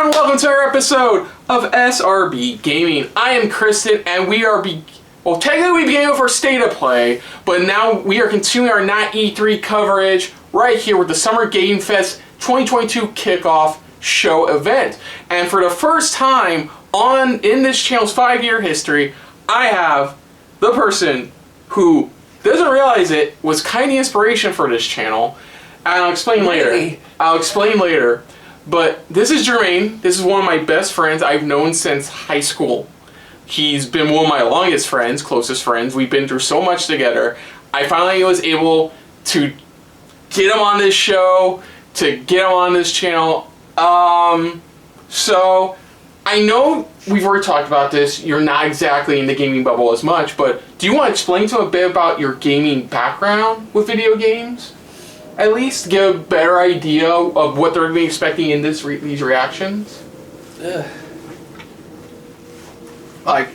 everyone, welcome to our episode of SRB Gaming. I am Kristen, and we are technically we began with our State of Play, but now we are continuing our Not E3 coverage right here with the Summer Game Fest 2022 Kickoff show event. And for the first time in this channel's 5-year history, I have the person who doesn't realize it was kind of the inspiration for this channel. And I'll explain later. But this is Jermaine. This is one of my best friends I've known since high school. He's been one of my longest friends, closest friends. We've been through so much together. I finally was able to get him on this show, to get him on this channel. So I know we've already talked about this. You're not exactly in the gaming bubble as much, but do you want to explain to him a bit about your gaming background with video games? At least get a better idea of what they're going to be expecting in these reactions. Like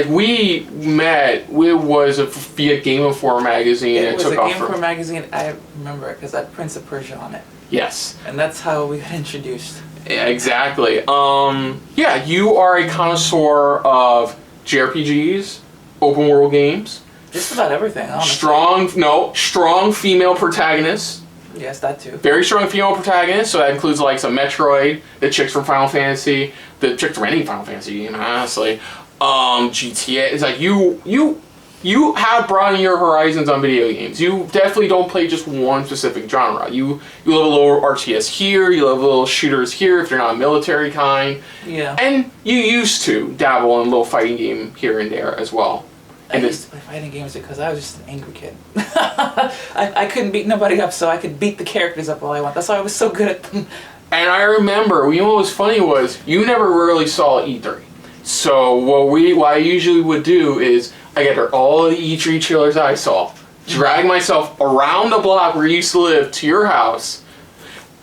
we met. It was via Game Informer magazine. It was a Game Informer magazine. I remember it because I had Prince of Persia on it. Yes. And that's how we got introduced. Yeah, exactly. Yeah, you are a connoisseur of JRPGs, open world games. Just about everything, honestly. Strong female protagonists. Yes, that too. Very strong female protagonists, so that includes like some Metroid, the chicks from Final Fantasy, the chicks from any Final Fantasy game, honestly. GTA. It's like you have broadened your horizons on video games. You definitely don't play just one specific genre. You love a little RTS here, you love a little shooters here if you're not a military kind. Yeah. And you used to dabble in a little fighting game here and there as well. I used to play fighting games because I was just an angry kid. I couldn't beat nobody up, so I could beat the characters up all I want. That's why I was so good at them. And I remember, you know what was funny was, you never really saw E3. So what I usually would do is, I gather all of the E3 trailers I saw, drag myself around the block where you used to live to your house,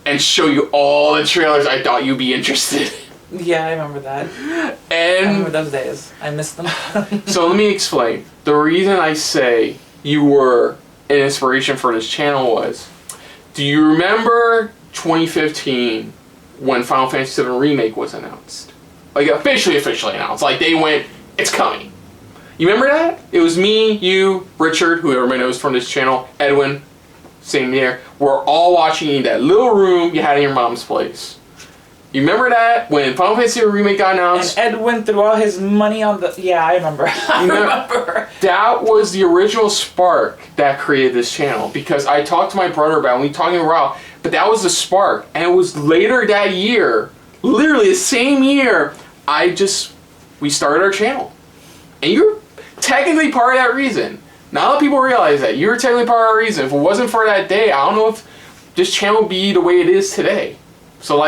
and show you all the trailers I thought you'd be interested in. Yeah, I remember that. And I remember those days. I missed them. So let me explain. The reason I say you were an inspiration for this channel was, do you remember 2015 when Final Fantasy VII Remake was announced? Like officially announced. Like they went, it's coming. You remember that? It was me, you, Richard, who everybody knows from this channel, Edwin, same year. We're all watching in that little room you had in your mom's place. You remember that when Final Fantasy VII Remake got announced? And Ed went through all his money on the... Yeah, I remember. I remember. That was the original spark that created this channel, because I talked to my brother about it, and we talked for a while, but that was the spark. And it was later that year, literally the same year, we started our channel. And you're technically part of that reason. Not a lot of people realize that. You were technically part of that reason. If it wasn't for that day, I don't know if this channel would be the way it is today. So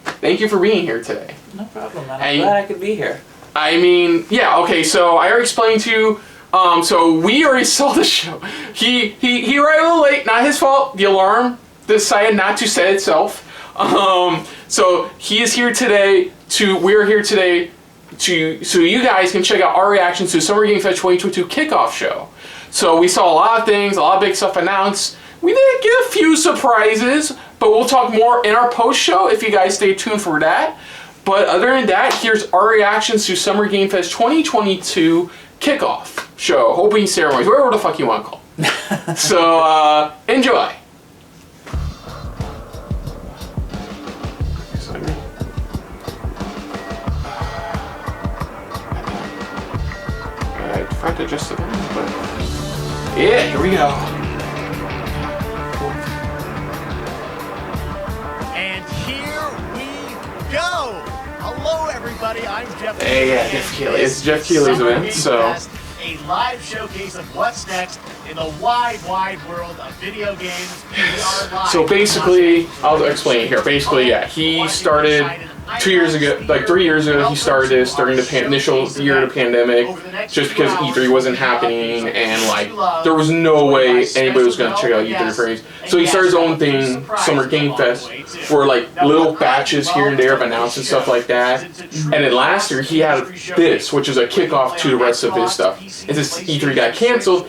thank you for being here today. No problem, man. I'm glad I could be here. I mean, yeah, okay, so I already explained to you, so we already saw the show. He arrived a little late, not his fault. The alarm decided not to set itself. So he is here today we're here today so you guys can check out our reactions to Summer Game Fest 2022 Kickoff show. So we saw a lot of things, a lot of big stuff announced. We did get a few surprises, but we'll talk more in our post-show if you guys stay tuned for that. But other than that, here's our reactions to Summer Game Fest 2022 Kickoff show, opening ceremonies, whatever the fuck you want to call it. So, enjoy. I tried to adjust it, but yeah, here we go. Hello, everybody. I'm Jeff. Hey, yeah, Jeff Keighley. It's Jeff Keighley's event, so. A live showcase of what's next in the wide world of video games. We are live. So basically, I'll explain here. Basically, yeah, he started 2 years ago, 3 years ago, he started this during the initial year of the pandemic, just because E3 wasn't happening, and there was no way anybody was going to check out E3 frames. So he started his own thing, Summer Game Fest, where little batches here and there of announcements, stuff like that. And then last year he had this, which is a kickoff to the rest of his stuff. And since E3 got canceled,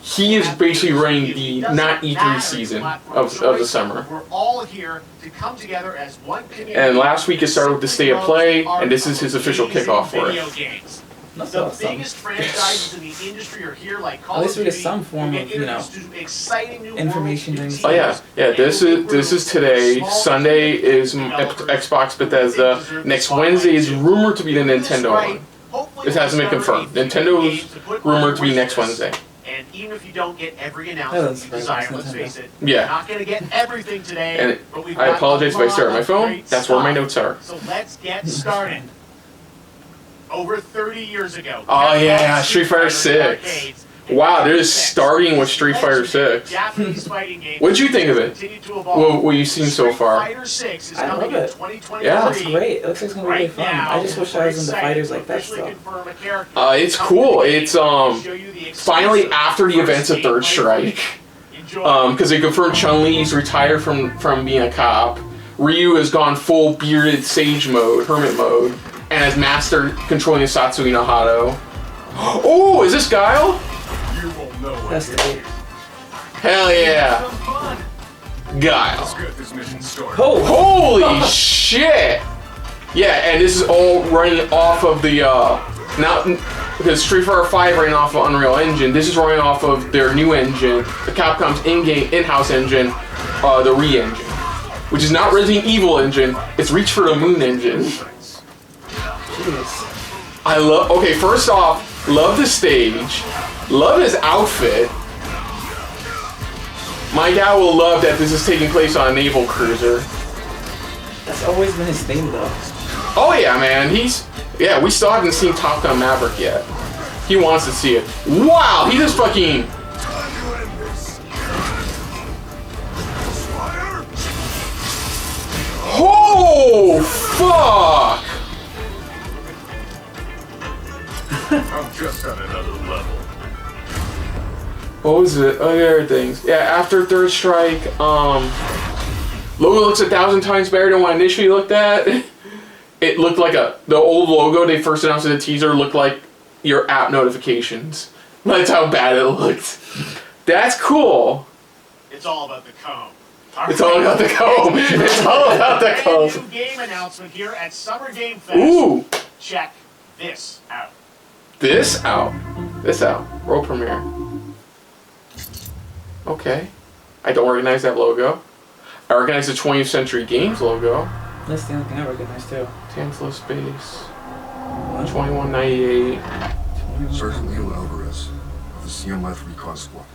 he is basically running the not E3 season of the summer. We're all here to come together as one community. And last week it started with the State of Play, and this is his official kickoff for video it. games. That's The awesome. biggest franchises in the industry are here, like Call At least of we get Duty. some form You of, get you know, introduced to exciting new information worlds, during new Oh yeah, teams, this is today. Sunday is Xbox Bethesda. Next Wednesday is rumored to be the Nintendo one. This hasn't been confirmed. Nintendo's rumored to be next Wednesday. And even if you don't get every That announcement doesn't you desire, surprise let's me. face it, Yeah. you're not going to get everything today. And but we've I got apologize if a I stare at lot my of phone. great That's where my stuff. notes are. So let's get started. Over 30 years ago. Oh yeah, Capcom Street Fighter 6. arcades, Wow, they're just starting with Street Fighter 6. Japanese fighting games What'd you think of it? continue to evolve. What you've seen so far? Street Fighter 6 is I love coming it. in 2023. Yeah. That's great. It looks like it's gonna be really Right fun. now, I just wish I was into we're fighters excited like that to officially stuff. confirm a character. It's cool. It's finally after the events of Third Strike. Because they confirmed Chun-Li's retired from being a cop. Ryu has gone full bearded sage mode, hermit mode, and has mastered controlling the Satsui no Hado. Oh, is this Guile? You won't know what That's hit the you. Hell yeah, Some fun. Guile. Let's get this mission started. Oh, Holy shit! Yeah, and this is all running off of the now because Street Fighter 5 ran off of Unreal Engine. This is running off of their new engine, the Capcom's in-house engine, the Re-engine, which is not Resident Evil engine. It's Reach for the Moon engine. jeez. I love. Okay, first off, love the stage, love his outfit. My guy will love that this is taking place on a naval cruiser. That's always been his thing, though. Oh yeah, man. We still haven't seen Top Gun Maverick yet. He wants to see it. Wow, he just fucking. Oh fuck! I'm just on another level. What was it? Other things. Yeah, after Third Strike, logo looks 1,000 times better than what I initially looked at. It looked like the old logo they first announced in the teaser looked like your app notifications. That's how bad it looked. That's cool. It's all about the comb. It's all about the comb. It's all about the comb. Brand new game announcement here at Summer Game Fest. Ooh, Check this out. this out. This out. World premiere. Okay. I don't recognize that logo. I recognize the 20th Century Games logo. That's the only thing I recognize, too. Tantalus Space. 2198. Sergeant Leo Alvarez of the CMF Recon Squad.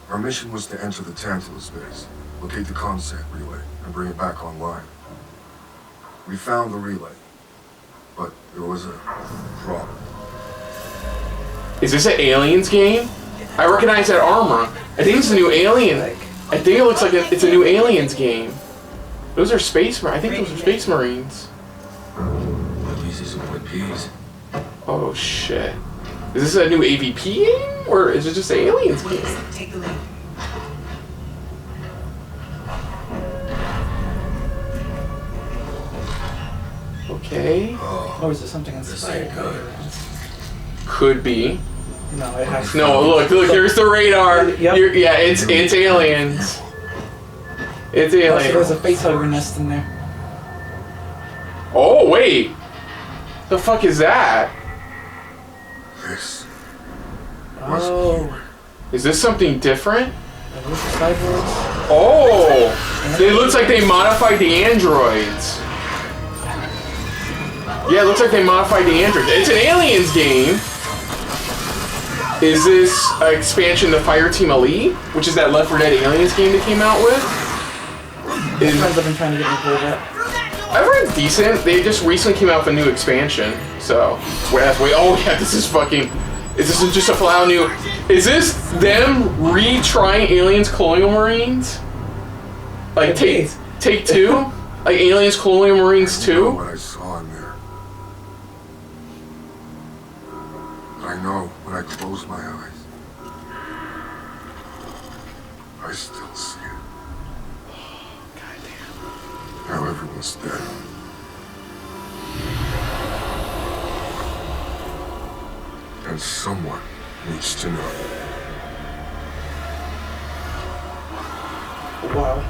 Our mission was to enter the Tantalus base, locate the Comsat relay, and bring it back online. We found the relay, but there was a problem. Is this an Aliens game? I recognize that armor. I think it's a new Alien. I think it looks like it's a new Aliens game. Those are Space Marines. I think those are Space Marines. At least these are good peas. Oh shit. Is this a new AVP game? Or is it just an Aliens game? Take the lead. Okay. Or is it something inspired? Could be. No, it has to. No, look, here's the radar. Yep. Yeah, it's aliens. It's Oh, so there's a aliens. face hugger nest in there. Oh, wait. The fuck is that? This Oh. Is this something different? Are those the cyborgs? Oh! It looks like they modified the androids. Yeah, it looks like they modified the androids. It's an aliens game. Is this an expansion to Fireteam Elite? Which is that Left 4 Dead Aliens game they came out with? Is, Friends have been trying to get me to play that. I've heard decent. They just recently came out with a new expansion. So, wait, oh yeah, this is fucking... Is this just a flat out new... Is this them retrying Aliens Colonial Marines? Like, take two? Like Aliens Colonial Marines I know 2? what I saw in there. I know when I close my eyes. I still see it. How everyone's dead. And someone needs to know. Wow.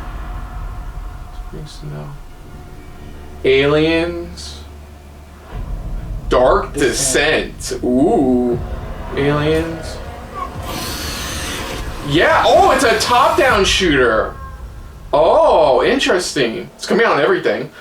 Nice to know. Aliens. Dark Descent. Ooh. Aliens. Yeah. Oh, it's a top-down shooter. Oh, interesting. It's coming out on everything.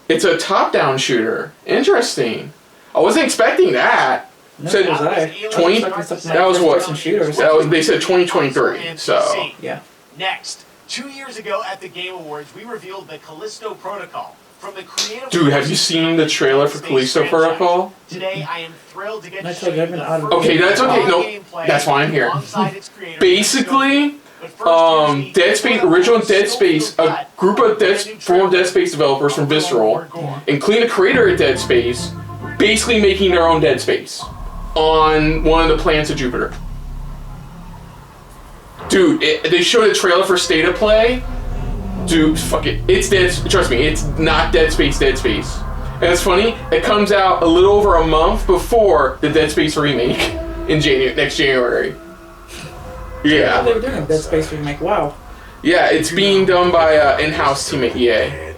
It's a top-down shooter. Interesting. I wasn't expecting that. No, Said was I. 20. That was what? Person shooters. That was. They said 2023. So. Yeah. Next, 2 years ago at the Game Awards, we revealed the Callisto Protocol from the creative. Dude, have you seen the trailer for Callisto Protocol? Today, I am thrilled to get to I show told you, you I've been the out of- first Okay, that's okay. raw No, gameplay that's why I'm here. alongside its creator. Basically, But first, here's the Dead Space, original Dead Space, a group of former Dead Space developers from Visceral, including the creator of Dead Space, basically making their own Dead Space on one of the planets of Jupiter. Dude, they showed a trailer for State of Play. Dude, fuck it. It's Dead. Trust me, it's not Dead Space. Dead Space. And it's funny. It comes out a little over a month before the Dead Space remake in next January. Yeah. Oh, they were doing a Dead Space remake. Wow. Yeah, it's being done by in-house team at EA.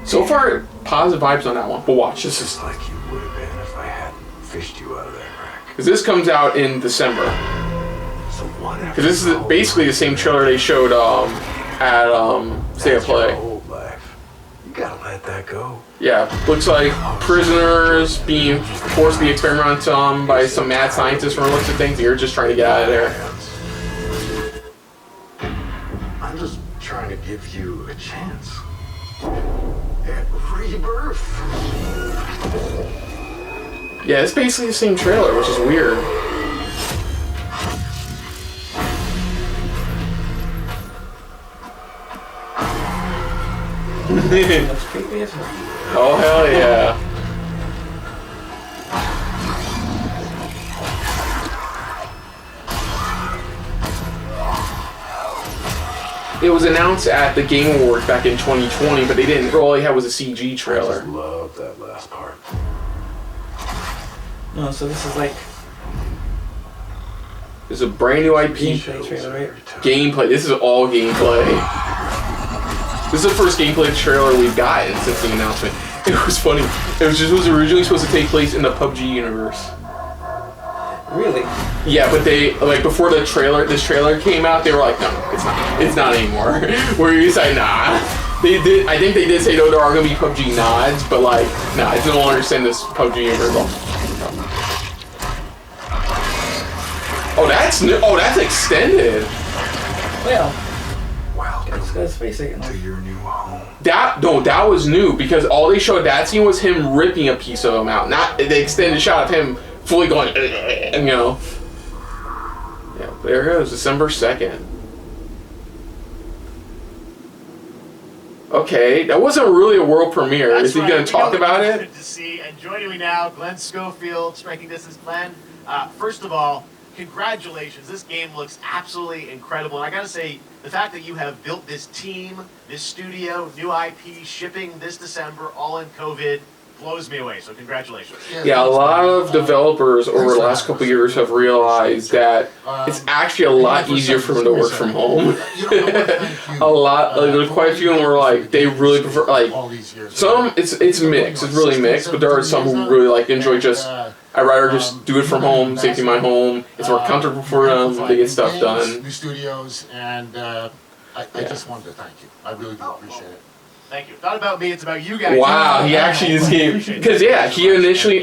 So far, positive vibes on that one. But watch, this is Like you would have been if I hadn't fished you out of that wreck. because this comes out in December. So what? Because this is basically the same trailer they showed at State of Play. Old life. You gotta let that go. Yeah, looks like prisoners being forced to be experimented on by some mad scientists from the looks of things. You're just trying to get out of there. I'm just trying to give you a chance at rebirth. Yeah, it's basically the same trailer, which is weird. That's creepy as hell. Oh, hell yeah. It was announced at the Game Awards back in 2020, but they didn't. All they had was a CG I trailer. just love that last part. No, so this is like It's a brand new IP. gameplay trailer, right? Gameplay. This is all gameplay. This is the first gameplay trailer we've gotten since the announcement. It was funny. It was originally supposed to take place in the PUBG universe. Really? Yeah, but they before this trailer came out, they were like, no, it's not anymore. Where you say, nah. They did. I think they did say, no, there are gonna be PUBG nods, but like, nah, it's no longer in this PUBG universe. Oh, that's new. Oh, that's extended. Well, Welcome let's go to space again. to your new home. That was new because all they showed that scene was him ripping a piece of him out, not the extended shot of him fully going, you know. Yeah, there it goes, December 2nd. Okay, that wasn't really a world premiere. That's Is he right. going to talk about it? Good to see. And joining me now, Glenn Schofield, Striking Distance. Glenn, first of all, congratulations. This game looks absolutely incredible. And I got to say, the fact that you have built this team, this studio, new IP, shipping this December, all in COVID, blows me away. So congratulations. Yeah, a lot of developers over the last couple of years have realized that it's actually a lot easier for them to work from home. A lot, there's quite a few of them where like they really prefer some. It's mixed. It's really mixed, but there are some who really enjoy just. I'd rather just do it from home, safety in my home. It's more comfortable for them. They get stuff done. New studios, and I just wanted to thank you. I really do appreciate it. Thank you. Not about me, it's about you guys. Wow, he actually is game because they initially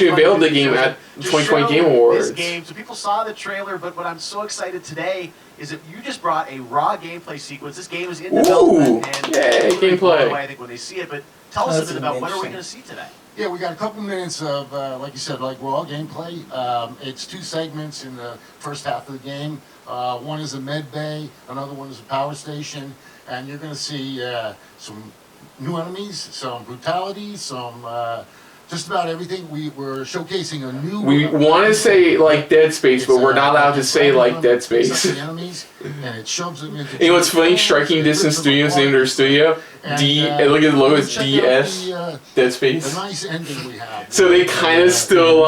unveiled the game at 2020 Game Awards. This game, so people saw the trailer, but what I'm so excited today is that you just brought a raw gameplay sequence. This game is in development, and yay, really blown gameplay. away, I think when they see it. But tell us a bit about what are we going to see today? Yeah, we got a couple minutes of, like you said, raw gameplay. It's two segments in the first half of the game. One is a med bay, another one is a power station, and you're going to see some new enemies, some brutality, some just about everything. We're showcasing a new. We want to say Dead Space, but we're not allowed to say Dead Space. The enemies, and it shoves them into. You know what's funny? Striking Distance Studios named their studio. And look at the logo, it's DS. Dead Space. The nice ending we have. So they kind of still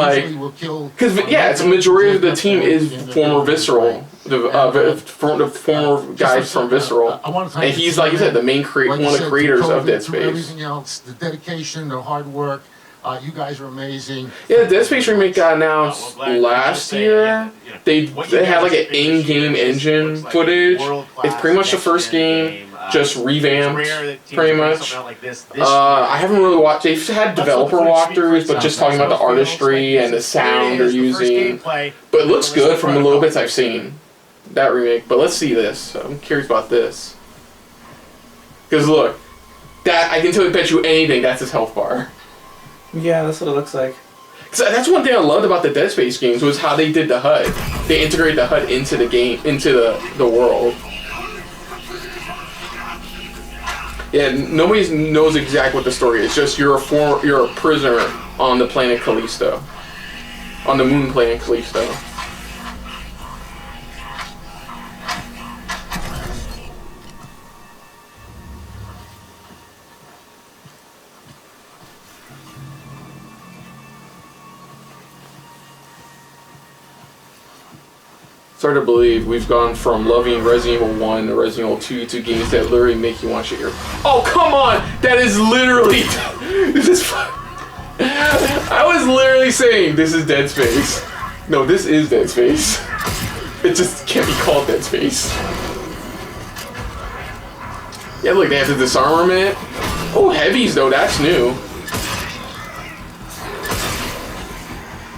because yeah, it's a majority of the team is former Visceral. the former guys from Visceral, I want to and he's like you said, the main one of the creators of Dead Space. Everything else, the dedication, the hard work. You guys are amazing. Yeah, the Dead Space remake got announced last year. They had like an in-game engine footage. It's pretty much the first game, just revamped, pretty much. I haven't really watched. They've had developer walkthroughs, but just talking about the artistry and the sound they're using. But it looks good from the little bits I've seen. That remake. But let's see this. I'm curious about this. Because look, that I can bet you anything. That's his health bar. Yeah, that's what it looks like. So that's one thing I loved about the Dead Space games was how they did the HUD. They integrated the HUD into the game, into the world. Yeah, nobody knows exactly what the story is. Just you're a prisoner on the planet Callisto, on the moon planet Callisto. It's hard to believe we've gone from loving Resident Evil 1 to Resident Evil 2 to games that literally make you want to shit your... Oh, come on! That is literally... This is... I was literally saying this is Dead Space. No, this is Dead Space. It just can't be called Dead Space. Yeah, look, they have the disarmament. Oh, heavies, though, that's new.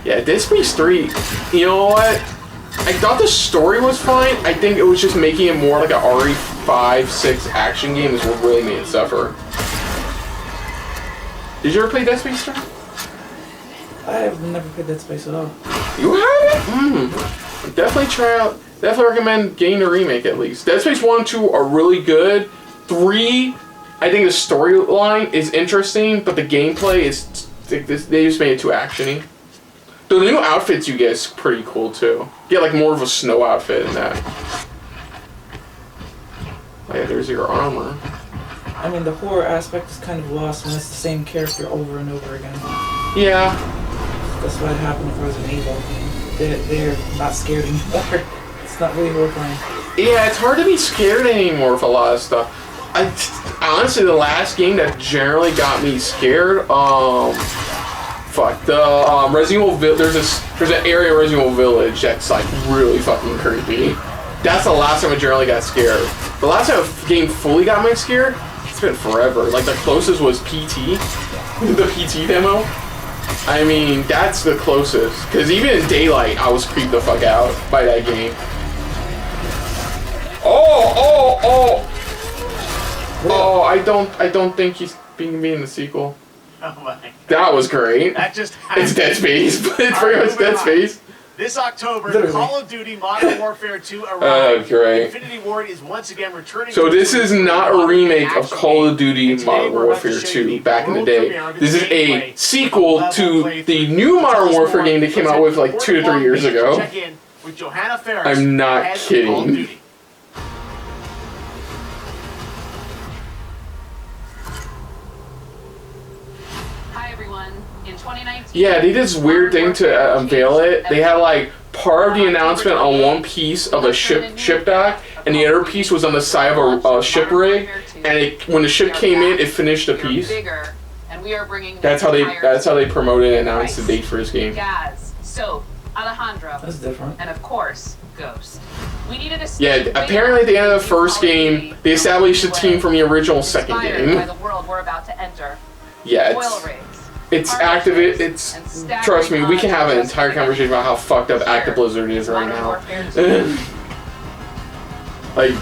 Yeah, Dead Space 3, you know what? I thought the story was fine. I think it was just making it more like an RE5, 6 action game is what really made it suffer. Did you ever play Dead Space 3? I have never played Dead Space at all. You haven't? Definitely try out. Definitely recommend getting the remake at least. Dead Space 1 and 2 are really good. 3, I think the storyline is interesting, but the gameplay is... They just made it too actiony. The new outfits you get is pretty cool too. You get like more of a snow outfit in that. Oh yeah, there's your armor. I mean, the horror aspect is kind of lost when it's the same character over and over again. Yeah. That's what happened with Resident Evil. They're not scared anymore. It's not really horrifying. Yeah, it's hard to be scared anymore with a lot of stuff. Honestly, the last game that generally got me scared, the Resident Evil there's an area of Resident Evil Village that's like really fucking creepy. That's the last time I generally got scared. The last time a game fully got me scared, it's been forever. Like the closest was PT, the PT demo. I mean, that's the closest. Cause even in daylight, I was creeped the fuck out by that game. Oh! I don't think he's being in the sequel. Oh my. That was great. That just happened. It's Dead Space, but it's pretty much Dead Space. This October, Literally. Call of Duty Modern Warfare 2 arrives. Oh, great. Infinity Ward is once again returning. So this is not a remake of Call of Duty And today Modern we're about to Warfare show you 2 the back in the world day. premiere of This is its a gameplay, sequel level to playthrough. the new Modern Warfare game that came out with like 2 to 3 years ago. Check in with Johanna Ferris. I'm not as Call of kidding. Duty. Hi everyone. In 2019, Yeah, they did this weird thing to unveil it. They had like part of the announcement on one piece of a ship dock, and the other piece was on the side of a ship rig. And when the ship came in, it finished the piece. That's how they promoted and announced the date for this game. Gaz, Soap, Alejandro, That's different. and of course, Ghost. We needed a Yeah, apparently at the end of the first game, they established a team from the original second inspired by game. the world we're about to enter. Yeah, Oil rigs. it's active. It's trust me, we can have an entire conversation about how fucked up Active Blizzard is right Modern now. Warfare 2. Like,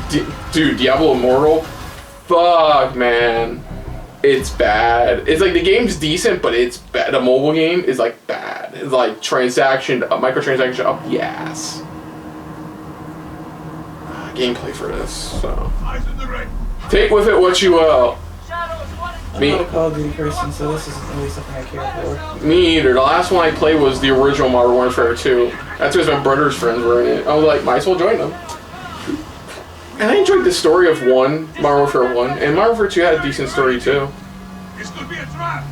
dude, Diablo Immortal, fuck, man, it's bad. It's like the game's decent, but it's bad. The mobile game is like bad. It's like microtransaction up the ass. Gameplay for this, so take with it what you will. I'm not a Call of Duty person, so this isn't really something I care for. Me either. The last one I played was the original Modern Warfare 2. That's because my brother's friends were in it. I was like, might as well join them. And I enjoyed the story of Modern Warfare 1, and Modern Warfare 2 had a decent story too. This could be a trap.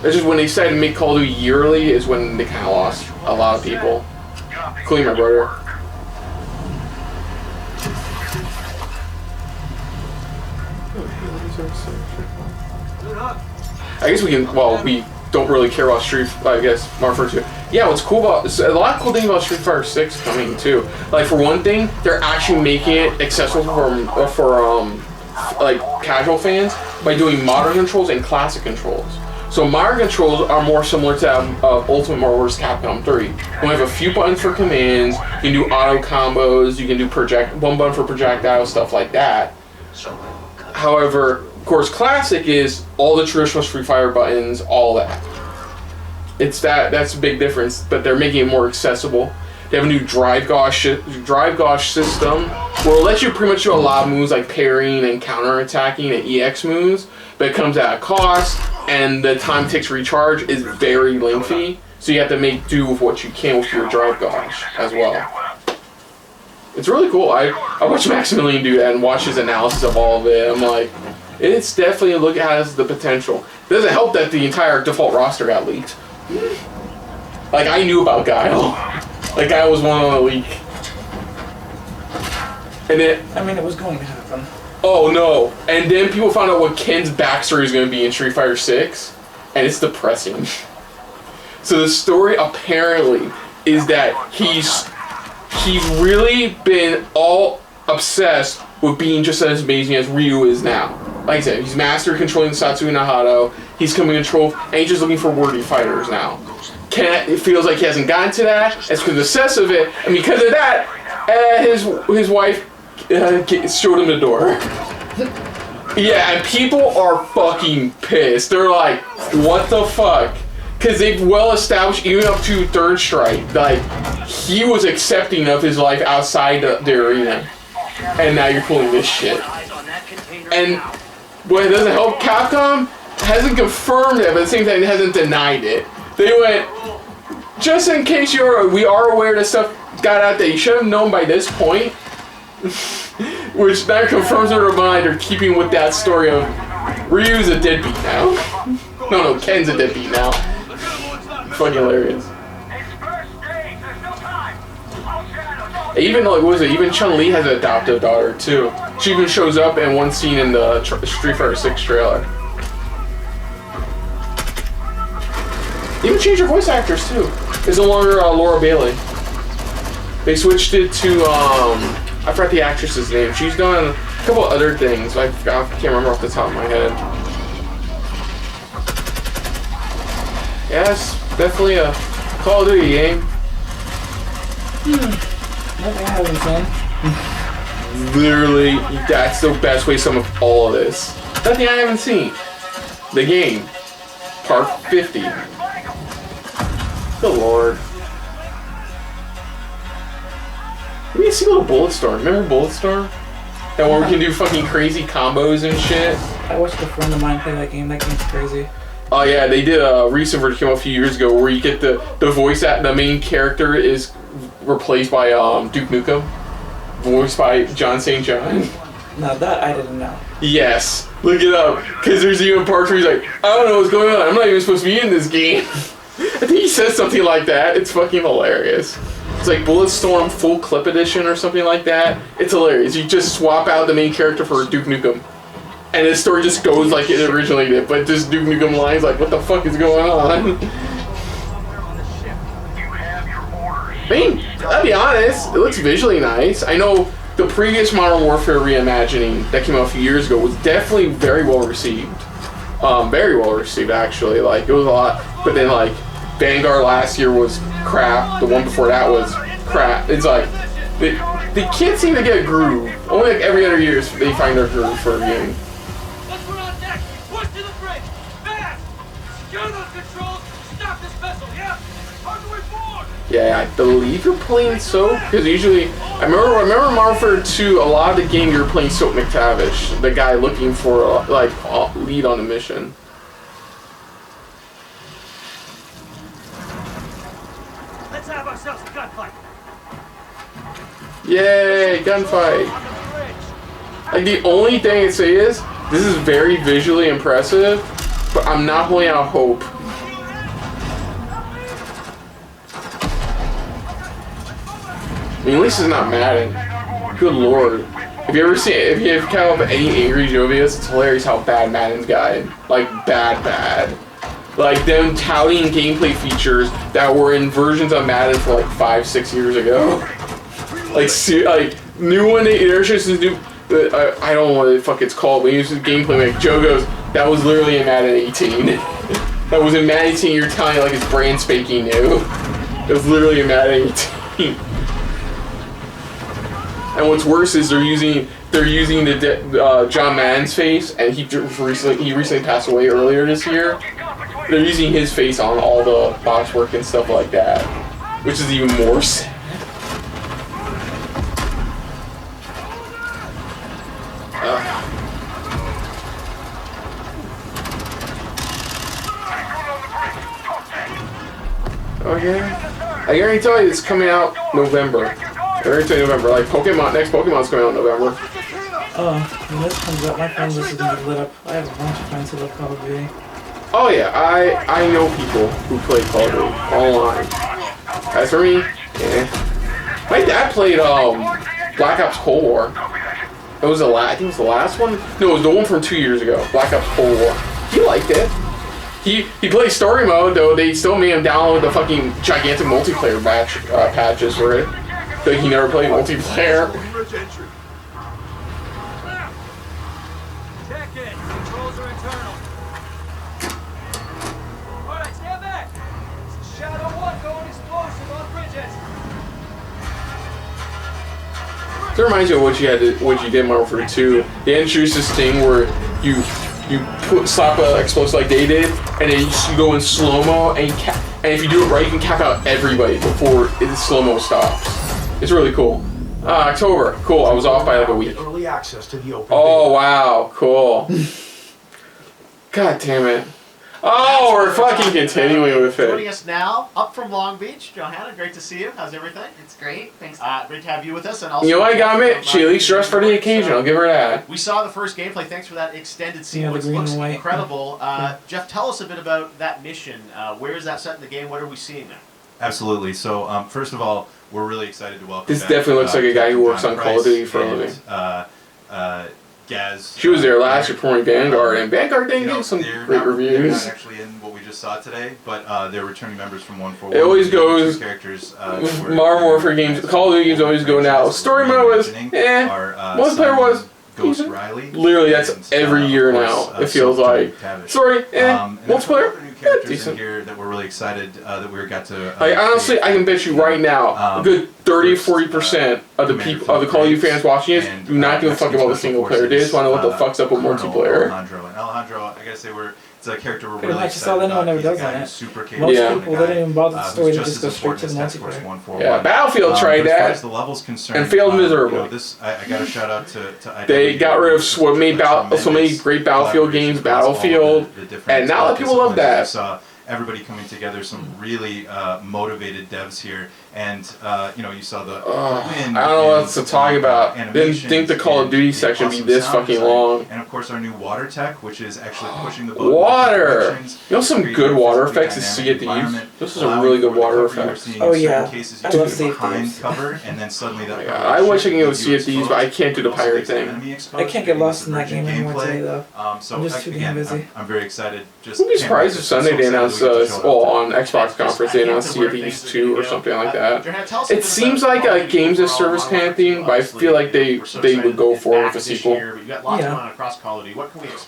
It's just when they decided to make Call of Duty yearly is when they kind of lost a lot of people, including my brother. I guess we can. Well, we don't really care about Street. I guess Marvel 2. Yeah, what's cool about a lot of cool things about Street Fighter 6 coming too. Like for one thing, they're actually making it accessible for like casual fans by doing modern controls and classic controls. So modern controls are more similar to Ultimate Marvel vs. Capcom 3. You have a few buttons for commands. You can do auto combos. You can do one button for projectile, stuff like that. However, of course, classic is all the traditional Street Fighter buttons, all that. That's a big difference, but they're making it more accessible. They have a new drive gauge system where it'll let you pretty much do a lot of moves like parrying and counter-attacking and EX moves, but it comes at a cost, and the time it takes to recharge is very lengthy, so you have to make do with what you can with your drive gauge as well. It's really cool. I watched Maximilian do that and watch his analysis of all of it. I'm like, it's definitely has the potential. It doesn't help that the entire default roster got leaked. Like, I knew about Guile. Like, Guile was one on the leak. And then... I mean, it was going to happen. Oh, no. And then people found out what Ken's backstory is going to be in Street Fighter 6, and it's depressing. So the story, apparently, is that he's really been all obsessed with being just as amazing as Ryu is now. Like I said, he's mastered controlling the Satsui no Hado. He's coming to control, and he's just looking for worthy fighters now. It feels like he hasn't gotten to that. It's because of the success of it, and because of that, his wife showed him the door. Yeah, and people are fucking pissed. They're like, what the fuck? Because they've well established, even up to Third Strike, like, he was accepting of his life outside the arena. And now you're pulling this shit. And what it doesn't help, Capcom hasn't confirmed it, but at the same time, it hasn't denied it. They went, just in case we are aware that stuff got out there, you should have known by this point. Which that confirms in their mind they're keeping with that story of Ryu's a deadbeat now. No, Ken's a deadbeat now. Fucking hilarious. Even like, what was it? Even Chun-Li has an adoptive daughter too. She even shows up in one scene in the Street Fighter 6 trailer. Even changed her voice actress too. It's no longer Laura Bailey. They switched it to I forgot the actress's name. She's done a couple other things. I can't remember off the top of my head. Yeah, it's definitely a Call of Duty game. Nothing I haven't seen. Literally, that's the best way to sum up all of this. Nothing I haven't seen. The game. Part 50. Good lord. We see a little Bulletstorm. Remember Bulletstorm? That one where we can do fucking crazy combos and shit. I watched a friend of mine play that game. That game's crazy. Oh yeah, they did a recent version came out a few years ago where you get the voice at the main character is replaced by Duke Nukem, voiced by John St. John. Now that I didn't know. Yes, look it up, because there's even parts where he's like, I don't know what's going on. I'm not even supposed to be in this game. I think he says something like that. It's fucking hilarious. It's like Bulletstorm Full Clip Edition or something like that. It's hilarious. You just swap out the main character for Duke Nukem. And the story just goes like it originally did, but just Duke Nukem lines like, what the fuck is going on? I mean, I'll be honest, it looks visually nice. I know the previous Modern Warfare reimagining that came out a few years ago was definitely very well received. Very well received, actually. Like, it was a lot. But then, like, Vanguard last year was crap. The one before that was crap. It's like, they can't seem to get a groove. Only like every other year they find their groove for a game. Let's put on deck. Push to the bridge. Fast. Secure those controls. Stop this vessel, yeah? How do we board? Yeah, I believe you're playing Soap, because usually, I remember Marvel 2, a lot of the game you were playing Soap McTavish, the guy looking for, like, lead on a mission. Let's have ourselves a gunfight. Yay, gunfight! Like, the only thing I'd say is, this is very visually impressive, but I'm not holding out hope. I mean, at least it's not Madden. Good lord. If you ever see it, if you have come up any Angry Jovius, it's hilarious how bad Madden's gotten. Like, bad. Like, them touting gameplay features that were in versions of Madden for like 5-6 years ago. Like, new one they introduced this new. I don't know what the fuck it's called. When you use the gameplay, like Joe goes, that was literally in Madden 18. That was in Madden 18. You're telling it like it's brand spanking new. It was literally in Madden 18. And what's worse is they're using the John Madden's face, and he recently passed away earlier this year. They're using his face on all the box work and stuff like that, which is even more sad. Oh yeah, I already told you it's coming out November. I already told you November. Like Pokemon, next Pokemon's coming out in November. Oh, when this comes up, my friends list is gonna be lit up. I have a bunch of friends who love Call of Duty. Oh yeah, I know people who play Call of Duty online. As for me, yeah. My dad played Black Ops Cold War. It was I think it was the last one. No, it was the one from 2 years ago. Black Ops Cold War. He liked it. He played story mode though. They still made him download the fucking gigantic multiplayer patches for it. But he never played multiplayer. Check it. Controls are internal. All right, stand back. This is Shadow 1 going explosive on bridges. It reminds you of what you did in Modern Warfare 2. They introduced this thing where you slap an explosive like they did, and then you go in slow-mo, and if you do it right, you can cap out everybody before the slow-mo stops. It's really cool. October, cool. I was off by like a week. Early access to the open. Oh wow, cool. God damn it. Oh, we're fucking continuing with Joining it. us now, up from Long Beach, Johanna, great to see you. How's everything? It's great. Thanks. Great to have you with us. And also, You know what I got me? She at least dressed for the occasion. I'll give her that. We saw the first gameplay. Thanks for that extended Yeah, the sequence. green Looks and white. incredible. Jeff, tell us a bit about that mission. Where is that set in the game? What are we seeing there? Absolutely. So, first of all, we're really excited to welcome This back, definitely looks like a guy who works John on Call of Duty for a Price living. and, Gaz. She was there last year promoting Vanguard, and Vanguard didn't get some they're great not reviews. actually in what we just saw today, but they're returning members from 141. It always goes. Characters. Modern Warfare games, Call of Duty games always go now. Story mode was, multiplayer was. Ghost decent. Riley. Literally, that's and, every year of course, now. It feels like. Tavish. Story, And there's a couple multiplayer, other new characters decent. in here that we're really excited that we got to. Like honestly, I can bet you right now, a good 30-40% of the people, of the Call of Duty fans watching this, do not give a fuck about the single player. They just want to know what the fuck's up with multiplayer. Alejandro, I gotta say it's a character we're Pretty really much, that's all excited anyone about. ever He's a does guy on who's it. super Most capable. Yeah. people, they don't even bother the story, they who's just go as straight to the important as Task Force multiplayer. 141. Yeah, Battlefield tried As far that. as the level's concerned, and failed miserably. I got a shout out to They got rid of what made so many great Battlefield games, Battlefield, and not a lot of people love that. I saw everybody coming together, some really motivated devs here, and you saw the win. I don't know what to talk about. Didn't think the Call of Duty section be this fucking long. And of course our new water tech, which is actually pushing the boat. Water! You know some good water effects to see at these? This is a really good water effect. Oh, yeah. I love safety. safeties. Behind cover, and then suddenly that. I wish I could go see at these, but I can't do the pirate thing. I can't get lost in that game anymore today, though. So I'm just too damn busy. I'm very excited. Just Wouldn't be surprised if Sunday they announced, on Xbox conference they announced Sea of Thieves 2 or something like that. It seems like a games as service kind of thing, but I feel like they would go for it with a sequel.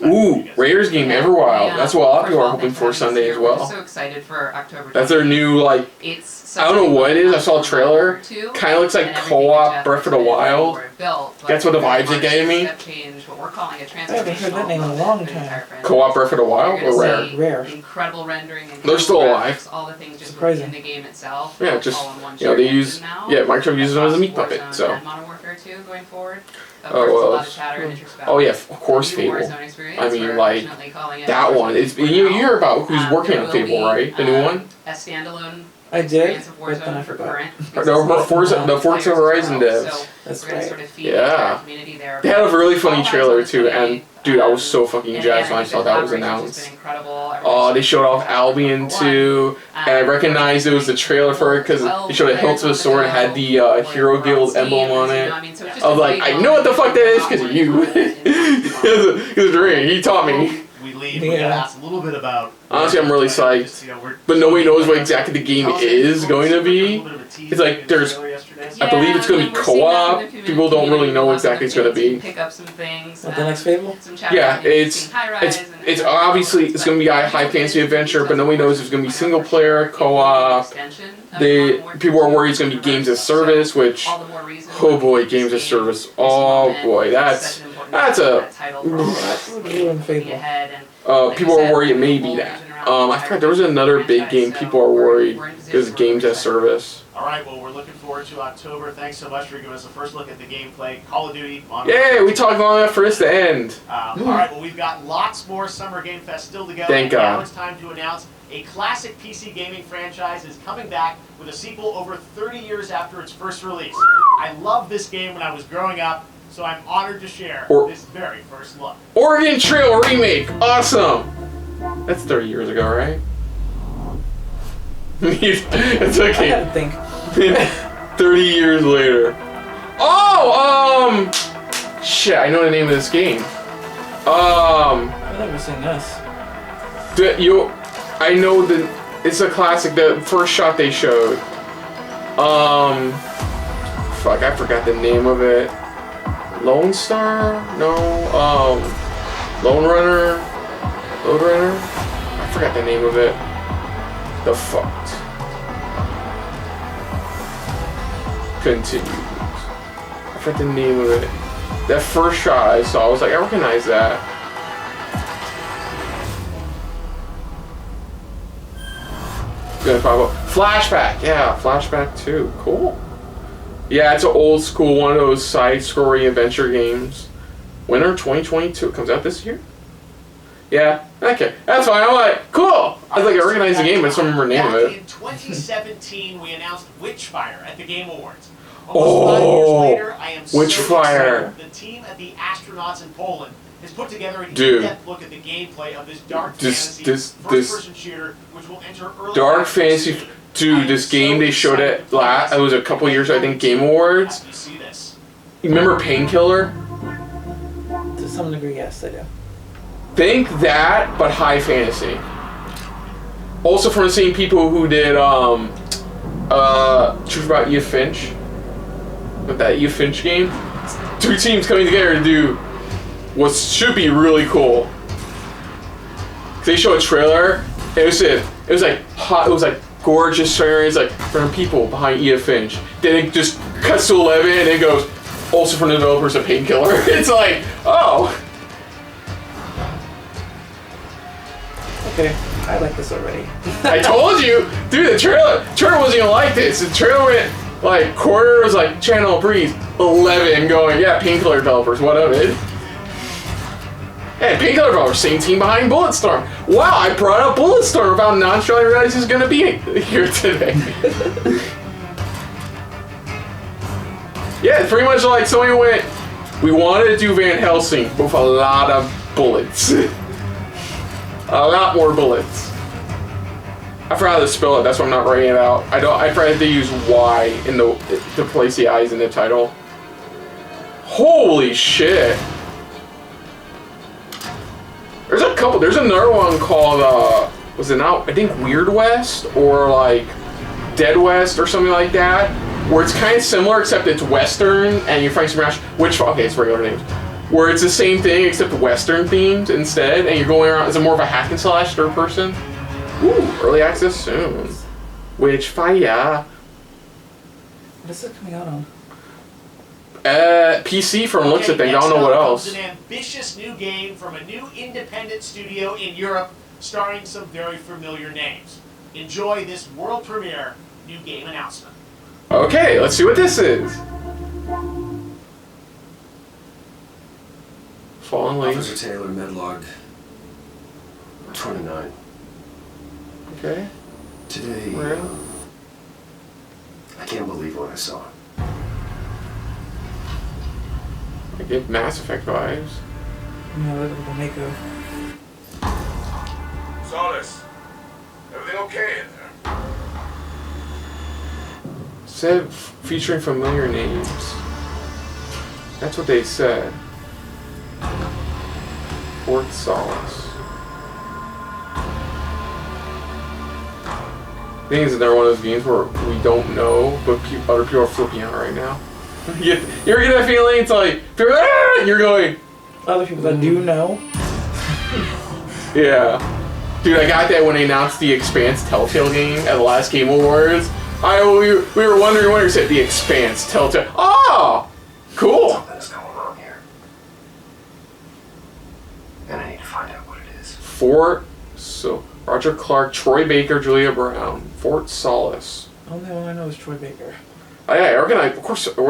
Ooh, Raiders game Everwild. That's what a lot of people are hoping for Sunday as We're well. so excited for October. That's their new, like, It's I don't know what it is. I saw a trailer. Kind of looks like co-op Breath of the Wild. That's what the vibes it gave me. I haven't heard that name in a long time. Co-op Breath of the Wild or Rare? Rare. Incredible rendering. And They're still alive. All the things just Surprising. in the game itself. Yeah, just, all in one you know, they shared use, engine now. yeah, Microsoft uses them as a meat Across puppet, Warzone so. and Modern Warfare 2 going forward. Of Oh, course, a well, lot of chatter and interest about Oh yeah, of course the Fable. Warzone experience. I mean, We're like, unfortunately calling it that Warzone one. It's, 2.0. you hear about who's working There on will Fable, be, right? The new one? A standalone I did, experience of but then I Warzone forgot. current. The Forza Horizon devs. So That's we're gonna right. sort of feed Yeah. the community there. They had a really funny All eyes trailer on too, and 28, dude, I was so fucking and jazzed again, when I the saw that was collaboration's just announced. been incredible. Oh, they showed off Everybody's Albion number too, one. and I recognized it was the trailer for it because they showed a hilt of a sword, and had the Hero Guild emblem on it. I mean, so it's just I was a like, really I know what the fuck that is well because of you. designed Because Ray, he taught me. We leave. We got asked a little bit about. Honestly, I'm really psyched. Just, you know, But nobody knows what exactly the game is going to be. It's like there's, I believe it's going to be co-op. People don't really know exactly it's going to be. Pick up some things. What, the next Fable? Yeah, it's obviously it's going to be a high fantasy adventure, but nobody knows if it's going to be single player, co-op. People are worried it's going to be games as service, which, oh boy, games as service. Oh boy, that's a. People are worried it may be that. I forgot there was another big game people are worried is games as service. All right, well, we're looking forward to October. Thanks so much for giving us a first look at the gameplay. Call of Duty. Yay, we talked long enough for this to end. All right, well, we've got lots more Summer Game Fest still to go. Thank Now God. it's time to announce a classic PC gaming franchise is coming back with a sequel over 30 years after its first release. I loved this game when I was growing up, so I'm honored to share this very first look. Oregon Trail remake, awesome. That's 30 years ago, right? It's okay. I gotta think. 30 years later. Oh, shit, I know the name of this game. I've never seen this. I know it's a classic, the first shot they showed. Fuck, I forgot the name of it. Lone Star? No, Lone Runner? Lone Runner? I forgot the name of it. The fucked. Continues. I forgot the name of it. That first shot I saw, I was like, I recognize that. Gonna pop up. Flashback, yeah, Flashback 2. Cool. Yeah, it's an old school one of those side-scrolling adventure games. Winter 2022. It comes out this year? Yeah, okay. That's fine. I'm like, cool. I was like, I recognize the game, but I just don't remember the name of Back it. in 2017, we announced Witchfire at the Game Awards. Almost 5 years later, I am so Witchfire. excited. The team at the Astronauts in Poland has put together an Dude. in-depth look at the gameplay of this dark This- fantasy this- first-person shooter, which will enter early Dark access Fantasy. soon. I Dude, am this so game they showed excited it for this. it was a couple years, I think, Game Awards. As we see this. You remember Painkiller? To some degree, yes, I do. Think that, but high fantasy. Also from the same people who did Truth About Eve Finch. With that Eve Finch game. Two teams coming together to do what should be really cool. They show a trailer. It was like hot. It was like gorgeous trailer. It's like from people behind Eve Finch. Then it just cuts to 11 and it goes also from the developers of Painkiller. It's like, oh. Okay, I like this already. I told you, dude. The trailer wasn't even like this. The trailer went like quarter was like Channel Breeze, 11 going, yeah, Painkiller developers, what of it? Hey, Painkiller developers, same team behind Bulletstorm. Wow, I brought up Bulletstorm without not showing I realized he's gonna be here today. Yeah, it's pretty much like somebody went. We wanted to do Van Helsing with a lot of bullets. A lot more bullets. I forgot how to spell it, that's why I'm not writing it out. I forgot to use Y in to place the I's in the title. Holy shit. There's a couple, there's another one called, was it now, I think Weird West, or like Dead West, or something like that, where it's kind of similar, except it's Western, and you're fighting some okay, it's regular names. Where it's the same thing except Western themed instead, and you're going around. It's a more of a hack and slash third person. Ooh, early access soon. Witchfire. What is it coming out on? PC from looks at things. I Next don't know what up else. comes an ambitious new game from a new independent studio in Europe, starring some very familiar names. Enjoy this world premiere new game announcement. Okay, let's see what this is. Fallen Leaves. Officer Taylor, Medlog 29. Okay. Today, Where? can't believe what I saw. I get Mass Effect vibes. No, look at the makeup. Solis, everything okay in there? Said featuring familiar names. That's what they said. Fort Solis. The thing is, they're one of those games where we don't know, but other people are flipping out right now. You ever get that feeling? It's like, you're going. Other people that do know. Yeah. Dude, I got that when they announced the Expanse Telltale game at the last Game Awards. We were wondering when they said the Expanse Telltale. Oh! Cool! Something's going on here. And I need to find out what it is. Roger Clark, Troy Baker, Julia Brown. Fort Solis. Only one I know is Troy Baker. Oh yeah, Organize. Of course, we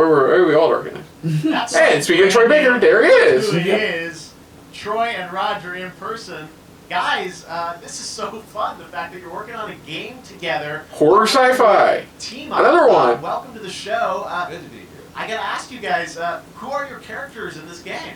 all organize. That's Hey, and speaking of Troy Baker, there he is. Who he is. Troy and Roger in person. Guys, this is so fun. The fact that you're working on a game together. Horror sci-fi. Team up. Another one. Welcome to the show. Good to be here. I gotta ask you guys, who are your characters in this game?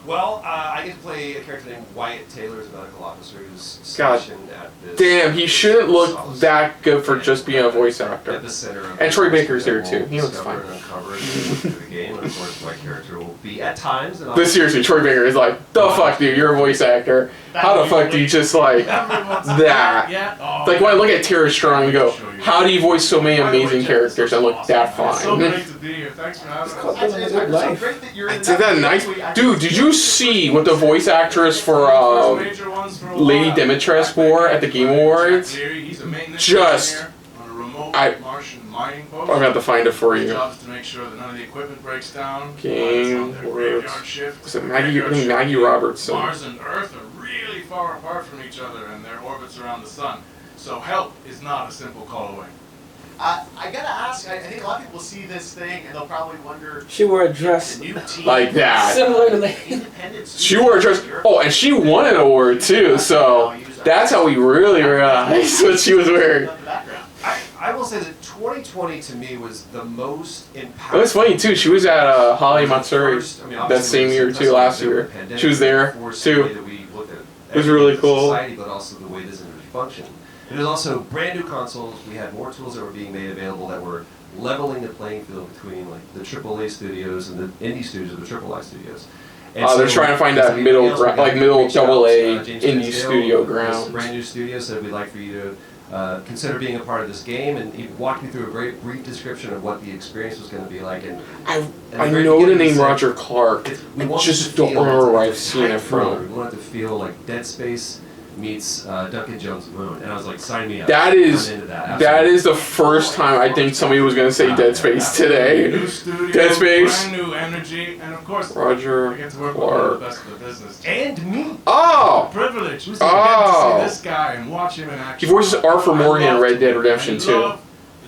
Well, I get to play a character named Wyatt Taylor, who's a medical officer who's God stationed at this. Damn, he shouldn't look that good for just being a voice actor. At the center of And Troy Baker's here too. He looks discover fine. and uncover the game, and of course, my character will be at times. But seriously, Troy Baker is like, the fuck, dude, you're a voice actor. How the fuck do you just like that? Yeah. Oh, Like when I look at Tara Strong and go, how do you voice so many amazing characters and look that So fine? great to be here. Thanks for having us. It's Good so life. great that you're in Isn't that nice? Dude, did you see what the voice actress for Major ones for a Lady while. Demetress wore at the Game Awards? Jack Leary, he's a maintenance Just- engineer on a remote I- Martian mining post. I'm gonna have to find it for His you. job is to make sure that none of the equipment breaks down. Game Pilots on their Awards. graveyard shift. Was it Maggie- Graveyard I think shift. Maggie Robertson. Mars and Earth are really far apart from each other and their orbits around the sun. So help is not a simple call away. I gotta ask, I think a lot of people see this thing and they'll probably wonder, She wore a dress the new team. Like that. similar to Lady. Independent She wore a dress. Oh, and she won an award too, so that's how we really realized what she was wearing. The background. I will say that 2020 to me was the most impactful. It was funny too. She was at Holly Matsuri First, I mean, that obviously same it was year a too. testament Last to the year, pandemic she was there that forced the way too. that we looked at It was really everything as a cool. Society, but also the way this industry functioned. It was also brand new consoles. We had more tools that were being made available that were leveling the playing field between like the AAA studios and the indie studios or the AAA studios. And They're trying to find that as middle else, gra- we got like middle reached out, AA James indie Tinsdale, studio this grounds. brand new studio said we'd like for you to consider being a part of this game, and he walked me through a very brief description of what the experience was going to be like. And I at the know very the beginning, he name said, Roger Clark. we I want just it to don't feel remember where like I've seen it thriller. from. We want it to feel like Dead Space meets Duncan Jones' Moon, and I was like, sign me up. That is I'm into that absolutely. is the first time I think somebody was gonna say Dead Space today. New studio, Dead Space. brand new energy, and of course, Roger I get to work with one of Clark. the best of the business. And me. Oh, Privilege. Who's I Oh. get to see this guy and watch him in action. he voices Arthur Morgan in Red Dead Redemption I 2. love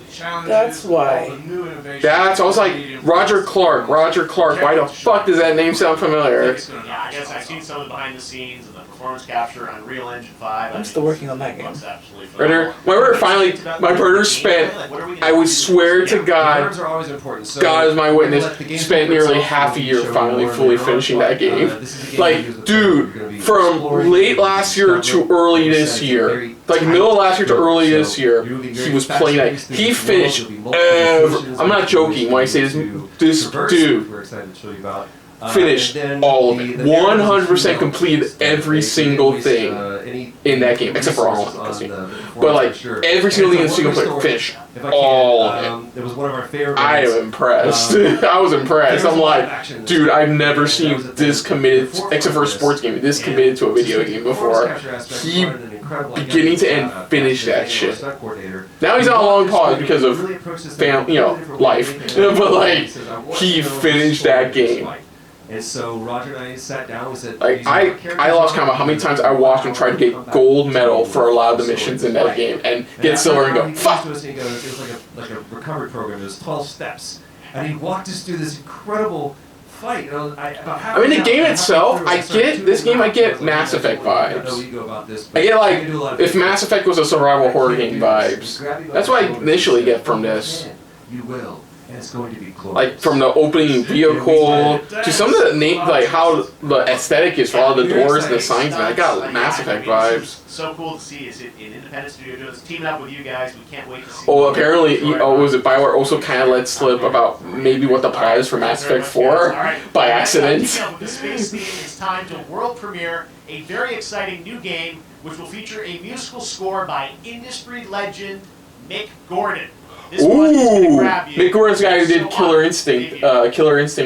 the challenges, That's why. all the new innovations, That's I was like medium Roger price. Clark. Roger Clark. Why the fuck does that name sound familiar? Yeah, I guess I've seen some of the behind the scenes and the performance capture on Unreal Engine 5. I'm still working on that game. Looks absolutely Brother, phenomenal. when we were finally, my brother spent. I would swear to God, Nerds are always important. So God is my witness, let the game spent speak for nearly itself, half a and year show finally more fully later on, finishing but, that game. this is a game that Like, uses the dude, you're gonna be from exploring late the last year to early this year, like middle of last year to early this year, he was playing that. He finished I'm not joking when I say this dude we're excited to show you about. finished And then all of the- it. the narrative is 100% really completed focused on every they single waste, thing any in that game, except for all resources of on it. the But like performance, for sure. every single thing in And the it's a single player, wonderful finish story. If I can, all of it. It was one of our favorite. I moments. am impressed. Um, I was impressed. there's I'm a lot like, of action in this dude, game. I've never And seen that was the this thing. committed, The except for a forefront of sports this. game, this And committed to a just video the game performance before. capture aspect He was an incredible, like, beginning to yeah, end finished that Daniel, shit. stunt coordinator. Now he's on a long pause because of Really approached this thing fam, from a you know, really different way. life. And But like, he says, "I want he to know what finished the story that of this game. like." And so Roger and I sat down. We said, Like I lost count of how many times I watched him try to get gold medal for a lot of the missions in that game and get silver and go, fuck! He goes, it was like a recovery program. It was 12 steps, and he walked us through this incredible fight. You know, I mean, the game itself, I get this game. I get Mass Effect vibes. I get like if Mass Effect was a survival horror game vibes. That's what I initially get from this. You will. And it's going to be glorious. Like from the opening vehicle to some of the like how the aesthetic is for all the doors and the signs, man. I got Mass Effect vibes. So cool to see. Is it an independent studio doing this, teaming up with you guys? We can't wait to see. Oh, apparently, was it Bioware also kind of let slip about maybe what the plot is for Mass Effect 4 by accident? With the space theme, it's time to world premiere a very exciting new game, which will feature a musical score by industry legend Mick Gordon. This one is gonna grab you. Mick Gordon's the guy who did Killer Instinct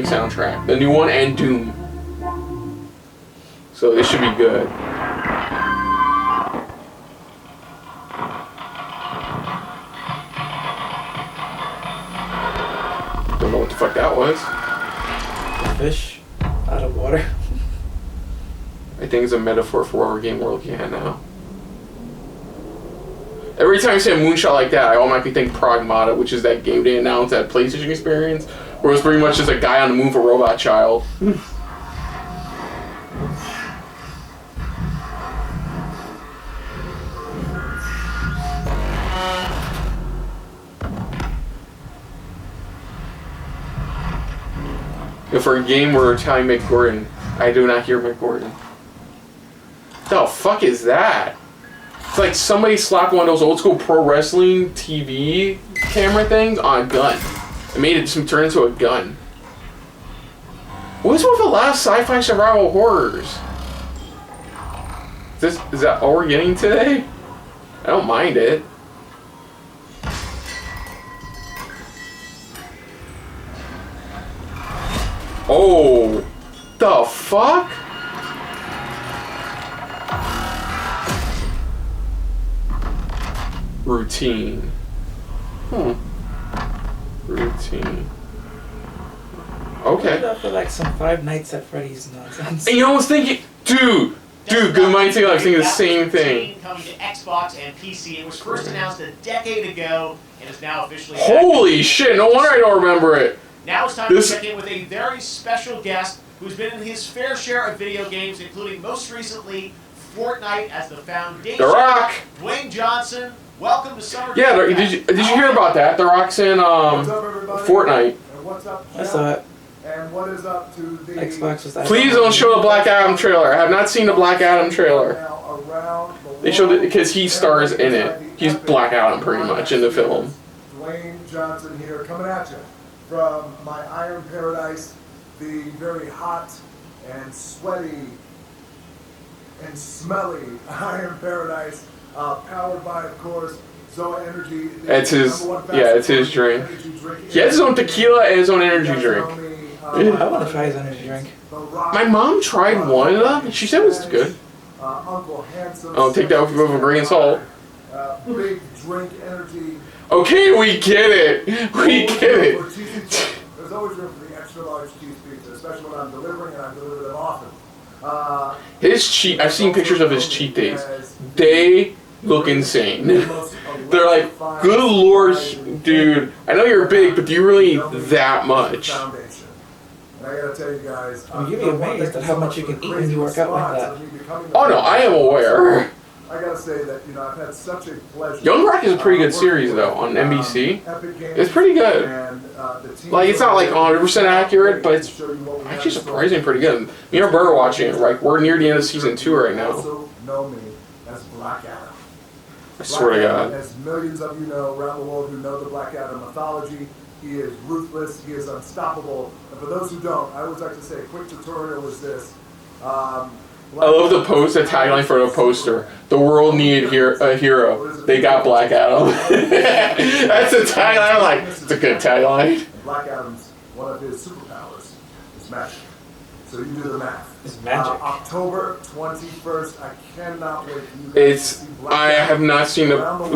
soundtrack, the new one, and Doom. So this should be good. Don't know what the fuck that was. Fish out of water. I think it's a metaphor for whatever game we're looking at now. Every time I see a moonshot like that, I automatically think Pragmata, which is that game they announced at PlayStation Experience, where it was pretty much just a guy on the moon with a robot child. For a game where we're telling Mick Gordon, I do not hear Mick Gordon. The fuck is that? It's like somebody slapped one of those old school pro wrestling TV camera things on a gun. It made it turn into a gun. What's with the last sci-fi survival horrors? Is that all we're getting today? I don't mind it. Oh, the fuck? Routine. Routine. Okay. I feel like some Five Nights at Freddy's nonsense. And you know, I was thinking, dude, good mind too. I was thinking the same thing. Coming to Xbox and PC. It was first announced a decade ago and is now officially. Holy shit! No wonder I don't remember it. Now it's time to check in with a very special guest who's been in his fair share of video games, including most recently Fortnite as the foundation. The Rock. Dwayne Johnson, welcome to Summer. Yeah, did you hear about that? The Rock's in Fortnite. What's up, I saw it. and what is up to the Xbox was that. Please don't show the Black Adam trailer. I have not seen the Black Adam trailer. They showed it because he stars in it. He's Black Adam pretty much in the film. Dwayne Johnson here, coming at you from my Iron Paradise, the very hot and sweaty and smelly Iron Paradise, powered by, of course, Zoa Energy. It's his, yeah, it's his drink. He has his own tequila and his own energy drink. I want to try his energy drink. My mom tried one of them, and she said it was good. Uncle Handsome. I'll take that with a grain of salt. Big drink energy. Okay, we get it. We get it. There's always room for the extra large cheese pizza, especially when I'm delivering, and I deliver them often. His cheat. I've seen pictures of his cheat days. They look insane. They're like, good lord, dude. I know you're big, but do you really eat that much? And I gotta tell you guys, You'd be amazed at how much you can eat when you work out like that. Oh no, I am aware. I gotta say that, you know, I've had such a pleasure. Young Rock is a pretty good series though on NBC. It's pretty good. Like it's not like 100% accurate, but it's actually surprisingly pretty good. Me and Bert are watching it. Like we're near the end of season 2 right now. Also know me as Black Adam. I swear to God. As millions of you know around the world who know the Black Adam mythology, he is ruthless, he is unstoppable. And for those who don't, I always like to say a quick tutorial is this. I love the tagline for the poster. The world needed a hero. They got Black Adam. That's a tagline. I'm like, it's a good tagline. Black Adam's one of his superpowers is magic. So you do the math. It's magic. October 21st. I cannot wait. I have not seen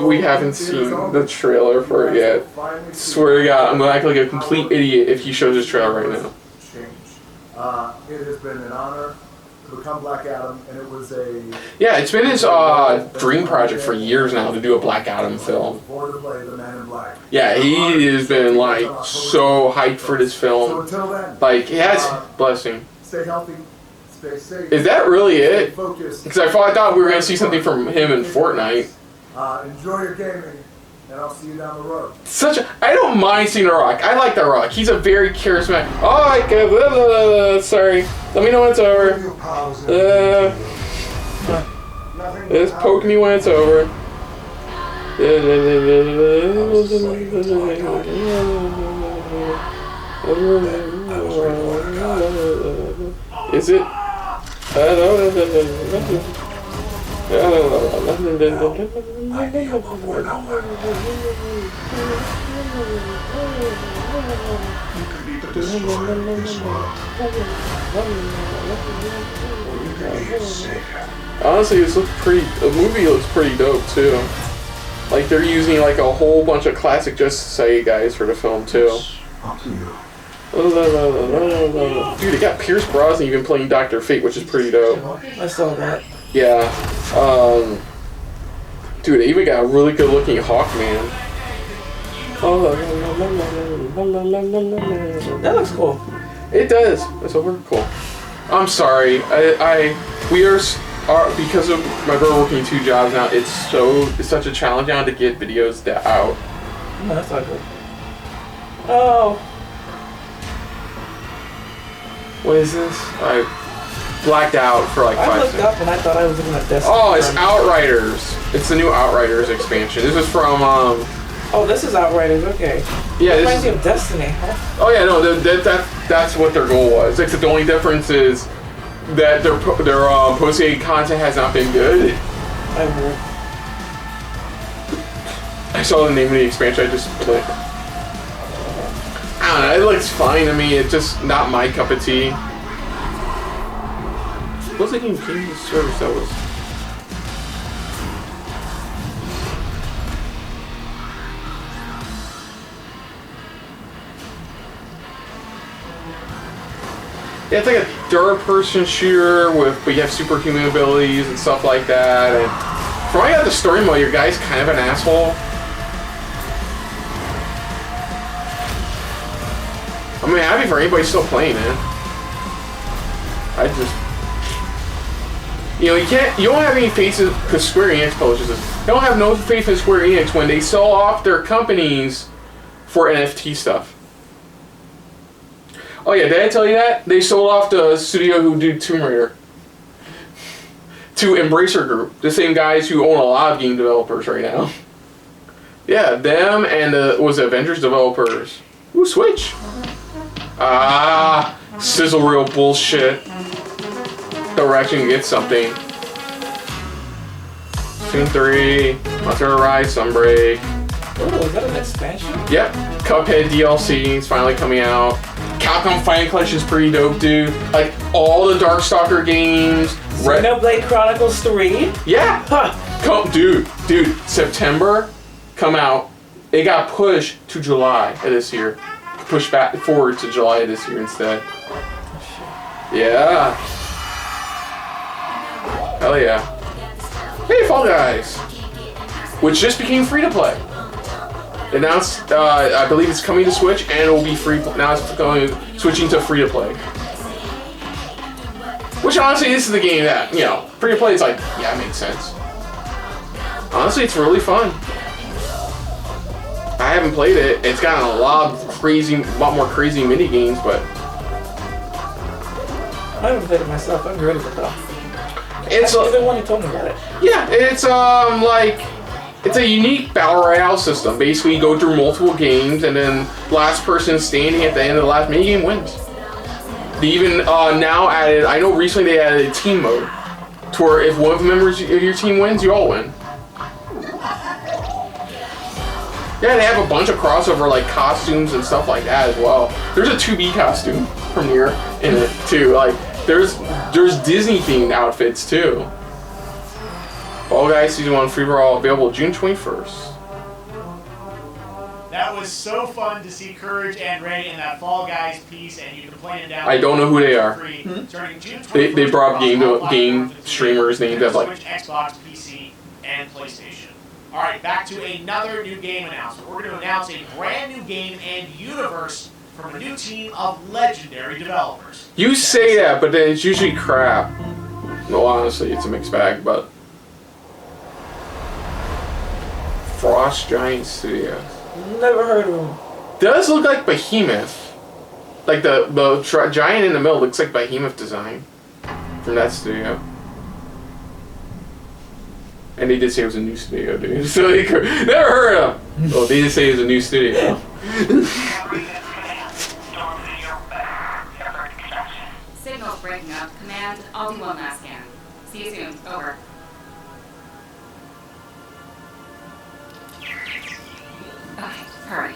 we haven't seen the trailer for it yet. Swear to God, I'm gonna act like a complete idiot if he shows his trailer right now. It has been an honor to become Black Adam, and it was a... Yeah, it's been his dream project for years now to do a Black Adam film. Born to play the Man in Black. Yeah, he has been like so hyped for this film. So until then, Like, he has, bless him. stay healthy, stay safe. Is that really it? Focus. Because I thought we were going to see something from him in Fortnite. Enjoy your gaming. and I'll see you down the road. I don't mind seeing The Rock. I like The Rock. He's a very charismatic. Oh, I can. Blah, blah, blah, sorry. Let me know when it's over. Just poke me when it's over. Is it? Honestly, this looks pretty. The movie looks pretty dope too. Like they're using like a whole bunch of classic Just Say guys for the film too. Dude, they got Pierce Brosnan even playing Dr. Fate, which is pretty dope. I saw that. Yeah. Dude, they even got a really good looking Hawkman. That looks cool. It does. It's super cool. I'm sorry. We are because of my brother working 2 jobs now. It's such a challenge now to get videos out. No, that's not good. Oh. What is this? I blacked out for like 5 I looked seconds. up and I thought I was looking at this. Oh, it's Outriders. It's the new Outriders expansion. This is from Oh, this is Outriders. Okay. Yeah, It this reminds is. me of Destiny. Huh? Oh yeah, no, that's what their goal was. Like the only difference is that their post-game content has not been good. I saw the name of the expansion. I just clicked. I don't know. It looks fine to me. It's just not my cup of tea. What's the game service that was? Yeah, it's like a third-person shooter but you have superhuman abilities and stuff like that. And from what I got the story mode, your guy's kind of an asshole. I mean, happy for anybody still playing, man. You don't have any faith because Square Enix publishes this. They don't have no faith in Square Enix when they sell off their companies for NFT stuff. Oh yeah, did I tell you that? They sold off the studio who did Tomb Raider to Embracer Group, the same guys who own a lot of game developers right now. Yeah, them and the Avengers developers. Ooh, Switch. Sizzle reel bullshit. But we're actually gonna get something. Toon 3, Monster Rise, Sunbreak. Oh, is that an expansion? Yep, Cuphead DLC is finally coming out. Capcom Fighting Collection is pretty dope, dude. Like all the Darkstalker games. Xenoblade Chronicles 3? Yeah. Huh. Dude, September, come out. It got pushed to July of this year. Pushed back forward to July of this year instead. Yeah. Hell yeah. Hey, Fall Guys, which just became free to play. Announced, I believe it's coming to Switch, and it will be free. Now it's switching to free to play. Which honestly, this is the game that free to play is like, yeah, it makes sense. Honestly, it's really fun. I haven't played it. It's got a lot more crazy mini games, but I haven't played it myself. I'm ready for that. It's the one who told me about it. Yeah, it's it's a unique battle royale system. Basically, you go through multiple games, and then last person standing at the end of the last minigame wins. They even now added, I know recently they added a team mode, to where if one of the members of your team wins, you all win. Yeah, they have a bunch of crossover like costumes and stuff like that as well. There's a 2B costume from here in it too. Like there's Disney themed outfits too. Fall Guys Season 1 free for all available June 21st. That was so fun to see Courage and Ray in that Fall Guys piece, and you can play it down. I don't know who they are. Starting June 21st, They brought up game platforms, streamers named as like Switch, Xbox, PC, and PlayStation. All right, back to another new game announcement. We're going to announce a brand new game and universe from a new team of legendary developers. You say that, but then it's usually crap. No, honestly, it's a mixed bag, but Frost Giant Studios. Never heard of him. Does look like Behemoth. Like the giant in the middle looks like Behemoth design from that studio. And they did say it was a new studio, dude. So they never heard of him. Well, they did say it was a new studio. Signal's breaking up. Command, I'll do one last scan. See you soon. Over. Okay, hurry.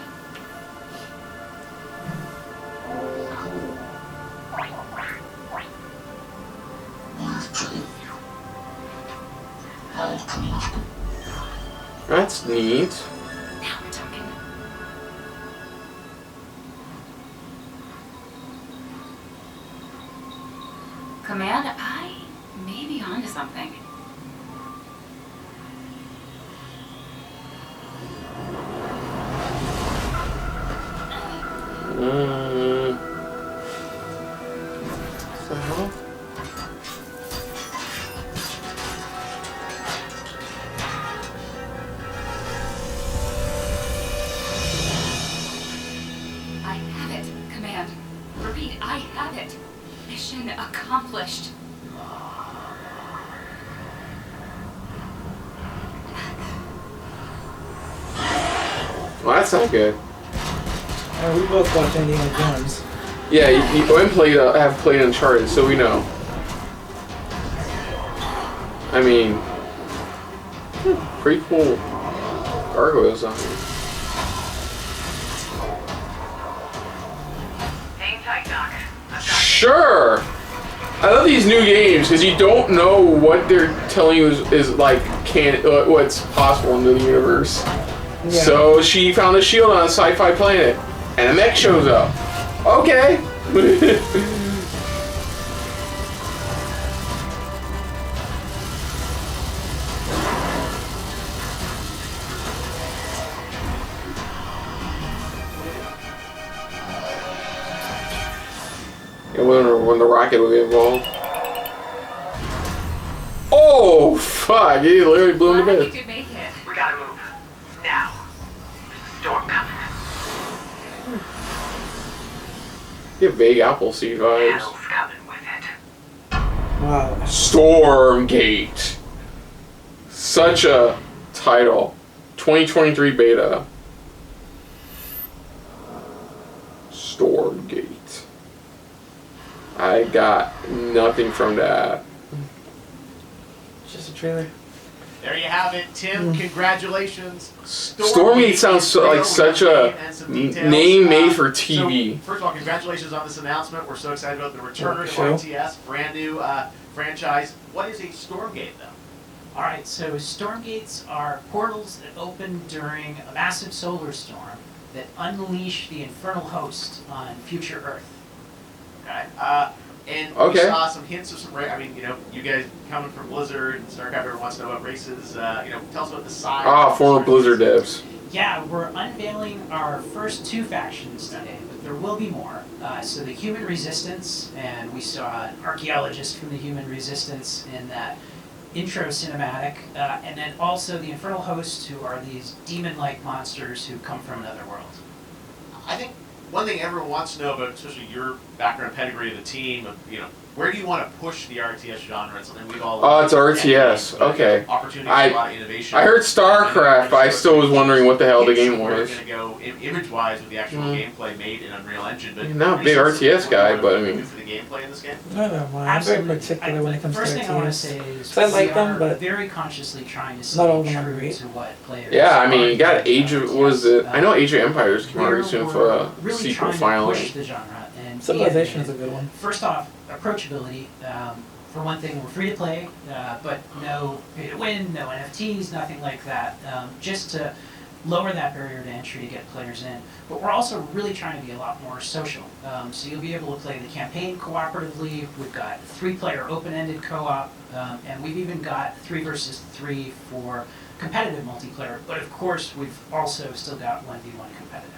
That's neat. Now we're talking. Command, I may be onto something. What the hell? I have it, Command. Repeat, I have it. Mission accomplished. Well, that's not good. We both watched Indiana Jones. Yeah, you have played Uncharted, so we know. I mean, pretty cool gargoyles on here. Hang tight, Doc. Sure! I love these new games because you don't know what they're telling you is like what's possible in the universe. Yeah. So she found a shield on a sci-fi planet, and a mech shows up. Okay. I wonder when the rocket will be involved. Oh fuck! He literally blew him to Glad bits. you could make it. We gotta move. Now. Storm coming. Get vague Appleseed vibes. Hell's coming with it. Wow. Stormgate. Such a title. 2023 beta. Stormgate. I got nothing from that. It's just a trailer. There you have it, Tim. Congratulations. Stormgate sounds like such a name made for TV. So, first of all, congratulations on this announcement. We're so excited about the return of Sure. RTS, brand new franchise. What is a Stormgate, though? Alright, so Stormgates are portals that open during a massive solar storm that unleash the infernal host on future Earth. Okay. And we Okay. saw some hints of some, I mean, you know, you guys coming from Blizzard and StarCraft, everyone wants to know about races. You know, tell us about the size. Ah, of former the Blizzard races. devs. Yeah, we're unveiling our first 2 factions today, but there will be more. So the Human Resistance, and we saw an archaeologist from the Human Resistance in that intro cinematic, and then also the Infernal Hosts, who are these demon-like monsters who come from another world. I think one thing everyone wants to know about, especially your background pedigree of the team, you know, where do you want to push the RTS genre? It's something we've all. Oh, it's RTS. Okay. Opportunity for a lot of innovation. I heard StarCraft, but I still was wondering what the hell the game We're was. going to go image-wise with the actual gameplay made in Unreal Engine, but I'm not a big RTS guy, but I mean. For the gameplay in this game. I don't know. I'm very particular when it comes to First thing I want to RTS. say is So I like we them, are but very consciously trying to not all stay of them are true great. to what players. Yeah, I mean, you got are Age of, what is it? I know Age of Empires came out We're- soon we're for a really sequel trying to finally. push the genre and Civilization be is a good one. First off, approachability. For one thing, we're free to play, but no pay to win, no NFTs, nothing like that. Just to lower that barrier to entry to get players in. But we're also really trying to be a lot more social. So you'll be able to play the campaign cooperatively. We've got 3-player open-ended co-op, and we've even got 3 versus 3 for competitive multiplayer. But of course, we've also still got 1v1 competitive.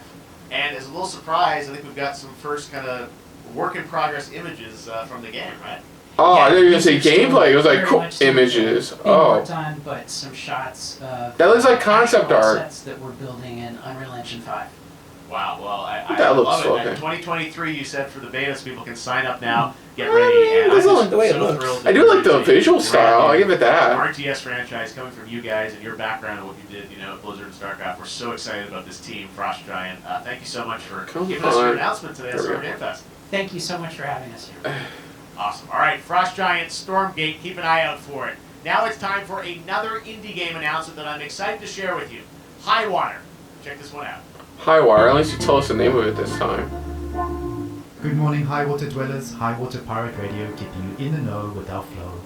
And as a little surprise, I think we've got some first kind of work-in-progress images from the game, right? Oh, Yeah, I thought you were gonna say these are still gameplay. It was like very cool much still images. being Oh, worked on, but some shots of that looks like concept actual art. assets that we're building in Unreal Engine 5. Wow, well, I That looks love it. okay. And 2023, you said for the beta, so people can sign up now, get I ready, mean, and I'm that's just not the way it so looks. thrilled. I do like the visual Brand style. I new give it that. RTS franchise coming from you guys and your background and what you did, at Blizzard and StarCraft. We're so excited about this team, Frost Giant. Thank you so much for giving us your announcement today at There we Summer go. Game Fest. Thank you so much for having us here. Awesome. All right, Frost Giant, Stormgate, keep an eye out for it. Now it's time for another indie game announcement that I'm excited to share with you. Highwater. Check this one out. Highwater. At least you tell us the name of it this time. Good morning, Highwater dwellers. Highwater Pirate Radio keeping you in the know with our flow.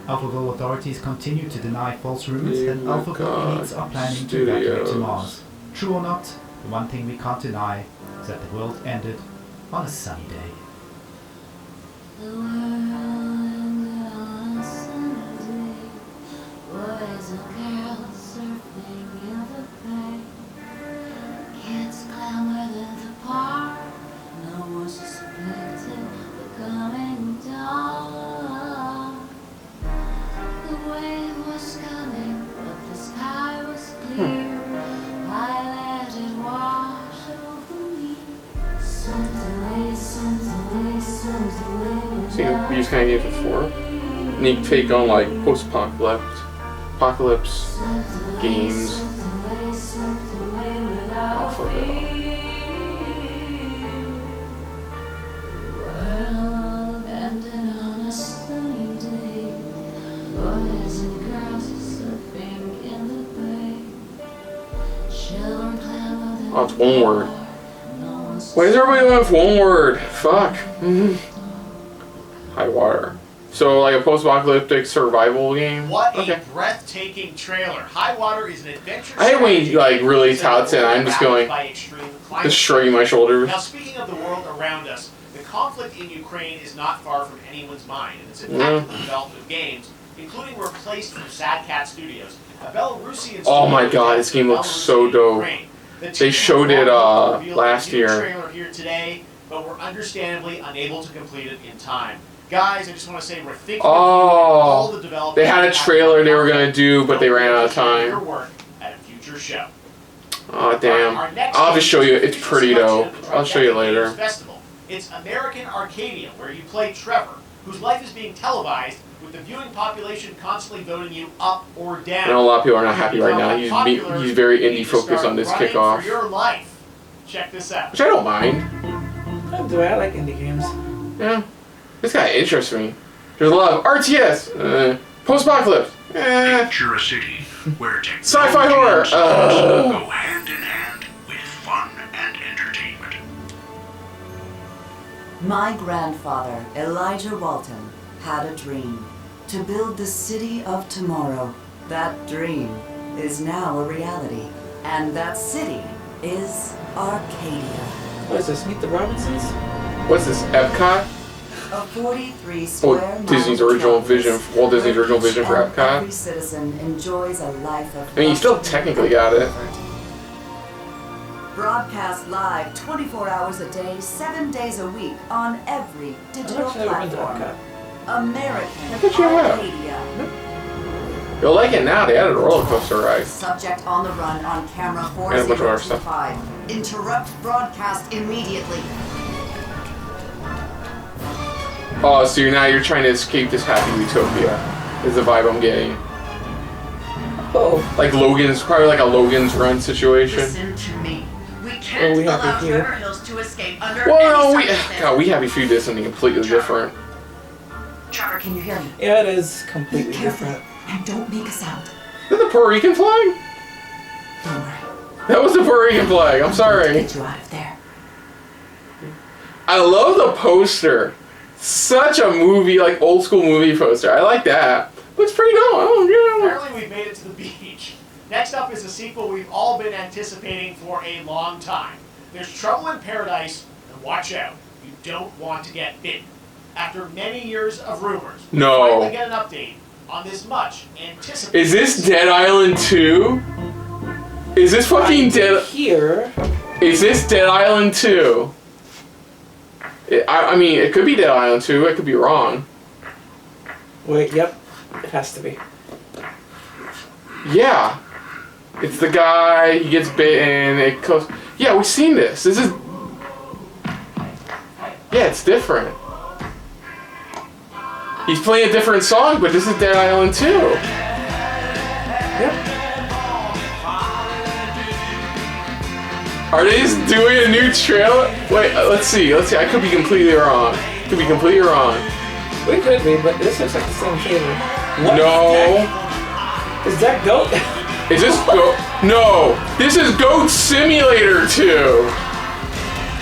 AlphaGo authorities continue to deny false rumors that AlphaGo elites are planning to evacuate to Mars. True or not, the one thing we can't deny is that the world ended on a sunny day. The world on a sunny day, boys and girls surfing in the bay. Kids clamor in the park, no one suspected the coming dawn. The wave was coming, but the sky was clear. I let it wash over me. So you just kind of gave it 4. Neat take on like apocalypse games. Off of it. Oh, it's one word. Why is everybody going with one word? Fuck. Highwater. So like a post-apocalyptic survival game? What a breathtaking trailer. Highwater is an adventure. I hate when you like really touts it. I'm just going, just shrugging my shoulders. Now, speaking of the world around us, the conflict in Ukraine is not far from anyone's mind, and it's impacting the development of games, including replaced from Sad Cat Studios. A Belarusian Oh my god, this game looks so dope. They showed it last year. Trailer here today, but we're understandably unable to complete it in time. Guys, I just want to say we're thinking all the developers. They had a trailer they were gonna do, but they ran out of Your time. work at a future show. Oh damn! I'll just show you. It's pretty dope. I'll show you later. Festival. It's American Arcadia, where you play Trevor, whose life is being televised, with the viewing population constantly voting you up or down. I know a lot of people are not happy right now. He's very indie focused on this kickoff, For your life. Check this out. which I don't mind. I do. I like indie games. Yeah, this guy interests me. There's a lot of RTS, post-apocalypse, Picture a city where sci-fi horror. go hand in hand with fun and entertainment. My grandfather, Elijah Walton, had a dream to build the city of tomorrow. That dream is now a reality, and that city is Arcadia. What is this? Meet the Robinsons? What's this? Epcot? A 43 square Oh, Disney's original vision. Walt Disney's original vision for Every Epcot. citizen enjoys a life of I mean, you still technically got it. broadcast live 24 hours a day, 7 days a week on every digital I've never been to platform. Epcot. American Look at you have. Arcadia. You'll like it now. They added a roller coaster ride. Subject on the run on camera And a bunch of other stuff. 4025. Interrupt broadcast immediately. Oh, so you're trying to escape this happy utopia. Is the vibe I'm getting. Oh. Like Logan's, probably like a Logan's Run situation. Listen to me. We can't we have allow to hear. Trevor Hills to escape under Well, no, any circumstances. God, We Happy Few did something completely different. Trevor, can you hear me? Yeah, it is completely Be careful different. and don't make a sound. Is that the Puerto Rican flag? Don't worry. That was the Puerto Rican flag. I'm sorry. Get you out of there. I love the poster. Such a movie, like old school movie poster. I like that. Looks pretty good. Oh, yeah. Apparently we've made it to the beach. Next up is a sequel we've all been anticipating for a long time. There's Trouble in Paradise, and watch out, you don't want to get bitten. After many years of rumors, we No. finally get an update on this much anticipated. Is this Dead Island 2? Is this fucking Dead... Here. Is this Dead Island 2? I mean, it could be Dead Island 2. I could be wrong. Wait, yep. It has to be. Yeah. It's the guy, he gets bitten, it goes... Yeah, we've seen this. This is... Yeah, it's different. He's playing a different song, but this is Dead Island 2. Yep. Are they just doing a new trailer? Wait, let's see. I could be completely wrong. We could be, but this looks like the same trailer. What? No. Is that Goat? Is this Goat? No. This is Goat Simulator 2.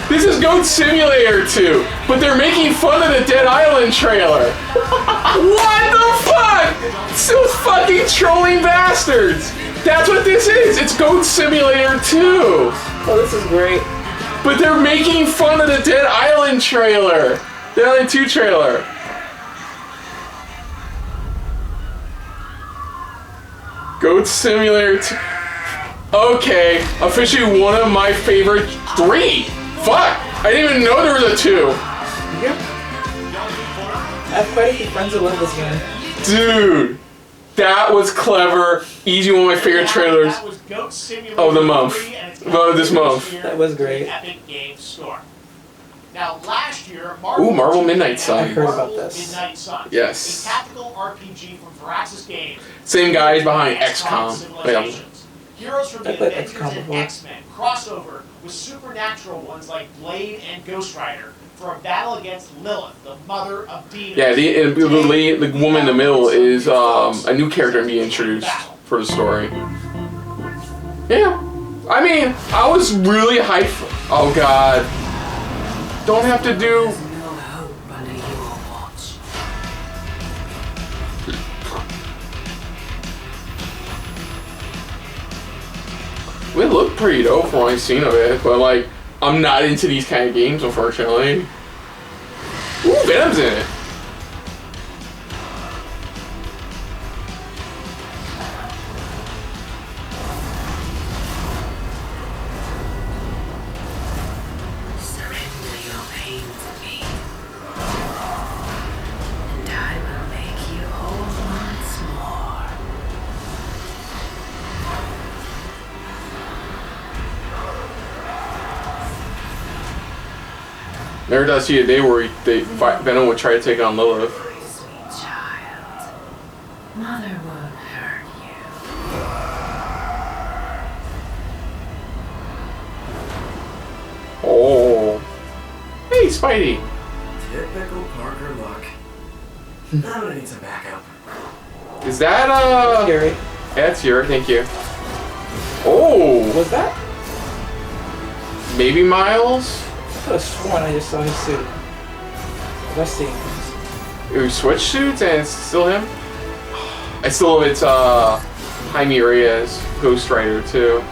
This is Goat Simulator 2. But they're making fun of the Dead Island trailer. What the fuck? Those fucking trolling bastards. That's what this is. It's Goat Simulator 2. Oh, this is great. But they're making fun of the Dead Island trailer. Dead Island 2 trailer. Goat Simulator 2. Okay, officially one of my favorite 3. Fuck! I didn't even know there was a 2. Yep. I have quite a few friends that love this game. Dude, that was clever. Easy, one of my favorite trailers of the month. Of this month. That was great. Epic Games Store. Now, last year, Marvel Midnight Sun. I heard about this. Midnight Sun. Yes. A tactical RPG from Firaxis Games. Same guys behind XCOM. Heroes from I the played Avengers XCOM and before. X-Men crossover with supernatural ones like Blade and Ghost Rider for a battle against Lilith, the mother of demons. Yeah, the woman in the middle is a new character being introduced for the story. Yeah. I mean, I was really hyped. Oh god. Don't have to do... It looked pretty dope from what I've seen of it, but like, I'm not into these kind of games, unfortunately. Ooh, Venom's in it. Surrender your pain to me, and I will make you whole once more. Never does see a day where Venom would try to take on Lilith. Sweet child, Mother won't hurt you. Oh. Hey, Spidey. Typical Parker luck. I'm gonna need some backup. Is that, Gary. Yeah, that's Yuri, thank you. Oh. Was that? Maybe Miles? I could have sworn I just saw his suit. Was I seeing things? We switched suits and it's still him? I still love it's Jaime Reyes, Ghost Rider too.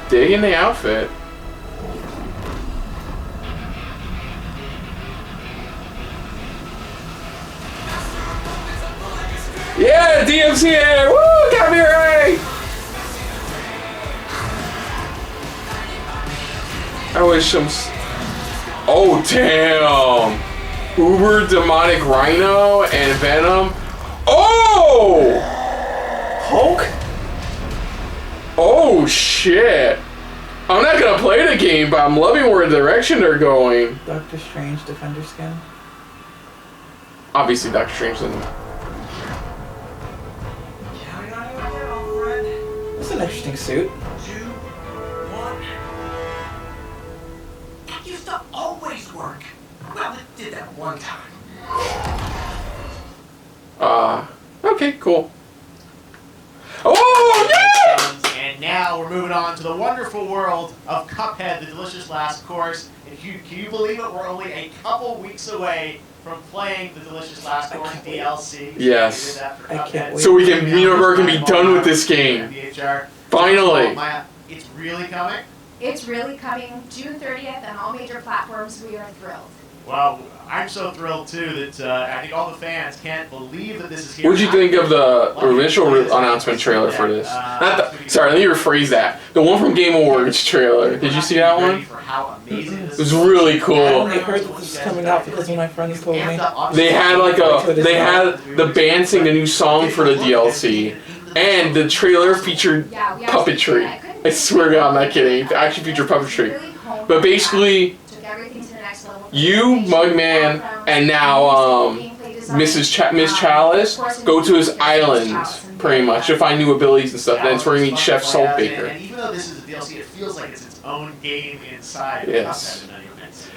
Digging the outfit. Yeah, DMCA! Woo! Got me right! I wish some... Oh, damn! Uber Demonic Rhino and Venom. Oh! Hulk? Oh, shit. I'm not gonna play the game, but I'm loving where the direction they're going. Doctor Strange Defender skin? Obviously, Doctor Strange doesn't... That's an interesting suit. That used to always work. Well, it did that one time. Okay, cool. Oh, yeah! And now we're moving on to the wonderful world of Cuphead, the delicious last course. And can you believe it? We're only a couple weeks away from playing the delicious last course DLC. Yes. I can't wait. So we can, Universe can be done with this game. Finally. It's really coming. It's really coming June 30th on all major platforms. We are thrilled. Well, I'm so thrilled too that I think all the fans can't believe that this is here. What did you think of the initial announcement trailer for this? Sorry, let me rephrase that. The one from Game Awards trailer. Did you see that one? It was really I cool. only heard that this is coming out because one of my friends told me. They had the band sing the new song for the DLC, and the trailer featured puppetry. I swear to God, I'm not kidding. It actually featured puppetry. But basically, you, Mugman, and now Miss Chalice go to his island, pretty much, to find new abilities and stuff. Then it's where you meet Chef Saltbaker. And even though this is a DLC, it feels like it's its own game inside. Yes.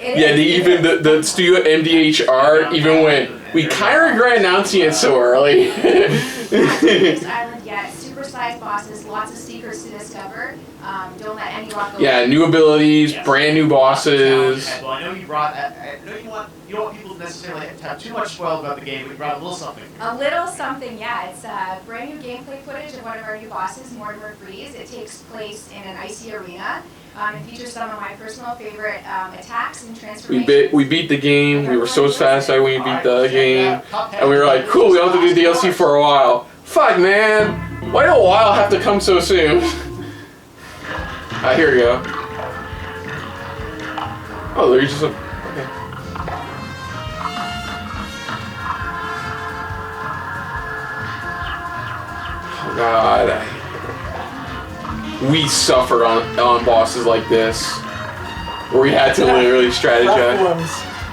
Yeah, the studio MDHR even went, we kind of regret announcing it so early. This island yet. Super-sized bosses, lots of secrets to discover. Don't let any rock go. Yeah, new abilities, brand new bosses. Well, I know you brought. I know you don't want people to necessarily have too much spoiled about the game, but you brought a little something. A little something, yeah. It's brand new gameplay footage of one of our new bosses, Mortimer Freeze. It takes place in an icy arena. It features some of my personal favorite attacks and transformations. We beat the game. We were so satisfied when we beat the game, and we were like, cool. We don't have to do DLC for a while. Fuck, man. Why do a while have to come so soon? Here we go. Oh, there's just a... Okay. Oh, God. We suffered on bosses like this, where we had to literally strategize.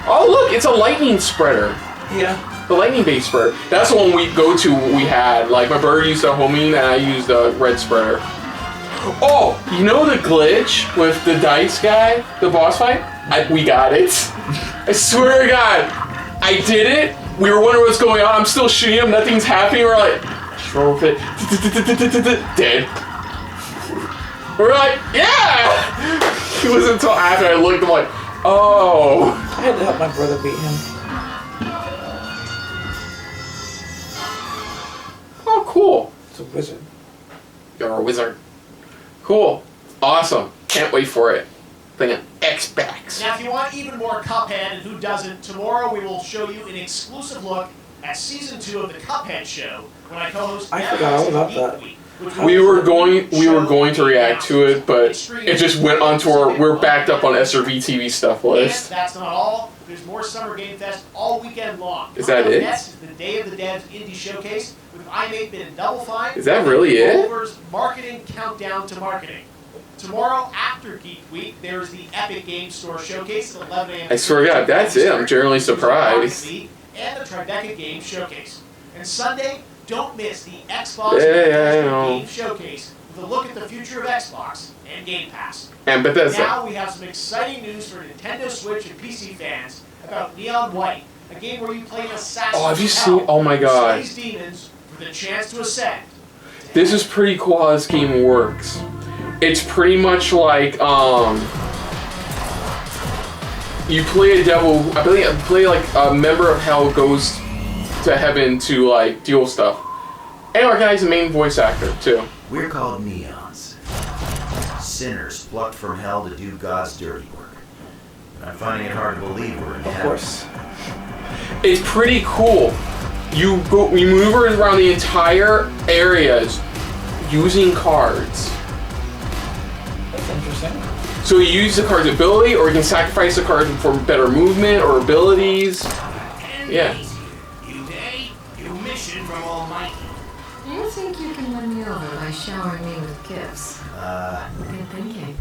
Oh, look! It's a lightning spreader. Yeah. The lightning base spreader. That's the one we had. Like, my brother used a homing, and I used a red spreader. Oh, you know the glitch with the dice guy, the boss fight? We got it. I swear to God, I did it. We were wondering what's going on. I'm still shooting him. Nothing's happening. We're like, stroke it. Dead. We're like, yeah. It wasn't until after I looked. I'm like, oh. I had to help my brother beat him. Oh, cool. It's a wizard. You're a wizard. Cool. Awesome. Can't wait for it. Playing Xbox. Now, if you want even more Cuphead, and who doesn't, tomorrow we will show you an exclusive look at Season 2 of the Cuphead show when I co-host. I forgot all about that. We were going to react to it, but it just went onto we're backed up on SRB TV stuff list. And that's not all. There's more Summer Game Fest all weekend long. Is that it? Next is the Day of the Devs Indie Showcase with i8bit and Double Fine. Is that really it? Rover's Marketing Countdown to Marketing. Tomorrow after Geek Week, there's the Epic Game Store Showcase at 11 a.m. I swear to God, that's it. I'm generally surprised. And the Tribeca Game Showcase. And Sunday, don't miss the Xbox Game Showcase with a look at the future of Xbox and Game Pass. And Bethesda. Now we have some exciting news for Nintendo Switch and PC fans about Neon White, a game where you play an assassin. Oh, have you seen? Oh my God. Slays demons with a chance to ascend. This is pretty cool how this game works. It's pretty much like you play a devil. I believe you play like a member of hell goes to heaven to like deal with stuff. And our guy's the main voice actor too. We're called Neons. Sinners plucked from hell to do God's dirty work. I'm finding it hard to believe we're in heaven. Of course. It's pretty cool. You move around the entire areas using cards. That's interesting. So you use the card's ability, or you can sacrifice the card for better movement or abilities. Yeah. Today, your mission from Almighty. Do you think you can win me over by showering me with gifts? Good thinking.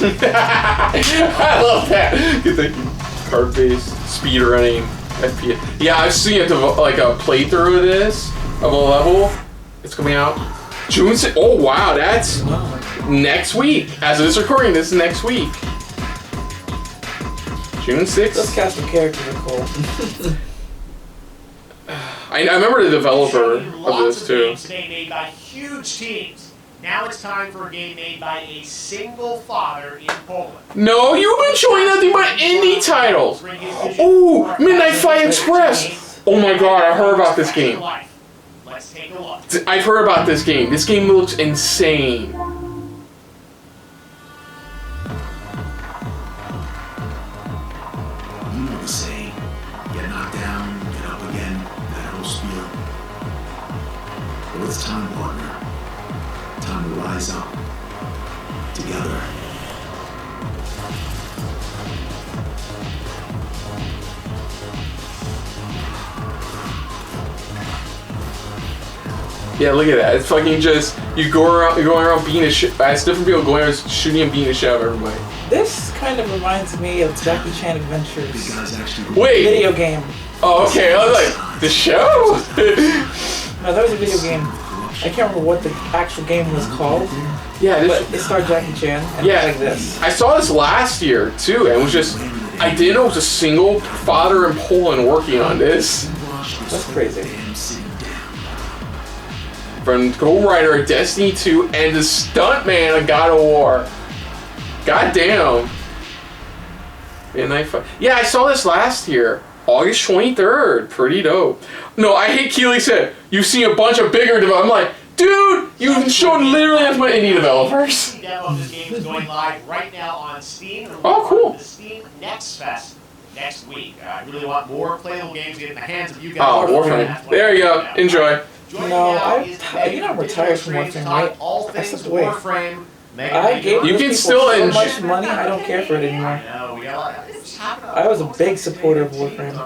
I love that. Good thinking. Card-based speedrunning FPS. Yeah, I've seen it like a playthrough of this of a level. It's coming out June 6th. Oh wow, that's next week. As of this recording, this is next week. June 6th. Those cast of characters are cool. I remember the developer of this too. Games today made by huge teams. Now it's time for a game made by a single father in Poland. No, you've been showing nothing but indie titles. Ooh, Midnight Fight Express. Oh my God, I heard about this game. Let's take a look. I've heard about this game. This game looks insane. Time to rise up. Together. Yeah, look at that. It's fucking just you're going around beating a shit. It's different people going around shooting and beating the shit out of everybody. This kind of reminds me of Jackie Chan Adventures. Wait. Video game. Oh, okay. I was like, the show? No, that was a video game. I can't remember what the actual game was called. Yeah, but it starred Jackie Chan. And yeah, it was like this. I saw this last year too, and it was just I didn't know it was a single father in Poland working on this. That's crazy. From co-writer of Destiny 2 and the stuntman of God of War. God damn. Yeah, I saw this last year. August 23rd. Pretty dope. No, I hate Keighley said, you've seen a bunch of bigger developers. I'm like, dude, you've shown literally as much indie developers. The demo of this game is going live right now on Steam. Oh, cool. The Steam Next Fest next week. I really want more playable games to get in the hands of you guys. Oh, Warframe. There you go. Enjoy. No, I'm retired from Warframe, right? I stepped away. I gave you those can people still so enjoy. much money, I don't care for it anymore. I was a big supporter of Warframe.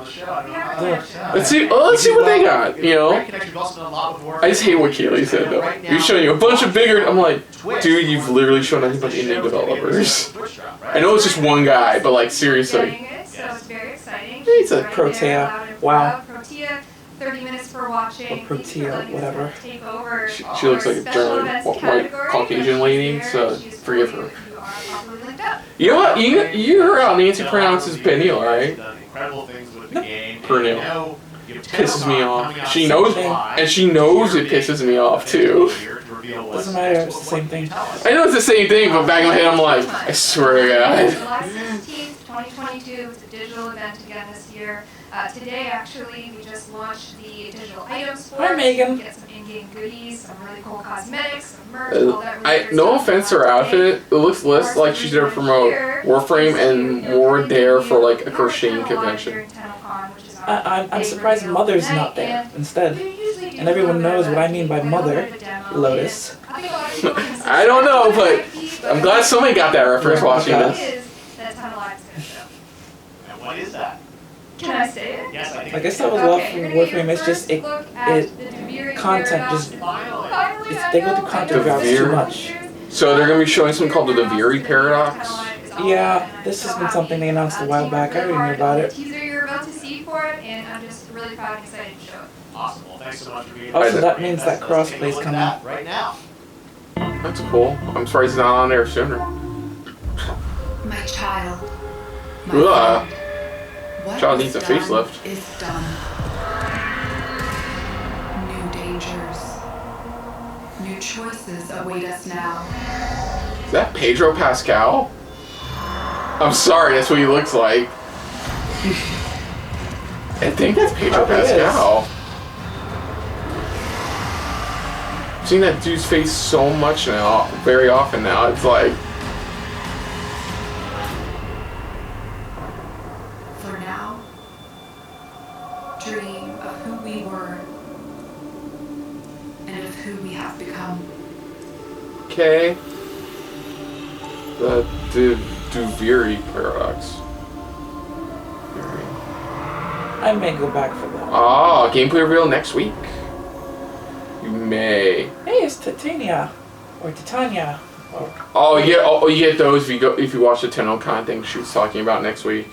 Let's see what they got, you know? I just hate what Keighley said, though. He's showing you a bunch of bigger... I'm like, dude, you've literally shown nothing but indie developers. I know it's just one guy, but like, seriously. So it's very exciting. It's a Protea. Wow. Protea, 30 minutes for watching. Or Protea, whatever. Take over. She looks like a generally white Caucasian lady, so forgive her. You know what? You heard how Nancy pronounces Peniel, right? Peniel. Pisses me off. She knows, and she knows it pisses me off too. Doesn't matter, it's the same thing. I know it's the same thing, but back in my head I'm like, I swear to God. July 17th, 2022. It's a digital event again this year. Today, actually, we just launched the digital items for it. Hi, Megan. Get some in-game goodies, some really cool cosmetics, some merch, all that really good No stuff. offense to her outfit, it looks less like she's there to promote Warframe and more there for like a crocheting convention. I'm surprised Mother's not there instead. And everyone knows what I mean by Mother, Lotus. I don't know, but I'm glad somebody got that reference watching this. What is that? Can I say it? Yes, I think. I guess that was love from Warframe. It's just it content just they go through content drops too much. So they're gonna be showing something called the Deviri Paradox. Yeah, this has been something they announced a while back. I already knew about it. Teaser you're about to see for it, and I'm just really proud and excited to show it. Awesome. Well, thanks so much for being Also, that means that crossplay's coming. Right now. That's cool. I'm surprised it's not on there sooner. My child. Ugh. What Child is needs a done facelift. is done. New dangers. New choices await us now. Is that Pedro Pascal? I'm sorry, that's what he looks like. I think that's Pedro Pascal. I've seen that dude's face so much now, very often now. It's like, For now, dream of who we were and of who we have become. okay. The Duviri Paradox. I may go back for that. Ah, gameplay reveal next week. You may. Hey, it's Titania. Or Titania. Oh yeah, you get those if you watch the TennoCon thing she was talking about next week.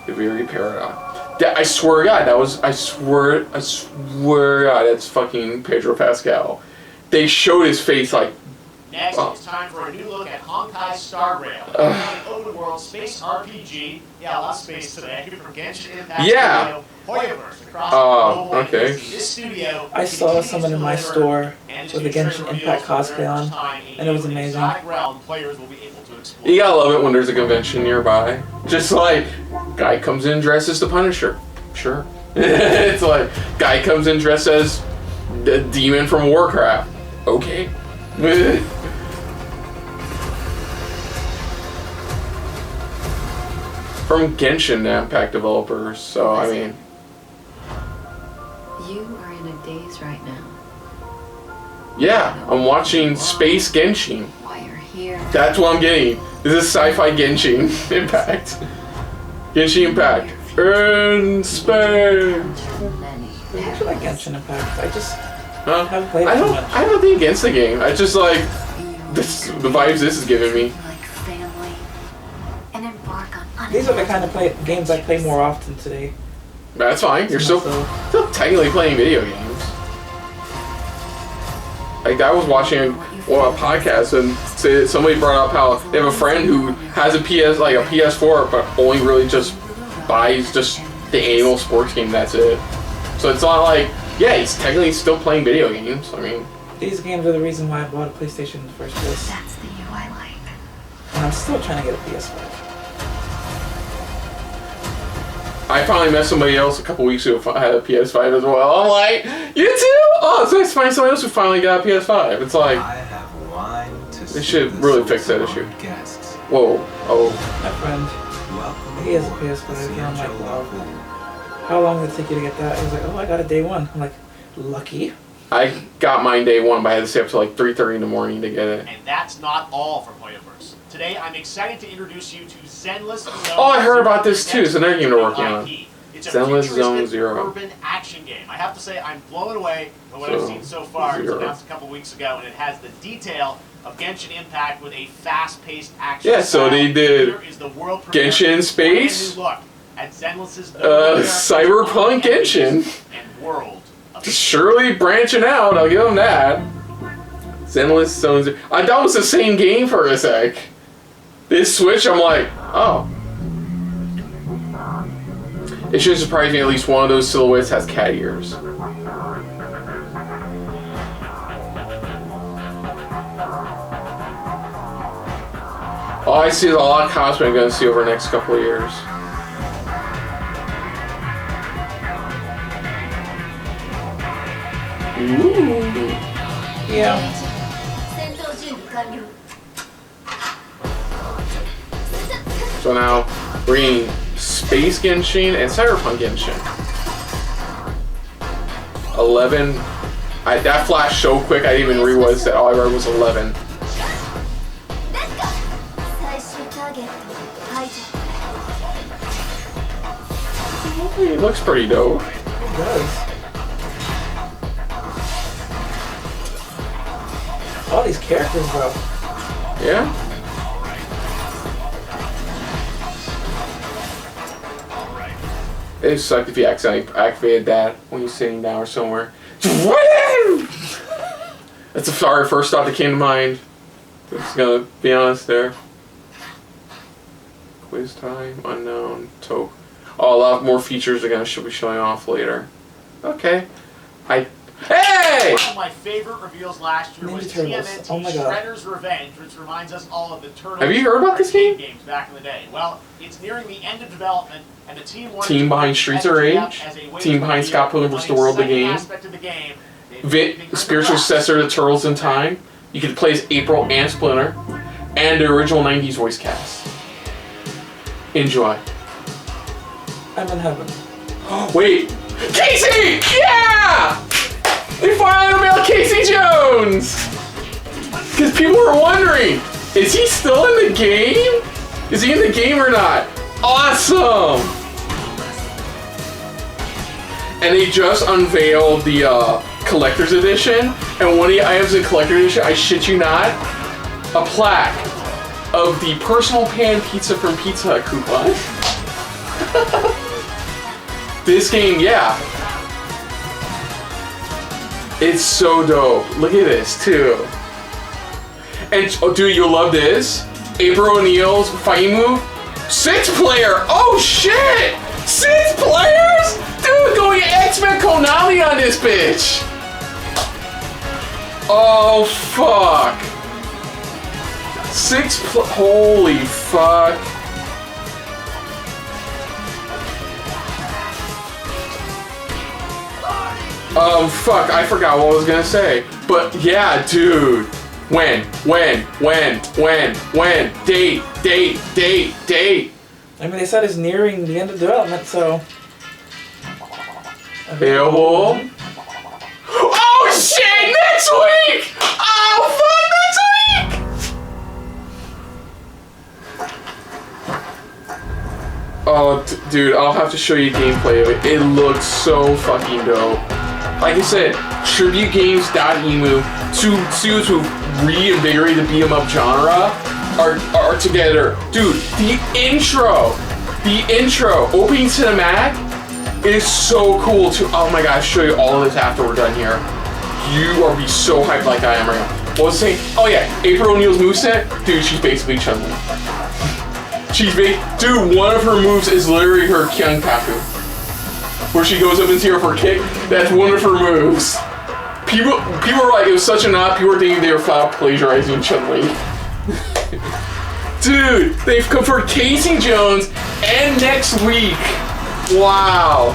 The Duviri Paradox. I swear to God, I swear to God, that's fucking Pedro Pascal. They showed his face like. Next, it's time for a new look at Honkai Starrail, an open-world space RPG. Yeah, a lot of space today. From Genshin Impact Yeah. Studio, Hoyoverse, across Oh, the global okay. agency. This studio I saw someone in my store with a Genshin Impact cosplay on, and it was amazing. realm players will be able to explore. You gotta love it when there's a convention nearby. Just like, guy comes in dressed as the Punisher. Sure. It's like, guy comes in dressed as the demon from Warcraft. Okay. From Genshin Impact developers, so I mean. You are in a daze right now. Yeah, I'm watching Space Genshin. Why you're here. That's what I'm getting. This is sci-fi Genshin Impact. Genshin Impact. In space. I actually like Genshin Impact. I just haven't played it I too don't. much. I have nothing against the game. I just like the vibes this is giving me. Family. And embark on These are the kind of games I play more often today. That's fine. You're still technically playing video games. Like I was watching a podcast and somebody brought up how they have a friend who has a PS4, but only really just buys just the annual sports game. That's it. So it's not like he's technically still playing video games. I mean, these games are the reason why I bought a PlayStation in the first place. That's the you I like. And I'm still trying to get a PS5. I finally met somebody else a couple weeks ago who had a PS5 as well. I'm like, you too? Oh, it's nice to find somebody else who finally got a PS5. It's like, they should really fix that issue. Whoa. Oh. My friend, he has a PS5, and I'm like, wow. How long did it take you to get that? He was like, oh, I got it day one. I'm like, lucky. I got mine day one, but I had to stay up till like 3:30 in the morning to get it. And that's not all for Playverse. Today, I'm excited to introduce you to Zenless Zone. Oh, I heard about this too. It's another game they're working on. It's a Zenless Zone futuristic Zero. urban action game. I have to say, I'm blown away by what I've seen so far. It was announced a couple weeks ago, and it has the detail of Genshin Impact with a fast-paced action. Yeah, so they did Here is the world premiere Genshin of a Space, brand new look at Zenless's Cyberpunk Genshin. and World. Surely branching out, I'll give them that. Zenless Zone Zero. I thought it was the same game for a sec. This Switch, I'm like, oh. It should surprise me at least one of those silhouettes has cat ears. All I see is a lot of cosplay I'm going to see over the next couple of years. Ooh. Yeah. So now, bringing Space Genshin and Cyberpunk Genshin. 11. That flashed so quick I didn't even realize that all I read was 11. It looks pretty dope. It does. All these characters, bro. Yeah? It sucked if you accidentally activated that when you're sitting down or somewhere. That's the first thought that came to mind. Just gonna be honest there. Quiz time, unknown, token. Oh, a lot more features are should be showing off later. Okay. Hey! One of my favorite reveals last year was TMNT Shredder's Revenge, which reminds us all of the Turtles. Have you heard about this game? Games back in the day. Well, it's nearing the end of development, and the team wanted Team behind Streets of Rage, team behind Scott Pilgrim vs. the World, the game. Spiritual successor to Turtles in Time. You can play as April and Splinter, and the original 90s voice cast. Enjoy. I'm in heaven. Wait! Casey! Yeah! They finally unveiled Casey Jones! Because people were wondering, is he still in the game? Is he in the game or not? Awesome! And they just unveiled the collector's edition, and one of the items in collector's edition, I shit you not, a plaque of the personal pan pizza from Pizza Hut coupon. This game, yeah. It's so dope. Look at this, too. And, oh, dude, you'll love this. April O'Neil's fighting move. 6-player. Oh, shit. 6 players? Dude, going X-Men Konami on this bitch. Oh, fuck. Holy fuck. Fuck, I forgot what I was gonna say. But yeah, dude. When? Date. I mean, they said it's nearing the end of development, so. Available. Oh shit! Next week! Oh, fuck, next week! Oh, dude, I'll have to show you gameplay of it. It looks so fucking dope. Like I said, tributegames.emu, to reinvigorate the beat 'em up genre, are together. Dude, the intro, opening cinematic is so cool too. Oh my gosh, show you all of this after we're done here. You are be so hyped like I am right now. What was I saying? Oh yeah, April O'Neil's moveset, dude, she's basically Chun-Li. Dude, one of her moves is literally her Kyankaku. Where she goes up into here for a kick, that's one of her moves. People were like, it was such an odd, people were thinking they were flat out plagiarizing Chun-Li. Dude, they've confirmed Casey Jones and next week. Wow.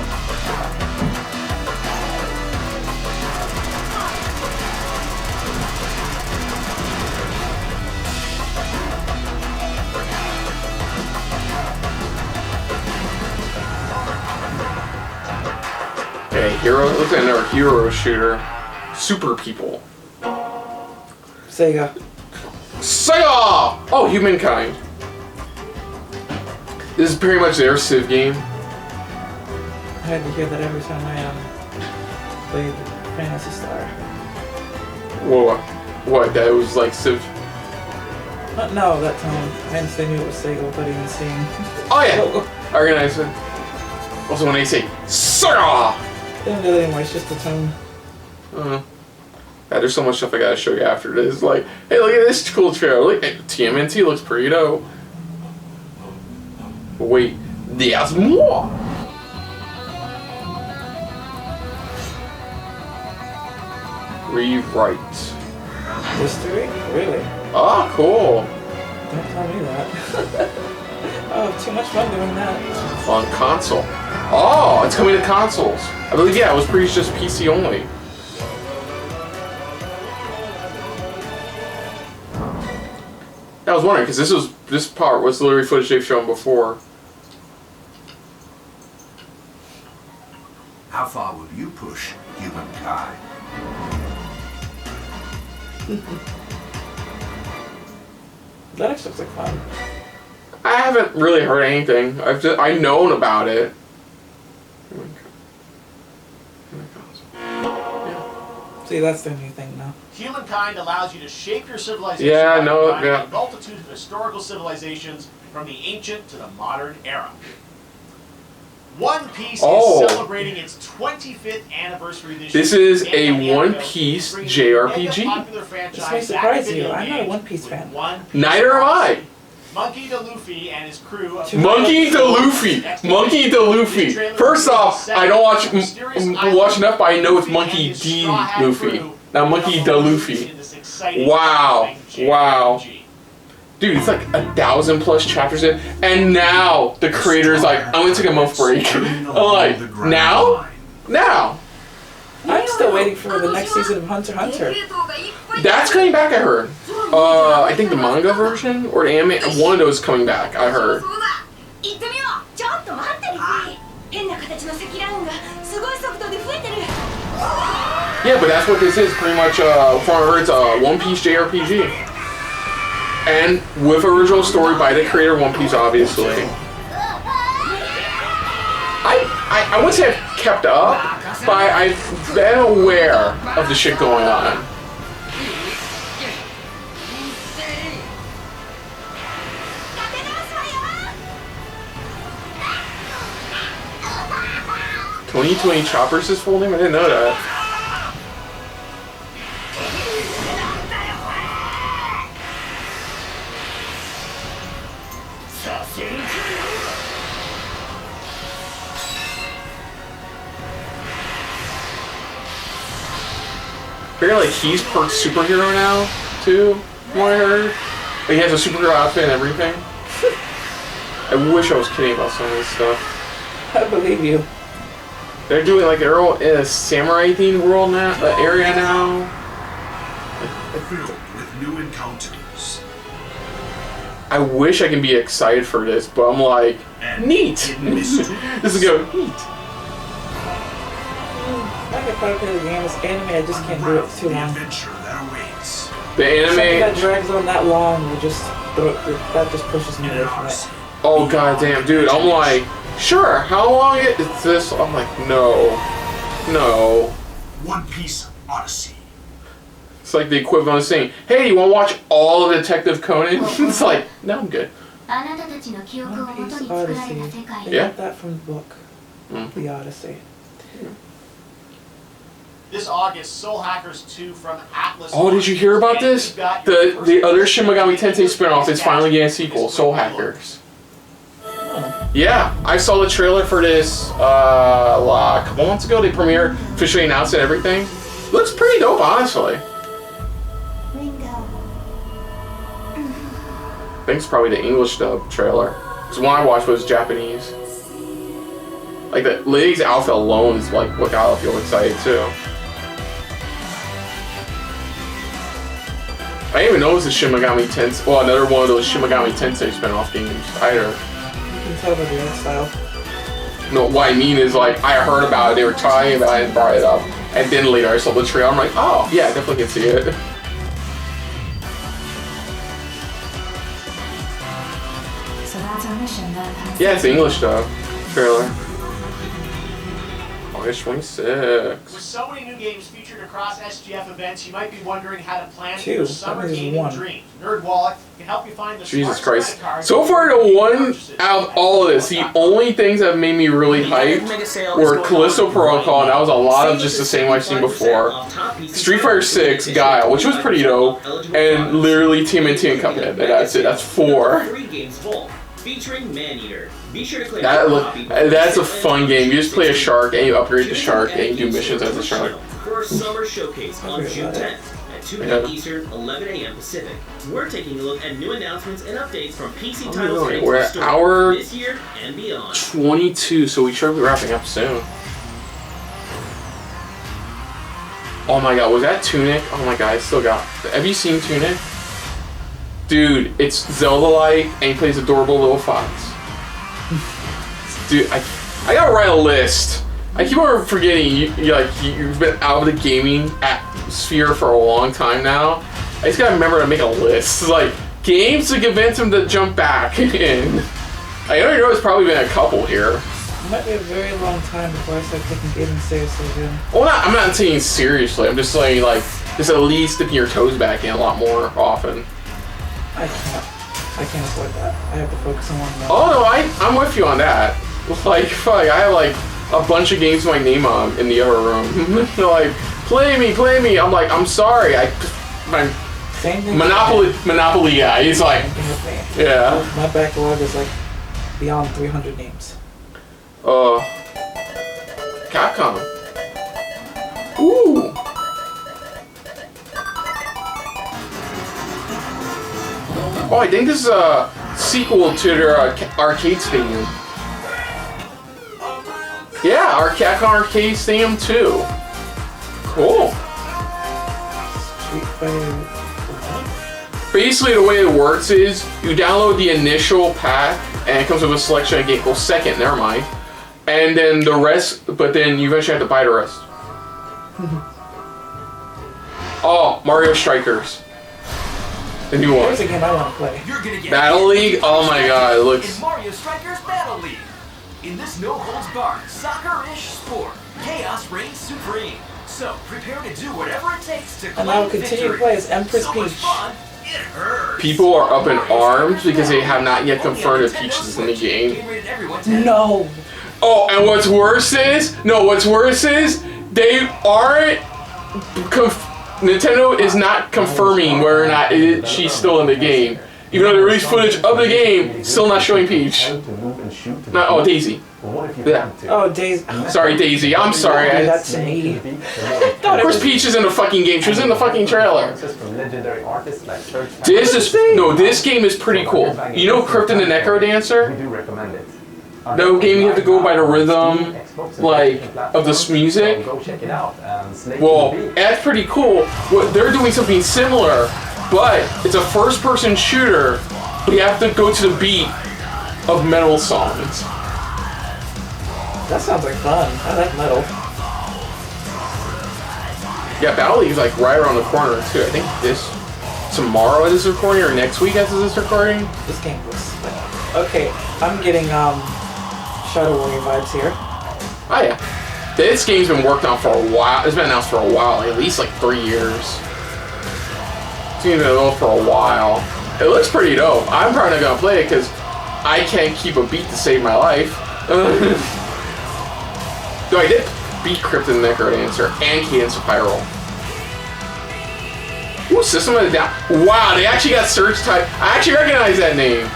Okay, hero, looks like another hero shooter. Super people. Sega. Oh, Humankind. This is pretty much their Civ game. I had to hear that every time I played Phantasy Star. Whoa, what? That was like Civ? No, that time. I didn't say knew it was Sega, but even seeing. Oh yeah! Organize it. Also, when they say Sega! They don't do that anymore, it's just the tone. Yeah, there's so much stuff I gotta show you after this. Like, hey, look at this cool trailer. Look, TMNT looks pretty dope. But wait, there's more! Rewrite. History? Really? Ah, cool. Don't tell me that. Oh, too much fun doing that. On console. Oh, it's coming to consoles. I believe, yeah, it was pretty just PC only. I was wondering, because this part was literally footage they've shown before. How far will you push Humankind? That actually looks like fun. I haven't really heard anything. I've known about it. See, that's the new thing now. Humankind allows you to shape your civilization Yeah, by no, combining yeah. a multitude of historical civilizations from the ancient to the modern era. One Piece is celebrating its 25th anniversary this year. This is a One Piece JRPG. This may surprise you. I'm not a One Piece fan. Neither am I. Monkey D. Luffy and his crew of Monkey D. Luffy. First off, I don't watch enough, but I know it's Monkey D. Luffy, not Monkey D. Luffy. Wow. Dude, it's like 1,000+ chapters in, and now the creator's like, I'm gonna take a month break. I'm like, now? I'm still waiting for the next season of Hunter x Hunter. That's coming back, I heard. I think the manga version or the anime, one of those is coming back, I heard. Yeah, but that's what this is, pretty much, from what I heard, it's a One Piece JRPG. And with original story by the creator of One Piece, obviously. I wouldn't say I've kept up, but I've been aware of the shit going on. "2020 Choppers" is full name? I didn't know that. Apparently he's perked superhero now, too, from what I heard. Like, he has a superhero outfit and everything. I wish I was kidding about some of this stuff. I believe you. They're doing like their own samurai themed world now, area now. Filled with new encounters. I wish I can be excited for this, but I'm like, neat. This is go neat. I could can't quite play the game. It's anime. I just can't do it. It's too long. The adventure that awaits. The anime. Something that drags on that long will just that just pushes me away from it. Oh goddamn, dude! I'm like, sure. How long is this? I'm like, no. One Piece Odyssey. It's like the equivalent of saying, "Hey, you want to watch all of Detective Conan?" It's like, no, I'm good. One Piece Odyssey. They Yeah. got that from the book. The Odyssey. This August, Soul Hackers 2 from Atlas. Oh, did you hear about this? The other Shin Megami Tensei spinoff is finally getting a sequel, Soul Hackers. Yeah, I saw the trailer for this a couple months ago. They premiered, officially announced and everything. Looks pretty dope, honestly. I think it's probably the English dub trailer. Because one I watched was Japanese. Like, the Lady's outfit alone is like what got me feel excited too. I didn't even know it was a Shin Megami Tensei. Well, another one of those Shin Megami Tensei spin-off games either. You can tell by the art style. No, what I mean is, like, I heard about it, they were talking about it and brought it up. And then later I saw the trailer, I'm like, oh, yeah, I definitely can see it. So that's our mission then. Yeah, it's English though. Trailer. August 26th. With so many new games featured across SGF events, you might be wondering how to plan Two. your summer That means gaming one. dreams. NerdWallet can help you find the Jesus smart Christ. credit cards So far, the one out of all of this, the only things that made me really hyped were Callisto Protocol, and that was a lot of just the same I've seen before. Street Fighter 6, Guile, which was pretty dope, and literally TMNT and Cuphead, and that's it. That's 4. Featuring Maneater. Be sure to click That's a fun game. You just play a shark, and you upgrade the shark, and you do missions as a shark. For our summer showcase on June 10th at 2 p.m. Eastern, 11 a.m. Pacific. We're taking a look at new announcements and updates from PC titles heading to We're the at store hour this year and beyond. 22, so we should be wrapping up soon. Oh my god, was that Tunic? Oh my god, I still got... Have you seen Tunic? Dude, it's Zelda-like, and he plays adorable little fox. Dude, I gotta write a list. I keep on forgetting you've been out of the gaming atmosphere for a long time now. I just gotta remember to make a list. It's like, games to convince him to jump back in. I already know it's probably been a couple here. It might be a very long time before I start taking gaming seriously again. Well, I'm not saying seriously. I'm just saying, like, just at least dipping your toes back in a lot more often. I can't afford that. I have to focus on one thing. Oh no, I'm with you on that. Like, fuck, I have like a bunch of games with my name on in the other room. They're like, play me. I'm like, I'm sorry. My Monopoly guy. He's like, yeah. My backlog is like beyond 300 names. Capcom. Ooh. Oh, I think this is a sequel to their arcade stadium. Yeah, our Capcom Arcade Stadium 2. Cool. Basically, the way it works is you download the initial pack, and it comes with a selection of games. Well, second, never mind. And then the rest, but then you eventually have to buy the rest. Oh, Mario Strikers. The new one. Here's a game I want to play. Battle League? Oh my god, it looks... In Mario Strikers Battle League. In this no-holds-barred, soccer-ish sport, chaos reigns supreme. So, prepare to do whatever it takes to claim And I will continue to play as Empress Peach. People are up in arms because they have not yet confirmed if Peach is in the game. No. Oh, and what's worse is they aren't... Nintendo is not confirming whether or not she's still in the game. Even though they released footage of the game, still not showing Peach. Daisy. Yeah. Oh, Daisy. Sorry, Daisy. I'm sorry. That's me. Of course Peach is in the fucking game. She was in the fucking trailer. This game is pretty cool. You know Krypton the Necro Dancer? No game you have to go by the rhythm, like, of this music. Well, that's pretty cool. Well, they're doing something similar, but it's a first-person shooter, but you have to go to the beat of metal songs. That sounds like fun. I like metal. Yeah, Battle League is like right around the corner too. I think tomorrow is this recording or next week as this recording. This game was okay. I'm getting Shadow Warrior vibes here. Oh yeah, this game's been worked on for a while. It's been announced for a while, at least like 3 years. It's been available for a while. It looks pretty dope. I'm probably not gonna play it because I can't keep a beat to save my life. Though I did beat Cryptid Necrodancer and Cadence of Pyro. Ooh, System of a Down. Wow, they actually got search type. I actually recognize that name.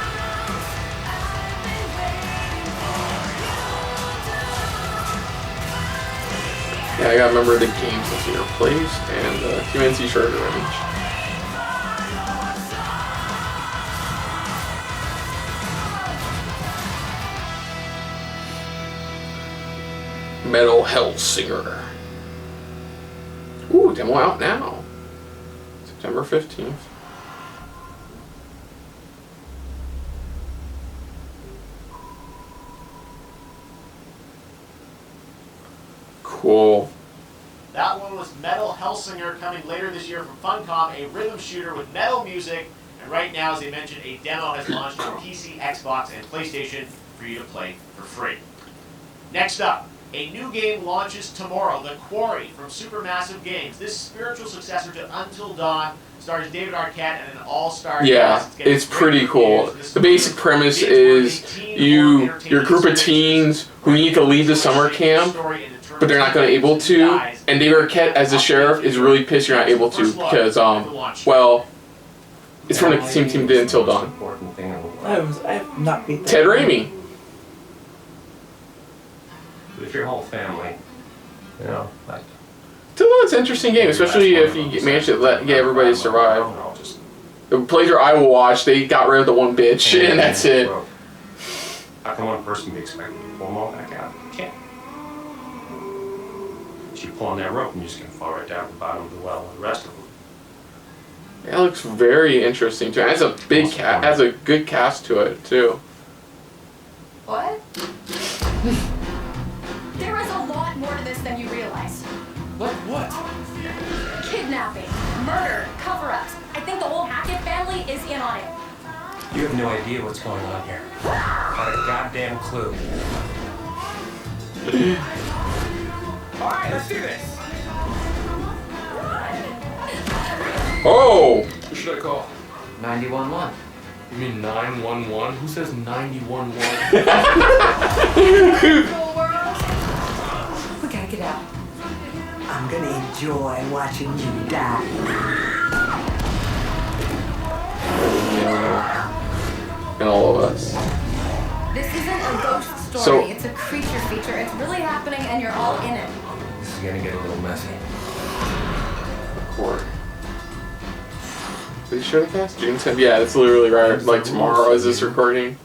Yeah, I gotta remember the games that you replaced and the TMNT shorter range. Metal Hellsinger. Ooh, demo out now. September 15th. Cool. That one was Metal Hellsinger, coming later this year from Funcom, a rhythm shooter with metal music. And right now, as they mentioned, a demo has launched on PC, Xbox, and PlayStation for you to play for free. Next up, a new game launches tomorrow, The Quarry from Supermassive Games. This spiritual successor to Until Dawn stars David Arquette and an all-star Yeah, cast. it's pretty cool. The basic premise is you're a group of teens who need to leave the summer camp, but they're not going to be able to. And David Arquette as the sheriff is really pissed you're not able to because, well, it's from the same team that did Until Dawn. I have not beat that. Ted Raimi. With your whole family, you know, like. It's an interesting game, especially if you manage to get everybody to survive. The playthrough I will watch, they got rid of the one bitch, and that's it. How can one person be expected to pull them all back out? You can't. If you pull on that rope, and you're just going to fall right down to the bottom of the well and the rest of them. It looks very interesting too. It has a big has a good cast to it too. What? There is a lot more to this than you realize. What? Kidnapping, murder, cover-ups. I think the whole Hackett family is in on it. You have no idea what's going on here. Not a goddamn clue. Alright, let's do this. Oh! Who should I call? 911. You mean 911? Who says 911? We gotta get out. I'm gonna enjoy watching you die. And all of us. This isn't a ghost story. It's a creature feature. It's really happening and you're all in it. This is gonna get a little messy. Record. Did you show the cast? June 10th? Yeah, it's literally right like tomorrow as this recording.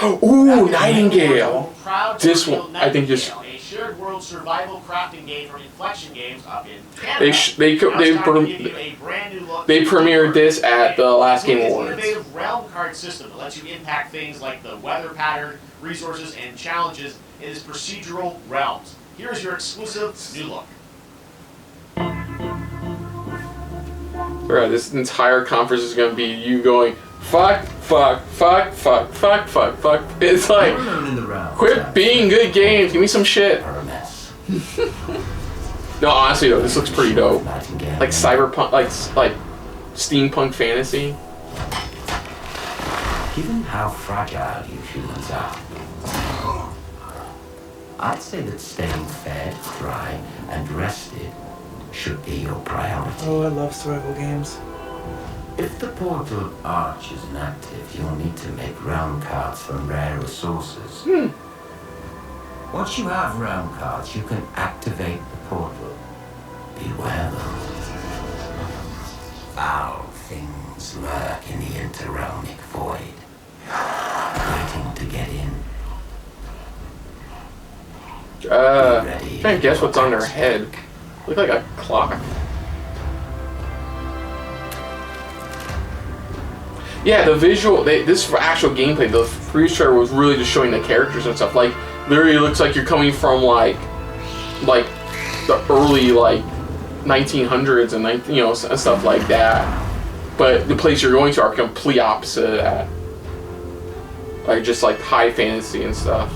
Ooh, Nightingale! This one, I think just... A shared world survival crafting game from Inflection Games up in They Canada. they premiered this at the last Game It's an Awards. innovative realm card system that lets you impact things like the weather pattern, resources, and challenges in its procedural realms. Here's your exclusive new look. Bro, this entire conference is gonna be you going fuck. It's like, quit being good games. Give me some shit. No, honestly though, this looks pretty dope. Like cyberpunk, like steampunk fantasy. Given how fragile you humans are, I'd say that staying fed, dry, and rested should be your priority. Oh, I love survival games. If the portal arch isn't active, you'll need to make realm cards from rare resources. Once you have realm cards, you can activate the portal. Beware though. Foul things lurk in the interrealmic void, waiting to get in. Can't guess what's on their head. Look like a clock. Yeah, the visual, this actual gameplay, the previous trailer was really just showing the characters and stuff. Like, literally looks like you're coming from like the early like 1900s and stuff like that. But the place you're going to are complete opposite of that. Like just like high fantasy and stuff.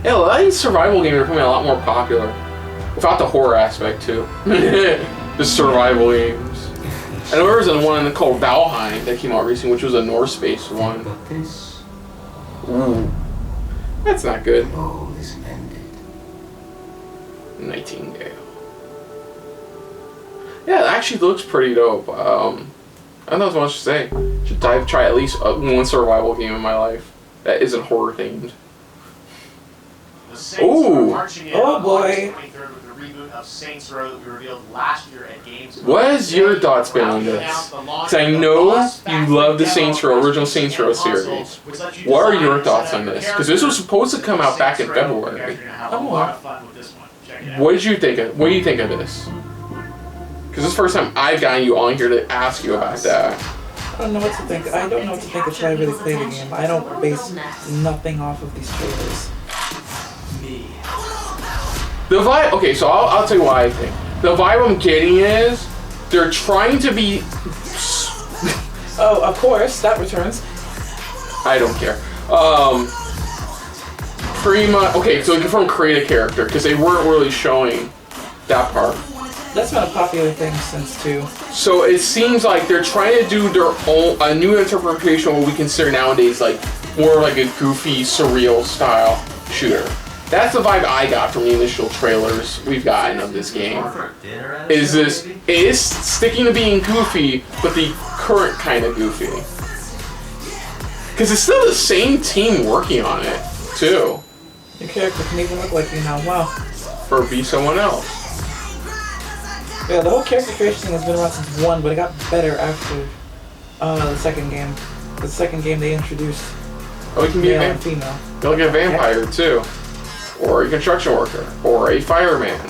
Yeah, a lot of these survival games are becoming a lot more popular. Without the horror aspect too. Just survival games. I know there was one called Valheim that came out recently, which was a Norse-based one. Ooh. That's not good. All is mended. Nightingale. Yeah, it actually looks pretty dope. I don't know what much to say. Should try at least one survival game in my life that isn't horror themed. Ooh! Oh boy! Of Saints Row that we revealed last year at Games. What has your thoughts been on this? Because I know you love the Saints Row, original Saints Row series. What are your thoughts on this? Because this was supposed to come out back in February. What did you think of? What do you think of this? Because this is the first time I've gotten you on here to ask you about that. I don't know what to think. I don't know what to think until I really play the game. I don't base nothing off of these trailers. The vibe, okay, so I'll tell you what I think. The vibe I'm getting is they're trying to be. Oh, of course, that returns. I don't care. Pretty much. Okay, so you can create a character because they weren't really showing that part. That's been a popular thing since too. So it seems like they're trying to do their own a new interpretation of what we consider nowadays like more like a goofy, surreal style shooter. That's the vibe I got from the initial trailers we've gotten of this game. Is sticking to being goofy, but the current kind of goofy. Because it's still the same team working on it, too. Your character can even look like you now, wow. Or be someone else. Yeah, the whole character creation thing has been around since 1, but it got better after the second game. The second game they introduced you can be male and female. You're like a vampire, too. Or a construction worker, or a fireman,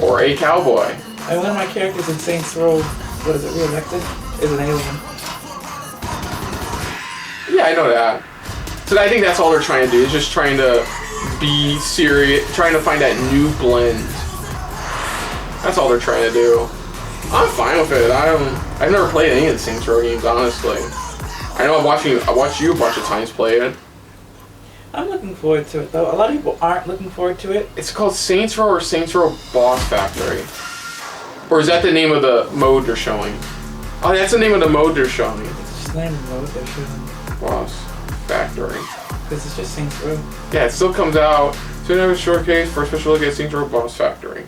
or a cowboy. And one of my characters in Saints Row, what is it, re-elected, is an alien. Yeah, I know that. So I think that's all they're trying to do, is just trying to be serious, trying to find that new blend. That's all they're trying to do. I'm fine with it. I've never played any of the Saints Row games, honestly. I know I watched you a bunch of times play it. I'm looking forward to it, though. A lot of people aren't looking forward to it. It's called Saints Row or Saints Row Boss Factory. Or is that the name of the mode they're showing? Oh, that's the name of the mode they're showing. It's just the name of the mode they're showing. Boss Factory. Because it's just Saints Row. Yeah, it still comes out. So we have a showcase for a special look at Saints Row Boss Factory.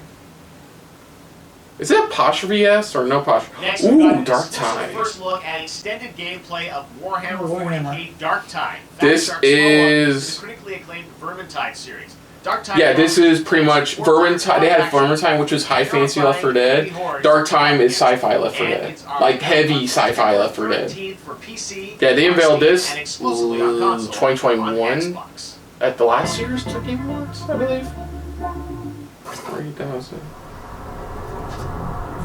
Is it apostrophe S or no apostrophe? Next, Ooh, Darktide. First look at extended gameplay of Warhammer 40k Darktide. This is critically acclaimed Vermintide series. Darktide, yeah, this is pretty much Vermintide. They had Vermintide, which was high fantasy Left 4 Dead. Darktide is sci-fi Left 4 Dead, like heavy sci-fi Left 4 Dead. Yeah, they unveiled this 2021 at the last year's Game Awards, I believe. 3,000.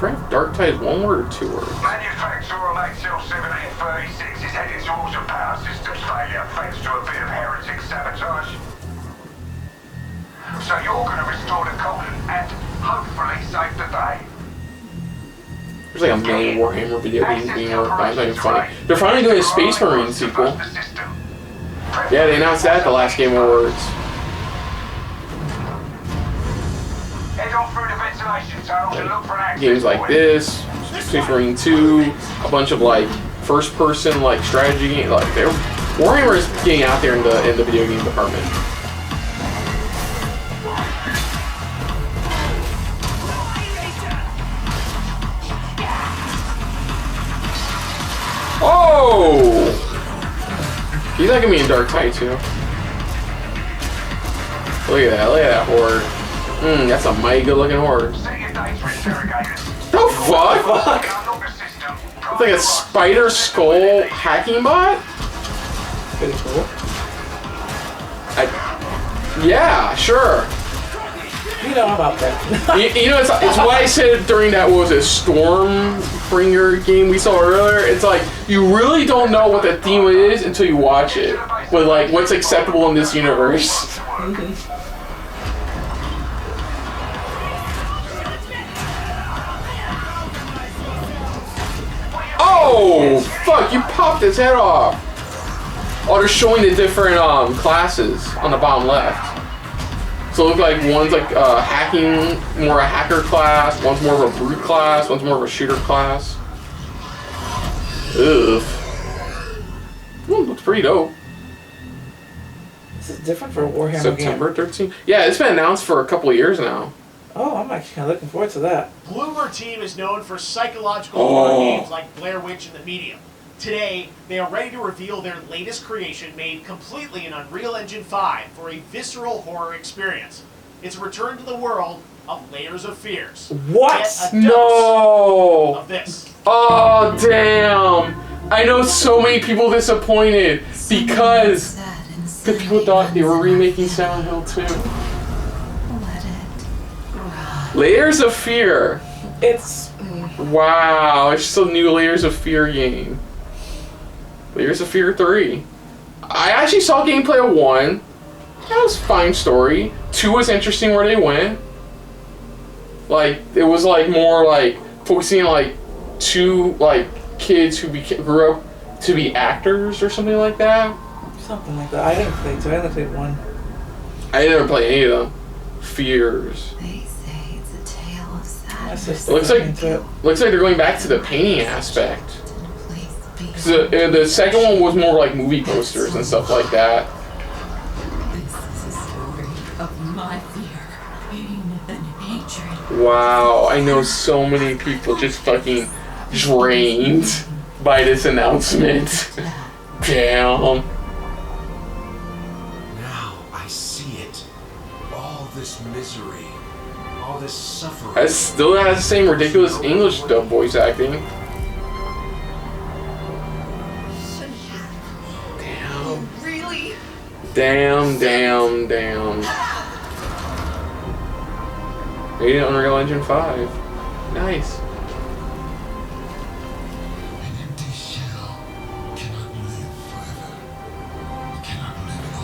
Darktide is one word or two words? Manufacturer of XL 1736 is heading towards a power systems failure thanks to a bit of heretic sabotage. So you're going to restore the Covenant and hopefully save the day. There's like a million Warhammer video games being worked on. It's not even funny. They're finally doing a Space Marine sequel. Yeah, they announced that at the last Game Awards. Games like this, Space Marine 2, a bunch of like first-person like strategy games. Like Warhammer is getting out there in the video game department. Oh! He's not gonna be in Darktide too. Look at that horde. That's a mighty good looking horde. The fuck? It's like a spider skull hacking bot? Pretty cool. Yeah, sure. You know I'm out there. You know, it's why I said during that, what was it, Stormbringer game we saw earlier? It's like, you really don't know what the theme is until you watch it. With like, what's acceptable in this universe. Oh, fuck, you popped his head off. Oh, they're showing the different classes on the bottom left. So it looks like one's like hacking, more a hacker class, one's more of a brute class, one's more of a shooter class. Ugh. Looks pretty dope. This is different for a Warhammer September game. 13th? Yeah, it's been announced for a couple of years now. Oh, I'm actually kind of looking forward to that. Bloomer Team is known for psychological horror games like Blair Witch and The Medium. Today, they are ready to reveal their latest creation made completely in Unreal Engine 5 for a visceral horror experience. It's a return to the world of Layers of Fears. What? Get a dose No! of this. Oh, damn! I know so many people disappointed because people thought they were remaking Silent Hill 2. Layers of Fear. It's... Wow, it's just a new Layers of Fear game. Layers of Fear 3. I actually saw gameplay of 1. That was a fine story. 2 was interesting where they went. Like, it was like more like focusing on like 2 like kids who grew up to be actors or something like that. Something like that. I didn't play 2, I only played 1. I never played any of them. Fears. It looks like they're going back to the painting aspect. The second one was more like movie posters and stuff like that. Of my fear, pain, and hatred. Wow, I know so many people just fucking drained by this announcement. Damn. Now I see it. All this misery, all this suffering. It still has the same ridiculous English dub voice acting. Damn. Really? Damn. Made it on Unreal Engine 5. Nice.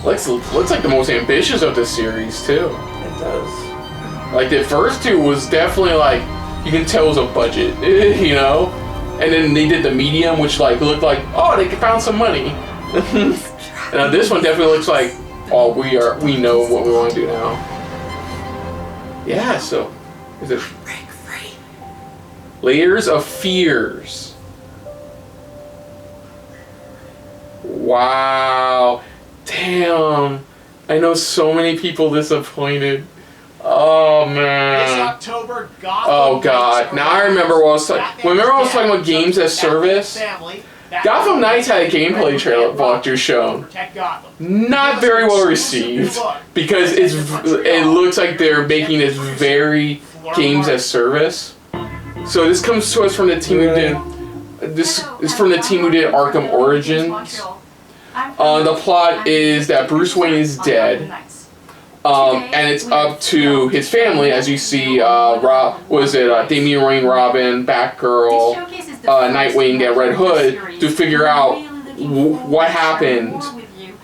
Looks like the most ambitious of this series too. It does. Like the first 2 was definitely like, you can tell it was a budget, you know? And then they did the medium, which like looked like, oh, they found some money. And this one definitely looks like, oh, we know what we want to do now. Yeah, so is it Layers of Fears? Wow. Damn. I know so many people disappointed. Oh man. This October, Gotham Oh god. Knights Now I remember what I was talking. Remember I was talking about games as service? Gotham Knights had a gameplay trailer walkthrough shown. Not very well received because it looks like they're making this very games as service. So this comes to us from the team who did Arkham Origins. The plot is that Bruce Wayne is dead. And it's up to his family, as you see, Damian Wayne, Robin, Batgirl, Nightwing, and Red Hood, to figure out what happened.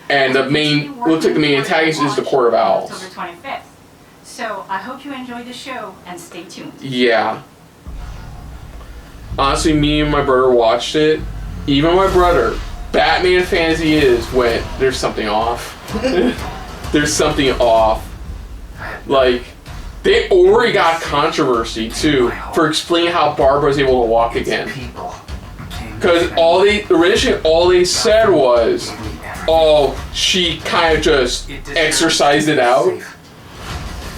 And looks like the main antagonist is the Court of Owls. October 25th. So I hope you enjoyed the show and stay tuned. Yeah. Honestly, me and my brother watched it. Even my brother, Batman fan as he is, went, there's something off. There's something off. Like, they already got controversy, too, for explaining how Barbara was able to walk again. Because initially all they said was, oh, she kind of just exercised it out.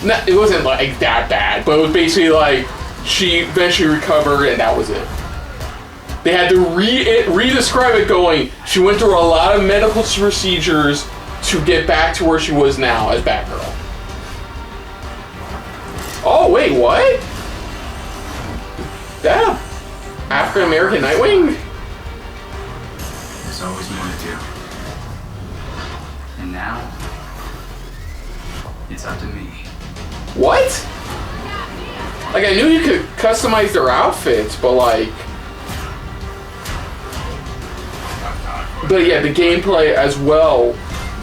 It wasn't like that bad, but it was basically like, she eventually recovered and that was it. They had to re-describe it going, she went through a lot of medical procedures to get back to where she was now as Batgirl. Oh, wait, what? That African-American Nightwing? There's always more to do. And now, it's up to me. What? Like, I knew you could customize their outfits, but like... But yeah, the gameplay as well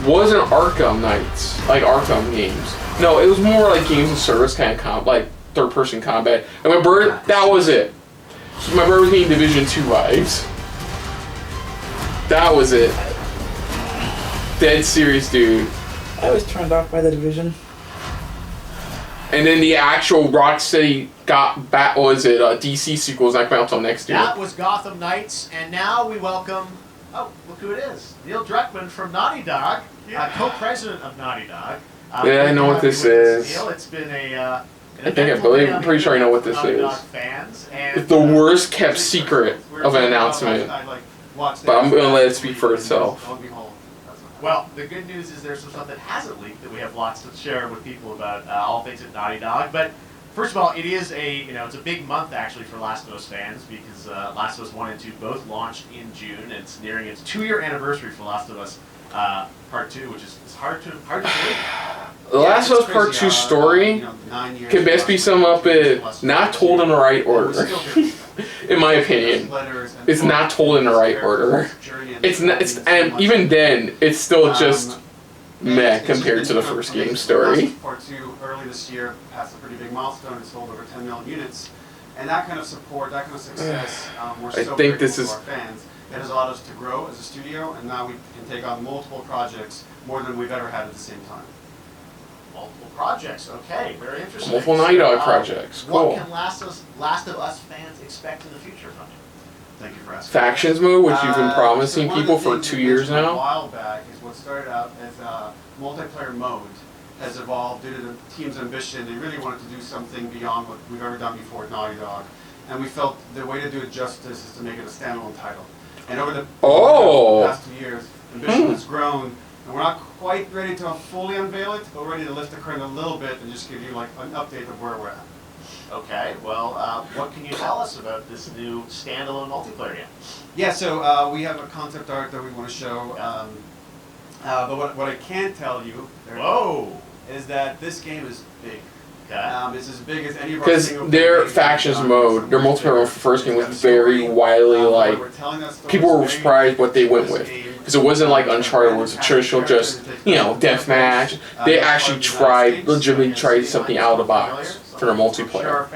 wasn't Arkham Knights, like Arkham games. No, it was more like games of service kind of like third-person combat. And my bird, that was it. My bird was getting Division 2 vibes. That was it. Dead serious, dude. I was turned off by the Division. And then the actual Rocksteady got back. What was it? DC sequels not coming out until next year. That was Gotham Knights, and now we welcome. Oh, look who it is! Neil Druckmann from Naughty Dog, co-president of Naughty Dog. Yeah, I know what this is. Neil, it's been a. I'm pretty sure I know what this is. Fans, and it's the worst kept secret of an announcement. But I'm gonna let it speak for itself. Well, the good news is there's some stuff that hasn't leaked that we have lots to share with people about all things at Naughty Dog. But first of all, it is it's a big month actually for Last of Us fans because Last of Us 1 and 2 both launched in June, and it's nearing its 2-year anniversary for Last of Us Part 2, which is hard to believe. The Last of Us Part 2 story can best be summed up as not told in the right order. In my opinion, it's not told in the right order. It's not. And even then, it's still just meh compared to the first game story. Part 2 early this year passed a pretty big milestone. It sold over 10 million units, and that kind of support, that kind of success, we're so grateful to our fans. It has allowed us to grow as a studio, and now we can take on multiple projects, more than we've ever had at the same time. Multiple projects, okay, very interesting. Multiple Naughty Dog projects, cool. What can Last of Us fans expect in the future from you? Thank you for asking. Factions mode, which you've been promising people for 2 years now. A while back is what started out as a multiplayer mode has evolved due to the team's ambition. They really wanted to do something beyond what we've ever done before at Naughty Dog, and we felt the way to do it justice is to make it a standalone title. And over the past 2 years, ambition has grown. And we're not quite ready to fully unveil it, but we're ready to lift the curtain a little bit and just give you like an update of where we're at. Okay, well, what can you tell us about this new standalone multiplayer game? Yeah, so we have a concept art that we want to show, but what I can tell you is that this game is big. It's as big as any of our because their factions mode, their multiplayer mode for the first game was very widely like people were surprised what they went with because it wasn't like Uncharted where it's a traditional just deathmatch. They actually legitimately tried something out of the box for their multiplayer,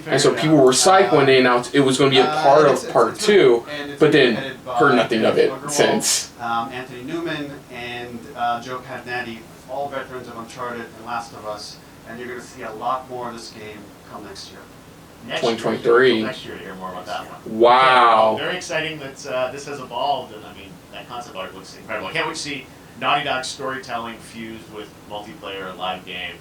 and so people were psyched when they announced it was going to be a part of Part 2, but then heard nothing of it since. Anthony Newman and Joe Padnatti, all veterans of Uncharted and Last of Us. And you're going to see a lot more of this game come next year. 2023. Next year to hear more about that one. Wow. Okay, very exciting that this has evolved, and I mean, that concept art looks incredible. I can't wait to see Naughty Dog storytelling fused with multiplayer and live game.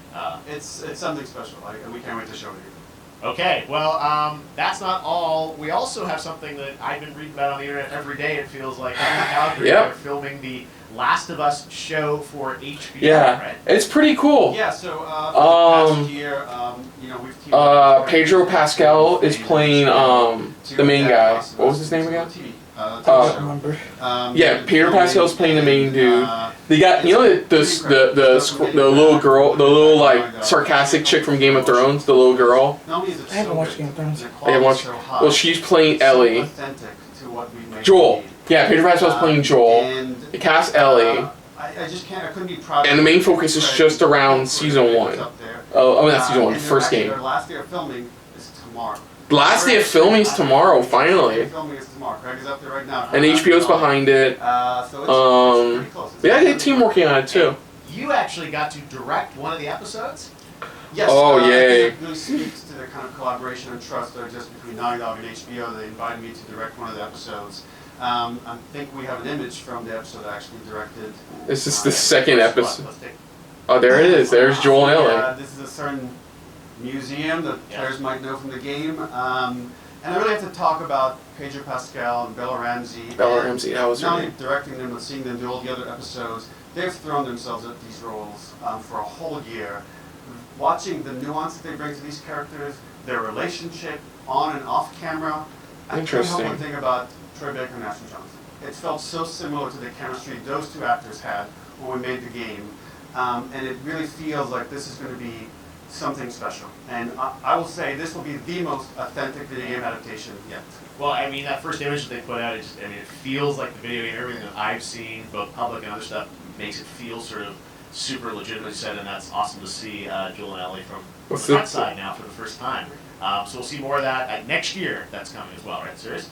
It's something special, and we can't wait to show it you. Okay, well, that's not all. We also have something that I've been reading about on the internet every day, it feels like. They're filming the Last of Us show for HBO, right? It's pretty cool. Yeah, so for the past year, we've teamed Pedro Pascal is playing the main guy. What was his name again? Pedro Pascal's playing the main dude. They got the little girl, the little like sarcastic chick from Game of Thrones, the little girl. I haven't watched Game of Thrones. Well, she's playing Ellie. Joel. Yeah, Pedro Pascal's playing Joel. They cast Ellie. I couldn't be proud. And the main focus is just around season 1. Not season 1, first game. Their last day of filming is tomorrow. Last day of filming is tomorrow, finally. Filming is tomorrow. Craig is up there right now. And HBO's behind it. So it's pretty close. They got a team working on it too. You actually got to direct one of the episodes? Yes. Yay. It really speaks to the kind of collaboration and trust that exists between Naughty Dog and HBO. They invited me to direct one of the episodes. I think we have an image from the episode I actually directed. This is the second episode. Oh, there it is. There's Joel and Ellie. This is a certain museum that players might know from the game. And I really have to talk about Pedro Pascal and Bella Ramsey. That was her not name. only directing them, but seeing them do all the other episodes. They've thrown themselves at these roles for a whole year. Watching the nuance that they bring to these characters, their relationship on and off camera. Interesting. I can't help one thing about Troy Baker and Ashley Johnson. It felt so similar to the chemistry those two actors had when we made the game. And it really feels like this is going to be something special. And I will say this will be the most authentic video game adaptation yet. Well, I mean, that first image that they put out, it feels like the video game. Everything that I've seen, both public and other stuff, makes it feel sort of super legitimately set, and that's awesome to see Joel and Ellie from the front side now for the first time. So we'll see more of that next year. That's coming as well, right? Serious?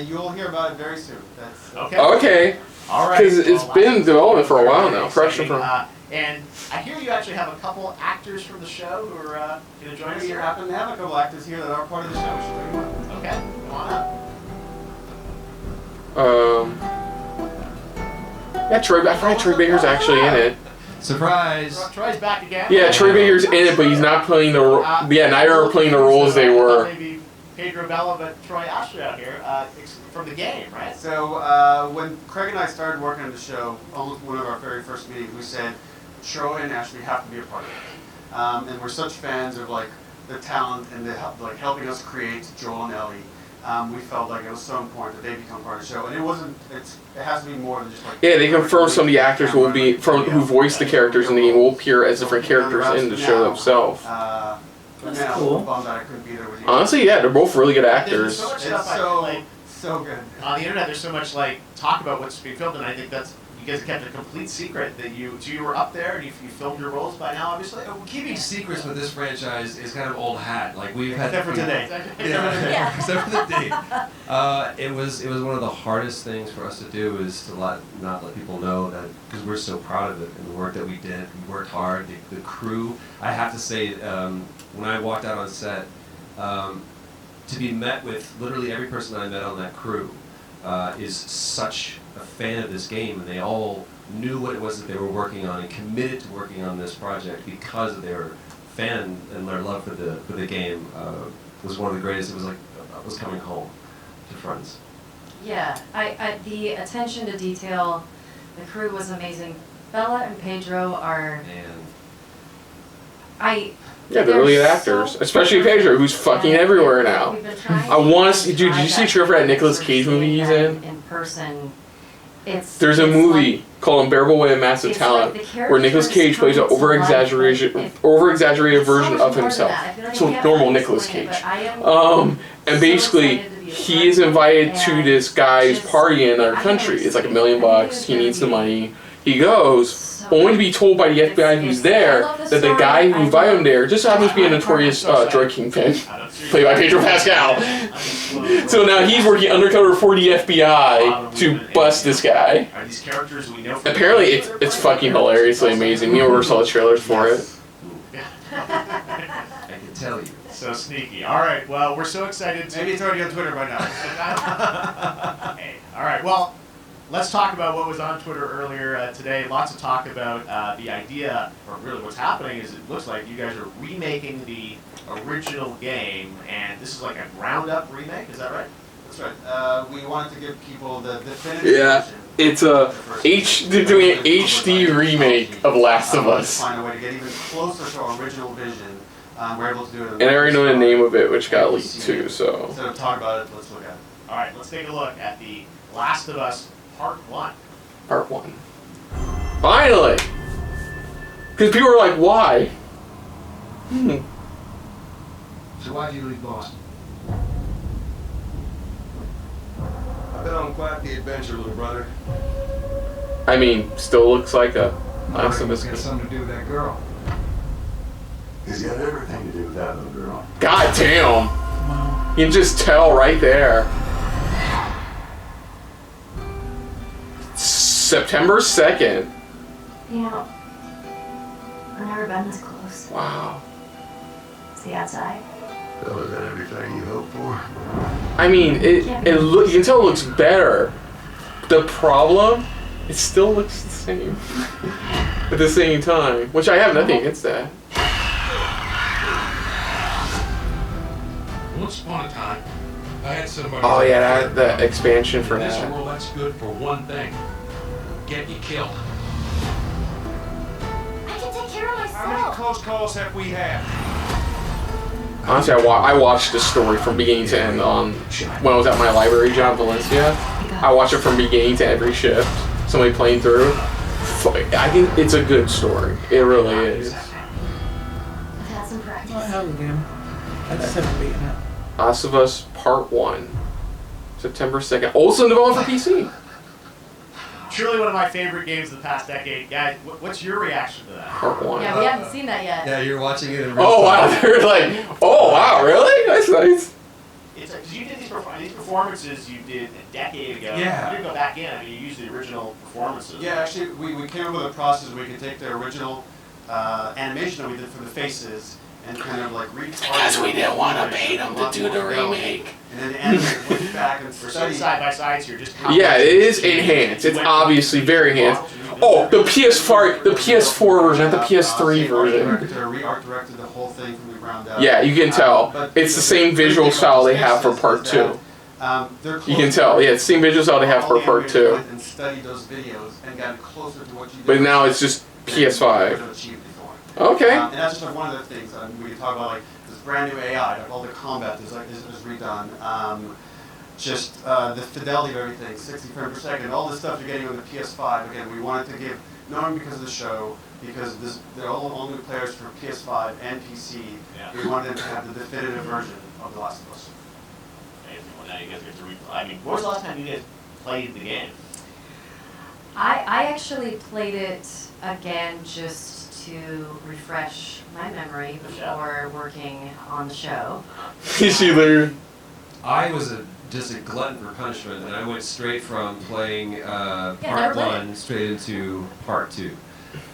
You'll hear about it very soon. That's okay. Okay. All right. Because it's been in development for a while now. Fresh from. And I hear you actually have a couple actors from the show who are going to join us We here. happen to have a couple actors here that are part of the show. We should bring them up. Okay, come on up. Yeah, Troy. I forgot Troy Baker's actually in it. Surprise! Troy's back again. Yeah, Troy Baker's in it, but he's not playing the. Yeah, neither are playing the roles they were. Maybe Pedro Bella, but Troy Ashley out here from the game, right? So when Craig and I started working on the show, almost one of our very first meetings, we said Troy and Ashley have to be a part of it, and we're such fans of like the talent and the helping us create Joel and Ellie. We felt like it was so important that they become part of the show, and it wasn't. It has to be more than just like. Yeah, they confirmed some of the actors will be who voiced the characters in the game will appear as different characters in the show themselves. That's cool. Honestly, yeah, they're both really good actors. There's so much stuff so good. On the internet, there's so much talk about what's being filmed, and I think that's you guys kept a complete secret that you were up there and you filmed your roles by now, obviously. Keeping secrets with this franchise is kind of old hat. Like we've had. Except for today. Yeah. Except for the date. It was one of the hardest things for us to do is to not let people know that because we're so proud of it and the work that we did. We worked hard. The crew. I have to say, when I walked out on set, to be met with literally every person that I met on that crew is such a fan of this game, and they all knew what it was that they were working on and committed to working on this project because of their fan and their love for the game was one of the greatest. It was like I was coming home to friends. Yeah, I the attention to detail, the crew was amazing. Bella and Pedro are. Yeah, they're really good actors, especially Pedro, who's fucking everywhere now. I want to see, dude. Did you see Trevor at Nicolas Cage movie he's in? In person, There's a movie called Unbearable Weight of Massive Talent where Nicolas Cage plays an over-exaggerated version of himself. So normal Nicolas Cage. And basically, he is invited to this guy's party in our country. It's like $1 million. He needs the money. He goes, only to be told by the FBI who's there that the guy who invited him there just happens to be a notorious drug kingpin, played by Pedro Pascal. So now he's working undercover for the FBI to bust this guy. Are these characters we know? Apparently, it's fucking hilariously amazing. Me and Rover saw the trailers for it. I can tell you. So sneaky. All right. Well, we're so excited. Maybe it's already on Twitter by now. Hey. All right. Well, let's talk about what was on Twitter earlier today. Lots of talk about the idea, or really what's happening is it looks like you guys are remaking the original game, and this is like a ground-up remake. Is that right? That's right. We wanted to give people the definitive version. It's they're doing an HD remake of Last of Us. Find a way to get even closer to our original vision. We're able to do it. And I already know the name of it, which got leaked too. So instead of talk about it, let's look at it. All right. Let's take a look at the Last of Us Part 1. Part 1. Finally! Because people were like, why? So why'd you leave Boston? I've been on quite the adventure, little brother. I mean, still looks like a Last of Us. Got something to do with that girl. He's got everything to do with that little girl. God damn! You can just tell right there. September 2nd. You know, I've never been this close. Wow. See outside? Well, is that everything you hoped for? I mean, you can tell it looks better. The problem, it still looks the same at the same time, which I have nothing against that. Once upon a time, I had somebody. Oh yeah, the expansion for in this that. world, that's good for one thing: get you killed. I can take care of myself. How many close calls have we had? Honestly, I watched the story from beginning to end on when I was at my library job in Valencia. I watched it from beginning to every shift. Somebody playing through. I think it's a good story. It really is. I've had hell of a game. I just haven't beaten it. Last of Us Part 1. September 2nd. Also in development for PC. Truly one of my favorite games of the past decade. Guys, what's your reaction to that? Part 1. Yeah, we haven't seen that yet. Yeah, you're watching it in real Oh wow, time. they're like, oh wow, really? That's nice. It's because you did these performances you did a decade ago. Yeah. You didn't go back in. I mean, you used the original performances. Yeah, actually, we came up with a process where we could take the original animation that we did for the faces and kind of like retarget. Because we didn't want to pay them to do the remake. And then the animator went back and We're studied. side by sides here. Just Yeah, it is enhanced. It's obviously very enhanced. Oh, the PS4 version, not the PS3 version. Re-art directed the whole thing from the ground up. Yeah, you can tell. It's the same visual style they have for Part 2. You can tell. Yeah, it's the same visual style they have for Part 2. And studied those videos and got closer to what you did. But now it's just PS5. Okay. And that's just like one of the things we can talk about, like this brand new AI, like all the combat is redone. Just the fidelity of everything, 60 frames per second, all the stuff you're getting on the PS5. Again, we wanted to give, not only because of the show, because they're all new players for PS5 and PC. Yeah. We wanted them to have the definitive version of The Last of Us. Amazing. Well, now you guys get to replay. I mean, when was the last time you guys played the game? I actually played it again just to refresh my memory before working on the show. She learned. I was just a glutton for punishment, and I went straight from playing Part 1 straight into Part 2.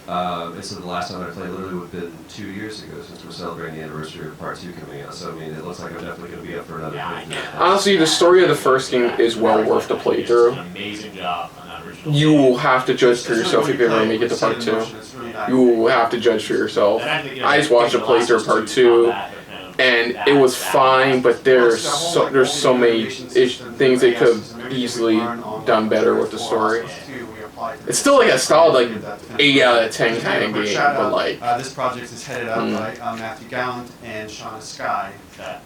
And so the last time I played literally would have been 2 years ago, since we're celebrating the anniversary of Part 2 coming out. So I mean, it looks like I'm definitely going to be up for another playthrough. Honestly, the story of the first game is well worth the playthrough. Amazing job on that original. You will have to judge for yourself if you ever make it to Part 2. You will have to judge for yourself. I just watched a playthrough of Part 2, and it was fine, but there's so many things they could have easily done better with the story. It's still like a solid 8 out of 10 kind of game, but like. This project is headed up by Matthew Gallant and Shauna Skye,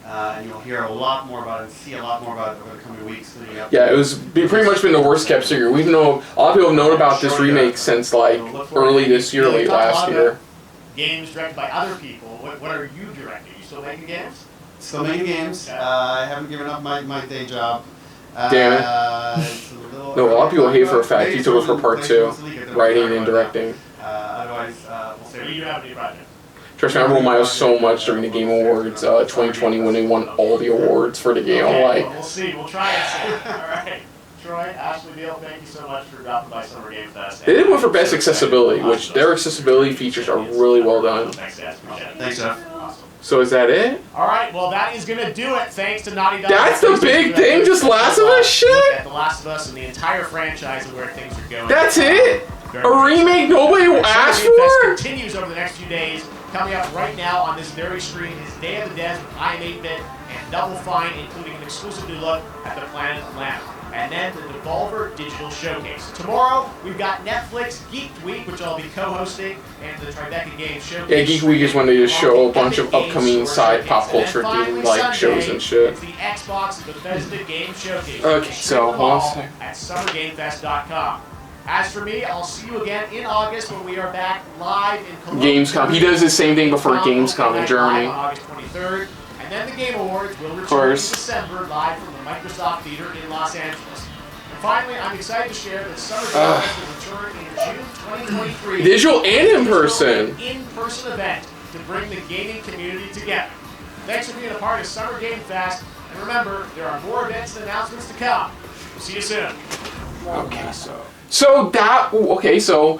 and you'll hear a lot more about it and see a lot more about it over the coming weeks leading up. Yeah, it's pretty much been the worst kept secret. A lot of people have known about this remake since like early this year, late last year. Games directed by other people. What are you directing? Are you still making games? Still making games. I haven't given up my day job. Damn it. No, a lot of people hate for a fact he took it for Part 2, writing and directing. Otherwise, we'll see. Do you have any project? Trust me, I rolled my eyes so much during the Game Awards 2020 when they won all the awards for the game. I'm like, We'll see. We'll try and see. All right. Troy, Ashley, Neil, thank you so much for dropping by Summer Game Fest. they did one for best accessibility, which their accessibility features are really well done. Thanks, guys. Appreciate it. Thanks, Jeff. Awesome. So is that it? All right, well, that is going to do it. Thanks to Naughty Dog. That's the big thing? Just Last of Us shit? At The Last of Us and the entire franchise and where things are going. That's it? A remake nobody asked Summer Game Fest for? continues over the next few days. Coming up right now on this very stream is Day of the Dead with I Am 8-Bit and Double Fine, including an exclusive new look at the Planet Lamp. And then the Devolver Digital Showcase. Tomorrow, we've got Netflix Geek Week, which I'll be co-hosting, and the Tribeca Games Showcase. Yeah, Geek Week is when they just show a bunch of upcoming side pop culture themed like shows and shit. It's the Xbox Bethesda Game Showcase. Okay, so hold on a second. At summergamefest.com. As for me, I'll see you again in August when we are back live in Cologne. Gamescom. He does the same thing before Gamescom in Germany. On August 23rd. And then the Game Awards will return in course. December live from the Microsoft Theater in Los Angeles. And finally, I'm excited to share that Summer Game Fest will return in June 2023. Digital and in person. An in-person event to bring the gaming community together. Thanks for being a part of Summer Game Fest. And remember, there are more events and announcements to come. We'll see you soon. Okay, so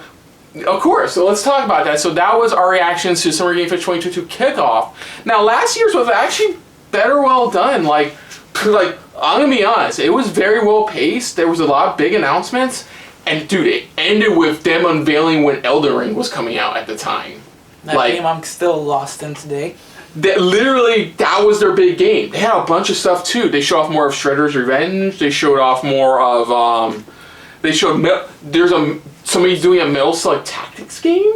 of course, so let's talk about that. So that was our reactions to Summer Game Fest 2022 Kickoff. Now, last year's was actually better well done. Like, I'm gonna be honest, it was very well paced. There was a lot of big announcements, and dude, it ended with them unveiling when Elden Ring was coming out at the time. That game I'm still lost in today. That was their big game. They had a bunch of stuff too. They showed off more of Shredder's Revenge. They showed off more of somebody's doing a Metal Slug Tactics game,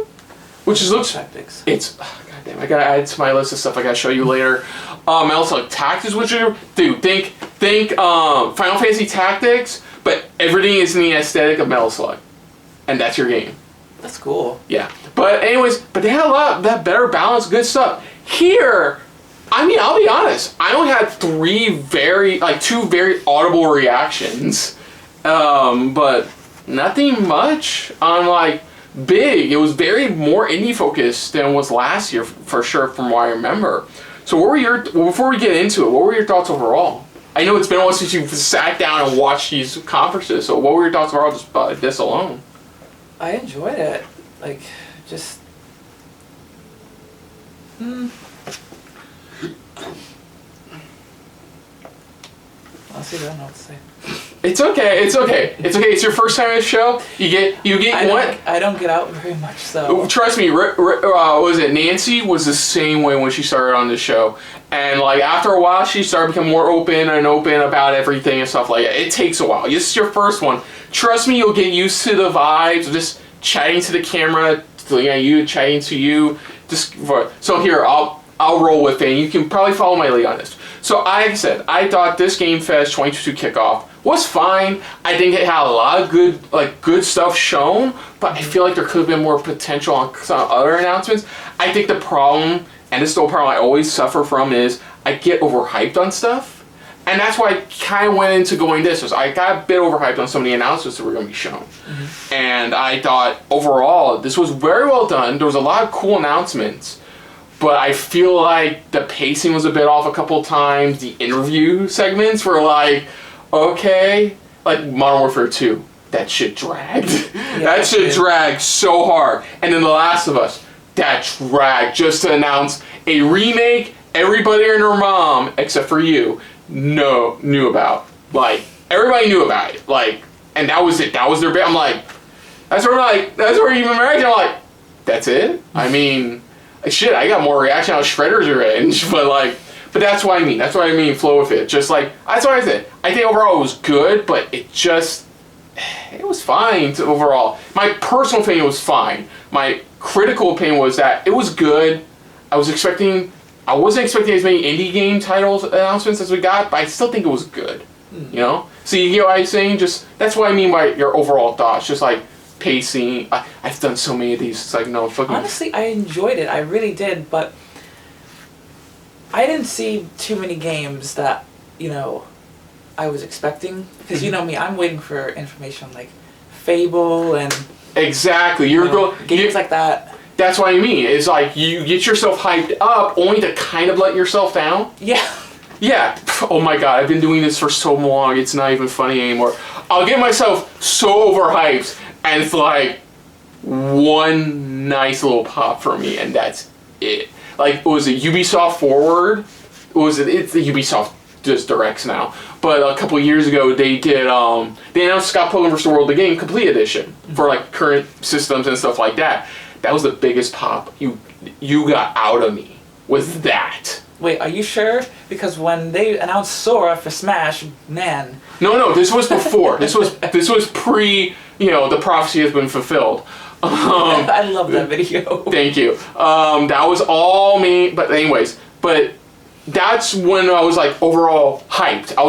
which looks Tactics. It's goddamn. I gotta add it to my list of stuff I gotta show you later. Metal Slug Tactics, which are think Final Fantasy Tactics, but everything is in the aesthetic of Metal Slug, and that's your game. That's cool. Yeah, but anyways, they had a lot of that better balance, good stuff. Here, I mean, I'll be honest. I only had two very audible reactions, but nothing much on like big. It was very more indie focused than was last year for sure, from what I remember. So, before we get into it, what were your thoughts overall? I know it's been a while since you've sat down and watched these conferences. So, what were your thoughts overall just by this alone? I enjoyed it. Like, just. Honestly, I don't know what to say. It's okay. It's your first time at the show. You get what? I don't get out very much, so. Trust me. Was it Nancy was the same way when she started on the show, and like after a while she started becoming more open about everything and stuff like that. It takes a while. This is your first one. Trust me, you'll get used to the vibes of just chatting to the camera, you chatting to you. So here, I'll roll with it. And you can probably follow my lead on this. So like I said, I thought this Game Fest 2022 kickoff was fine. I think it had a lot of good stuff shown, but I feel like there could have been more potential on some other announcements. I think the problem, and this is the problem I always suffer from, is I get overhyped on stuff. And that's why I kind of went into going this. I got a bit overhyped on some of the announcements that were going to be shown. Mm-hmm. And I thought, overall, this was very well done. There was a lot of cool announcements. But I feel like the pacing was a bit off a couple of times. The interview segments were like, okay. Like Modern Warfare 2. That shit dragged. That shit dragged so hard. And then The Last of Us. That dragged just to announce a remake everybody and their mom, except for you, knew about. Like, everybody knew about it. Like, and that was it. That was their bit. I'm like, that's where even American, I'm like, that's it? I mean, shit, I got more reaction on Shredder's Revenge, but that's what I mean. That's what I mean, flow with it. Just like, that's what I said. I think overall it was good, but it was fine overall. My personal opinion was fine. My critical opinion was that it was good. I wasn't expecting as many indie game titles announcements as we got, but I still think it was good. You know? So you get what I'm saying? Just, that's what I mean by your overall thoughts. Just like, pacing. I've done so many of these. It's like, no, fucking. Honestly, I enjoyed it. I really did, but I didn't see too many games that, I was expecting. Because you know me, I'm waiting for information like Fable and. Exactly. Games like that. That's what I mean. It's like you get yourself hyped up only to kind of let yourself down. Yeah. Yeah. Oh my god, I've been doing this for so long, it's not even funny anymore. I'll get myself so overhyped. And it's like one nice little pop for me, and that's it. Like, was it Ubisoft Forward? It's the Ubisoft just Directs now. But a couple of years ago, they did. They announced Scott Pilgrim vs. the World, the game complete edition for like current systems and stuff like that. That was the biggest pop you got out of me with that. Wait, are you sure? Because when they announced Sora for Smash, man. No, this was before. this was pre. The prophecy has been fulfilled. I love that video. Thank you. That was all me. But anyways, that's when I was like overall hyped. That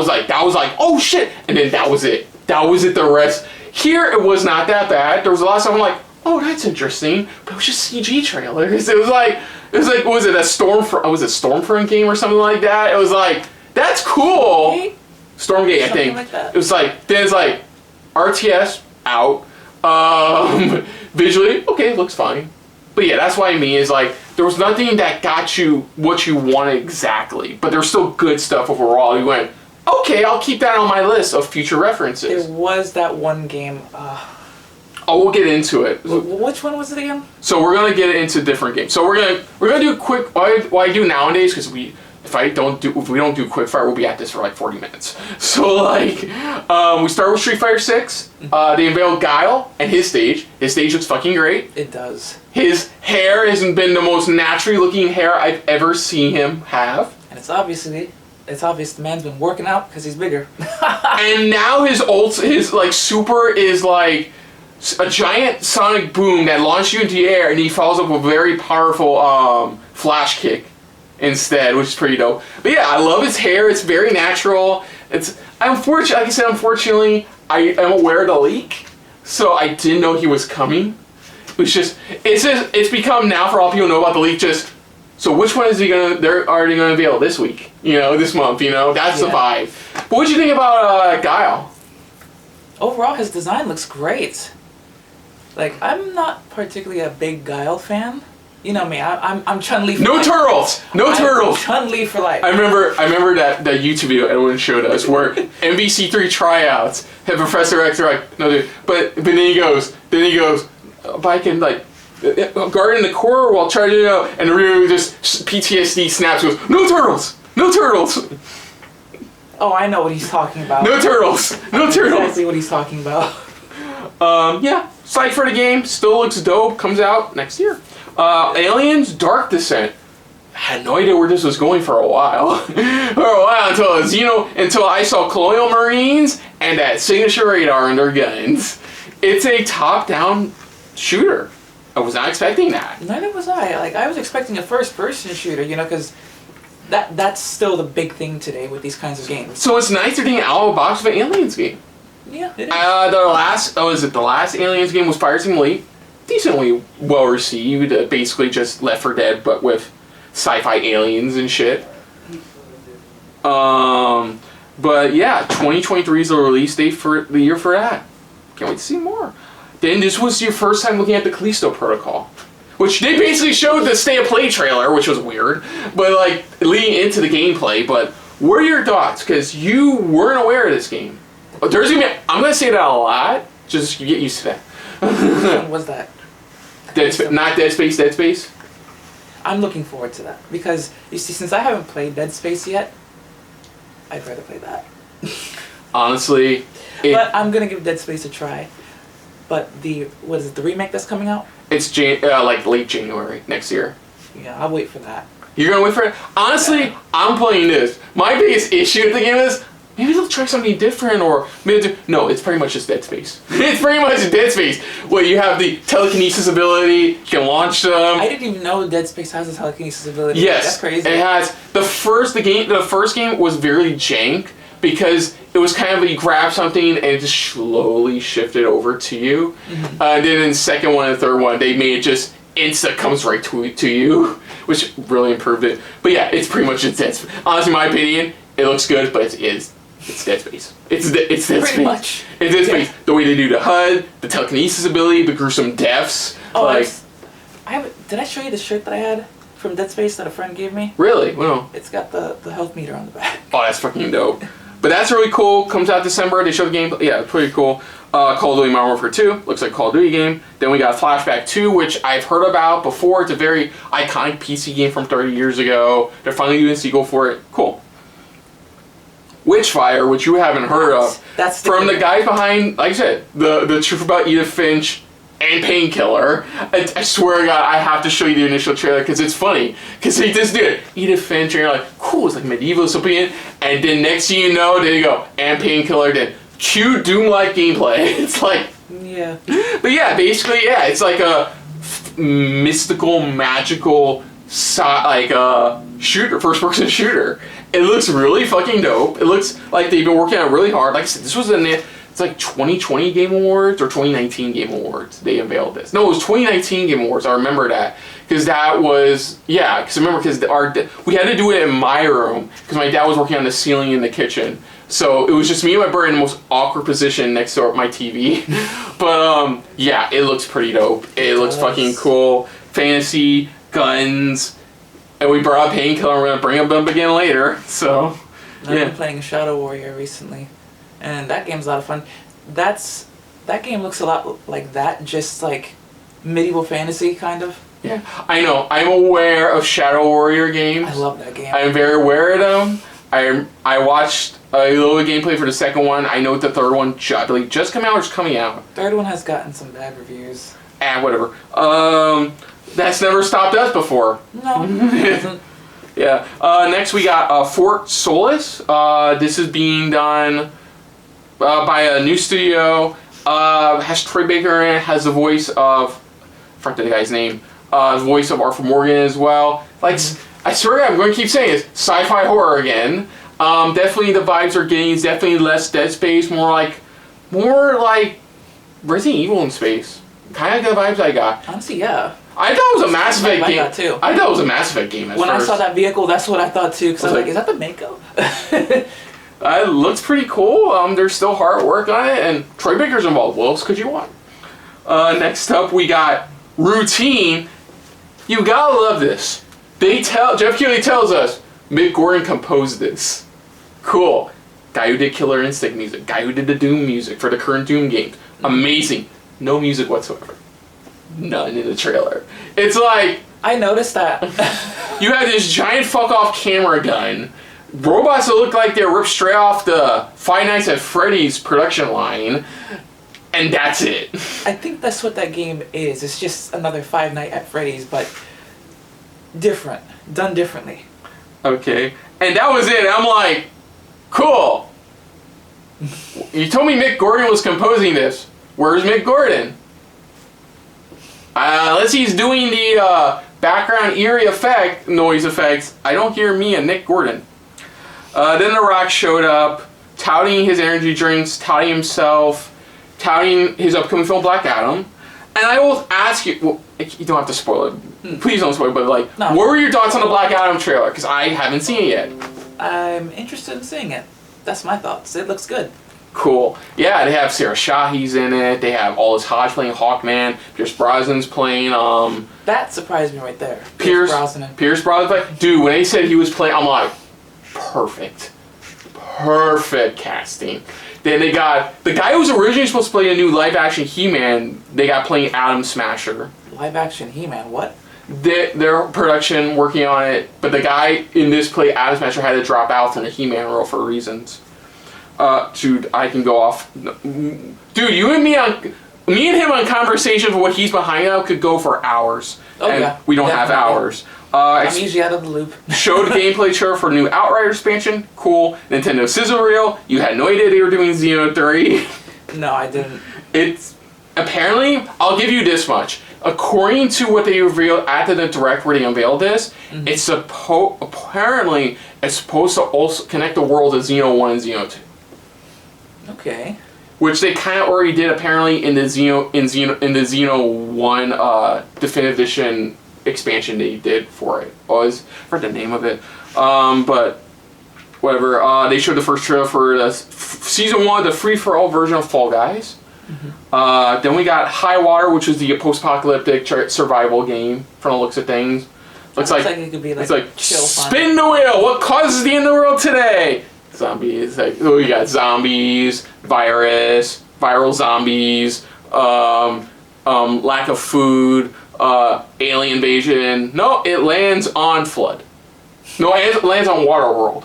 was like, oh shit, and then that was it. The rest here, it was not that bad. There was a lot of stuff I'm like, oh, that's interesting, but it was just CG trailers. It was like, was it a Stormfront game or something like that? It was like, that's cool. Stormgate, I think. Like that. It was like, then it's like, RTS out. Visually, okay, looks fine. But yeah, that's what I mean, is like, there was nothing that got you what you wanted exactly, but there's still good stuff overall. You went, okay, I'll keep that on my list of future references. There was that one game, we'll get into it. Which one was it again? So we're gonna get into different games. So we're gonna do a quick. What I do nowadays, because if we don't do quickfire, we'll be at this for like 40 minutes. So like, we start with Street Fighter 6. They unveiled Guile and his stage. His stage looks fucking great. It does. His hair hasn't been the most naturally looking hair I've ever seen him have. And it's obvious the man's been working out because he's bigger. And now his super is like a giant sonic boom that launches you into the air, and he follows up with a very powerful flash kick instead, which is pretty dope. But yeah, I love his hair. It's very natural. Unfortunately, I am aware of the leak, so I didn't know he was coming. It's become now, for all people who know about the leak, just So which one is they're already gonna unveil this week? This month. That's the vibe. But what'd you think about Guile? Overall, his design looks great. Like, I'm not particularly a big Guile fan. You know me, I'm Chun-Li for No life. turtles! No turtles! Chun-Li for life. I remember that YouTube video everyone showed us where MVC3 tryouts had Professor X like, no dude, but then he goes, but I can like guard in the core while charging out, and Ryu just PTSD snaps, goes, no turtles! No turtles! Oh, I know what he's talking about. No turtles! No turtles! Exactly what he's talking about. Yeah, psyched for the game, still looks dope, comes out next year. Aliens Dark Descent. I had no idea where this was going for a while. Until I saw Colonial Marines and that signature radar in their guns. It's a top-down shooter. I was not expecting that. Neither was I. Like, I was expecting a first-person shooter, because that's still the big thing today with these kinds of games. So it's nice they're getting out of the box of an Aliens game. Yeah, it is. The last Aliens game was Fire Team Elite. Decently well received. Basically just Left 4 Dead, but with sci-fi aliens and shit. But yeah, 2023 is the release date for the year for that. Can't wait to see more. Then this was your first time looking at the Callisto Protocol, which they basically showed the State of Play trailer, which was weird, but like leading into the gameplay. But what are your thoughts? Because you weren't aware of this game. I'm gonna say that a lot. Just get used to that. What was that? Not Dead Space, Dead Space? I'm looking forward to that. Because, you see, since I haven't played Dead Space yet, I'd rather play that. Honestly. But I'm going to give Dead Space a try. But the remake that's coming out? It's late January next year. Yeah, I'll wait for that. You're going to wait for it? Honestly, I'm playing this. My biggest issue with the game is, maybe they'll try something different, or maybe no, it's pretty much just Dead Space. It's pretty much Dead Space. Well, you have the telekinesis ability, you can launch them. I didn't even know Dead Space has a telekinesis ability. Yes, that's crazy. It has. The first game was very jank because it was kind of you grab something and it just slowly shifted over to you. Mm-hmm. Then in the second one and the third one, they made it just insta comes right to you, which really improved it. But yeah, it's pretty much just Dead Space. Honestly, in my opinion, it looks good, but it's Dead Space. It's Dead Space. Pretty much. It's Dead Space. The way they do the HUD, the telekinesis ability, the gruesome deaths. Did I show you the shirt that I had from Dead Space that a friend gave me? Really? Well. It's got the health meter on the back. Oh, that's fucking dope. But that's really cool. Comes out December. They show the game. Yeah, it's pretty cool. Call of Duty Modern Warfare 2. Looks like a Call of Duty game. Then we got Flashback 2, which I've heard about before. It's a very iconic PC game from 30 years ago. They're finally doing a sequel for it. Cool. Witchfire, which you haven't heard of, that's from the guys behind, like I said, the truth about Edith Finch and Painkiller. I swear to God, I have to show you the initial trailer because it's funny. Because they just did Edith Finch, and you're like, cool, it's like medieval dystopian. And then next thing you know, there you go, and Painkiller. Then cue Doom-like gameplay. It's like, yeah. But yeah, basically, yeah, it's like a mystical, magical, shooter, first-person shooter. It looks really fucking dope. It looks like they've been working on it really hard. Like I said, this was it's like 2020 Game Awards or 2019 Game Awards. They unveiled this. No, it was 2019 Game Awards. I remember that because that was we had to do it in my room because my dad was working on the ceiling in the kitchen. So it was just me and my brother in the most awkward position next to my TV. But yeah, it looks pretty dope. It looks fucking cool. Fantasy, guns. And we brought up Painkiller, and we're going to bring them up again later, so, I've been playing Shadow Warrior recently, and that game's a lot of fun. That game looks a lot like that, just like medieval fantasy, kind of. Yeah, I know. I'm aware of Shadow Warrior games. I love that game. I'm very aware of them. I watched a little gameplay for the second one. I know the third one just come out or it's coming out. Third one has gotten some bad reviews. Whatever. That's never stopped us before. No, it hasn't. Yeah. Next we got Fort Solis. This is being done by a new studio. Has Troy Baker in it. Has the voice of, I forgot the guy's name. The voice of Arthur Morgan as well. Like, I swear I'm going to keep saying it. Sci-fi horror again. Definitely the vibes are getting. It's definitely less Dead Space. More like Resident Evil in space. Kind of the vibes I got. Honestly, yeah. I thought it was a Mass That's Effect the vibe I game. got, too. I thought it was a Mass Effect game at When first. I saw that vehicle, that's what I thought too. Because I was like, is that the Mako? It looks pretty cool. There's still hard work on it, and Troy Baker's involved. What else could you want? Next up, we got Routine. You gotta love this. Jeff Keighley tells us Mick Gordon composed this. Cool. Guy who did Killer Instinct music. Guy who did the Doom music for the current Doom games. Amazing. No music whatsoever. None in the trailer. It's like... I noticed that. You have this giant fuck-off camera gun. Robots that look like they're ripped straight off the Five Nights at Freddy's production line. And that's it. I think that's what that game is. It's just another Five Nights at Freddy's, but different. Done differently. Okay. And that was it. I'm like, cool. You told me Mick Gordon was composing this. Where's Mick Gordon? Unless he's doing the background eerie noise effects, I don't hear me and Nick Gordon. Then The Rock showed up, touting his energy drinks, touting himself, touting his upcoming film Black Adam. And I will ask you, well, you don't have to spoil it. Please don't spoil it, but like, what were your thoughts on the Black Adam trailer? Because I haven't seen it yet. I'm interested in seeing it. That's my thoughts. It looks good. Cool. Yeah, they have Sarah Shahi's in it. They have Aldous Hodge playing Hawkman. Pierce Brosnan's playing, That surprised me right there. Pierce Brosnan. Dude, when they said he was playing, I'm like, perfect. Perfect casting. Then they got the guy who was originally supposed to play a new live-action He-Man. They got playing Adam Smasher. Live-action He-Man, what? Their production working on it, but the guy in this play Adam Smasher had to drop out from the He-Man role for reasons. Dude, I can go off. Dude, you and me and him on conversation of what he's behind now could go for hours. Oh, and yeah. we don't have hours. I'm usually out of the loop. Showed gameplay trailer for new Outriders expansion. Cool. Nintendo Sizzle Reel. You had no idea they were doing Xeno 3. No, I didn't. It's apparently, I'll give you this much. According to what they revealed after the direct where they unveiled this, it's apparently it's supposed to also connect the world of Xeno 1 and Xeno 2. Okay. Which they kind of already did apparently in the Xeno 1 Definitive Edition expansion they did for it. I forgot the name of it. But whatever. They showed the first trailer for the season 1, the free-for-all version of Fall Guys. Then we got Highwater, which is the post-apocalyptic survival game from the looks of things. Looks like it could be like, it's like chill fun. Spin the wheel. What causes the end of the world today? Zombies. Like, oh, you got zombies, virus, viral zombies, lack of food, alien invasion. No, it lands on Flood. No, it lands on Waterworld.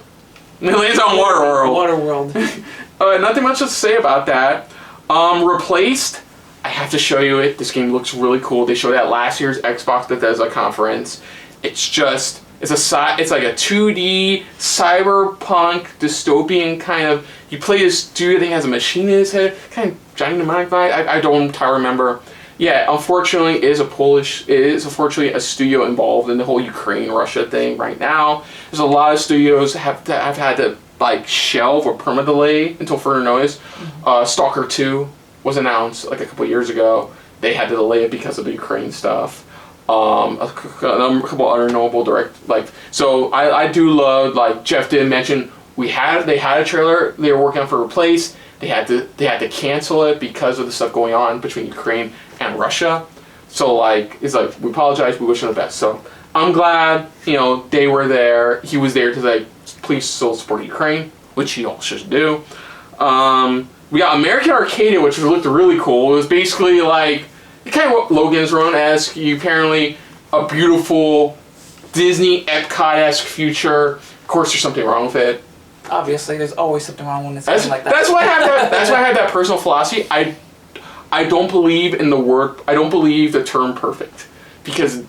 It lands on Waterworld. Waterworld. Nothing much to say about that. Replaced. I have to show you it. This game looks really cool. They showed that last year's Xbox Bethesda conference. It's like a 2D cyberpunk dystopian kind of. You play this dude. I think has a machine in his head. Kind of Johnny Mnemonic vibe. I don't entirely remember. Yeah, unfortunately, it is unfortunately a studio involved in the whole Ukraine-Russia thing right now. There's a lot of studios have had to like shelve or perma delay until further notice. Stalker 2 was announced like a couple years ago. They had to delay it because of the Ukraine stuff. A couple other notable so I do love, like Jeff did mention, they had a trailer they were working on for Replace. They had to cancel it because of the stuff going on between Ukraine and Russia. So like it's like we apologize, we wish them the best. So I'm glad they were there. He was there to like please still support Ukraine, which he all should do. We got American Arcadia, which looked really cool. It was basically like kind of what Logan's Run-esque. Apparently a beautiful Disney Epcot-esque future. Of course, there's something wrong with it. Obviously, there's always something wrong when it's something like that. That's why I have that personal philosophy. I don't believe in the word. I don't believe the term perfect, because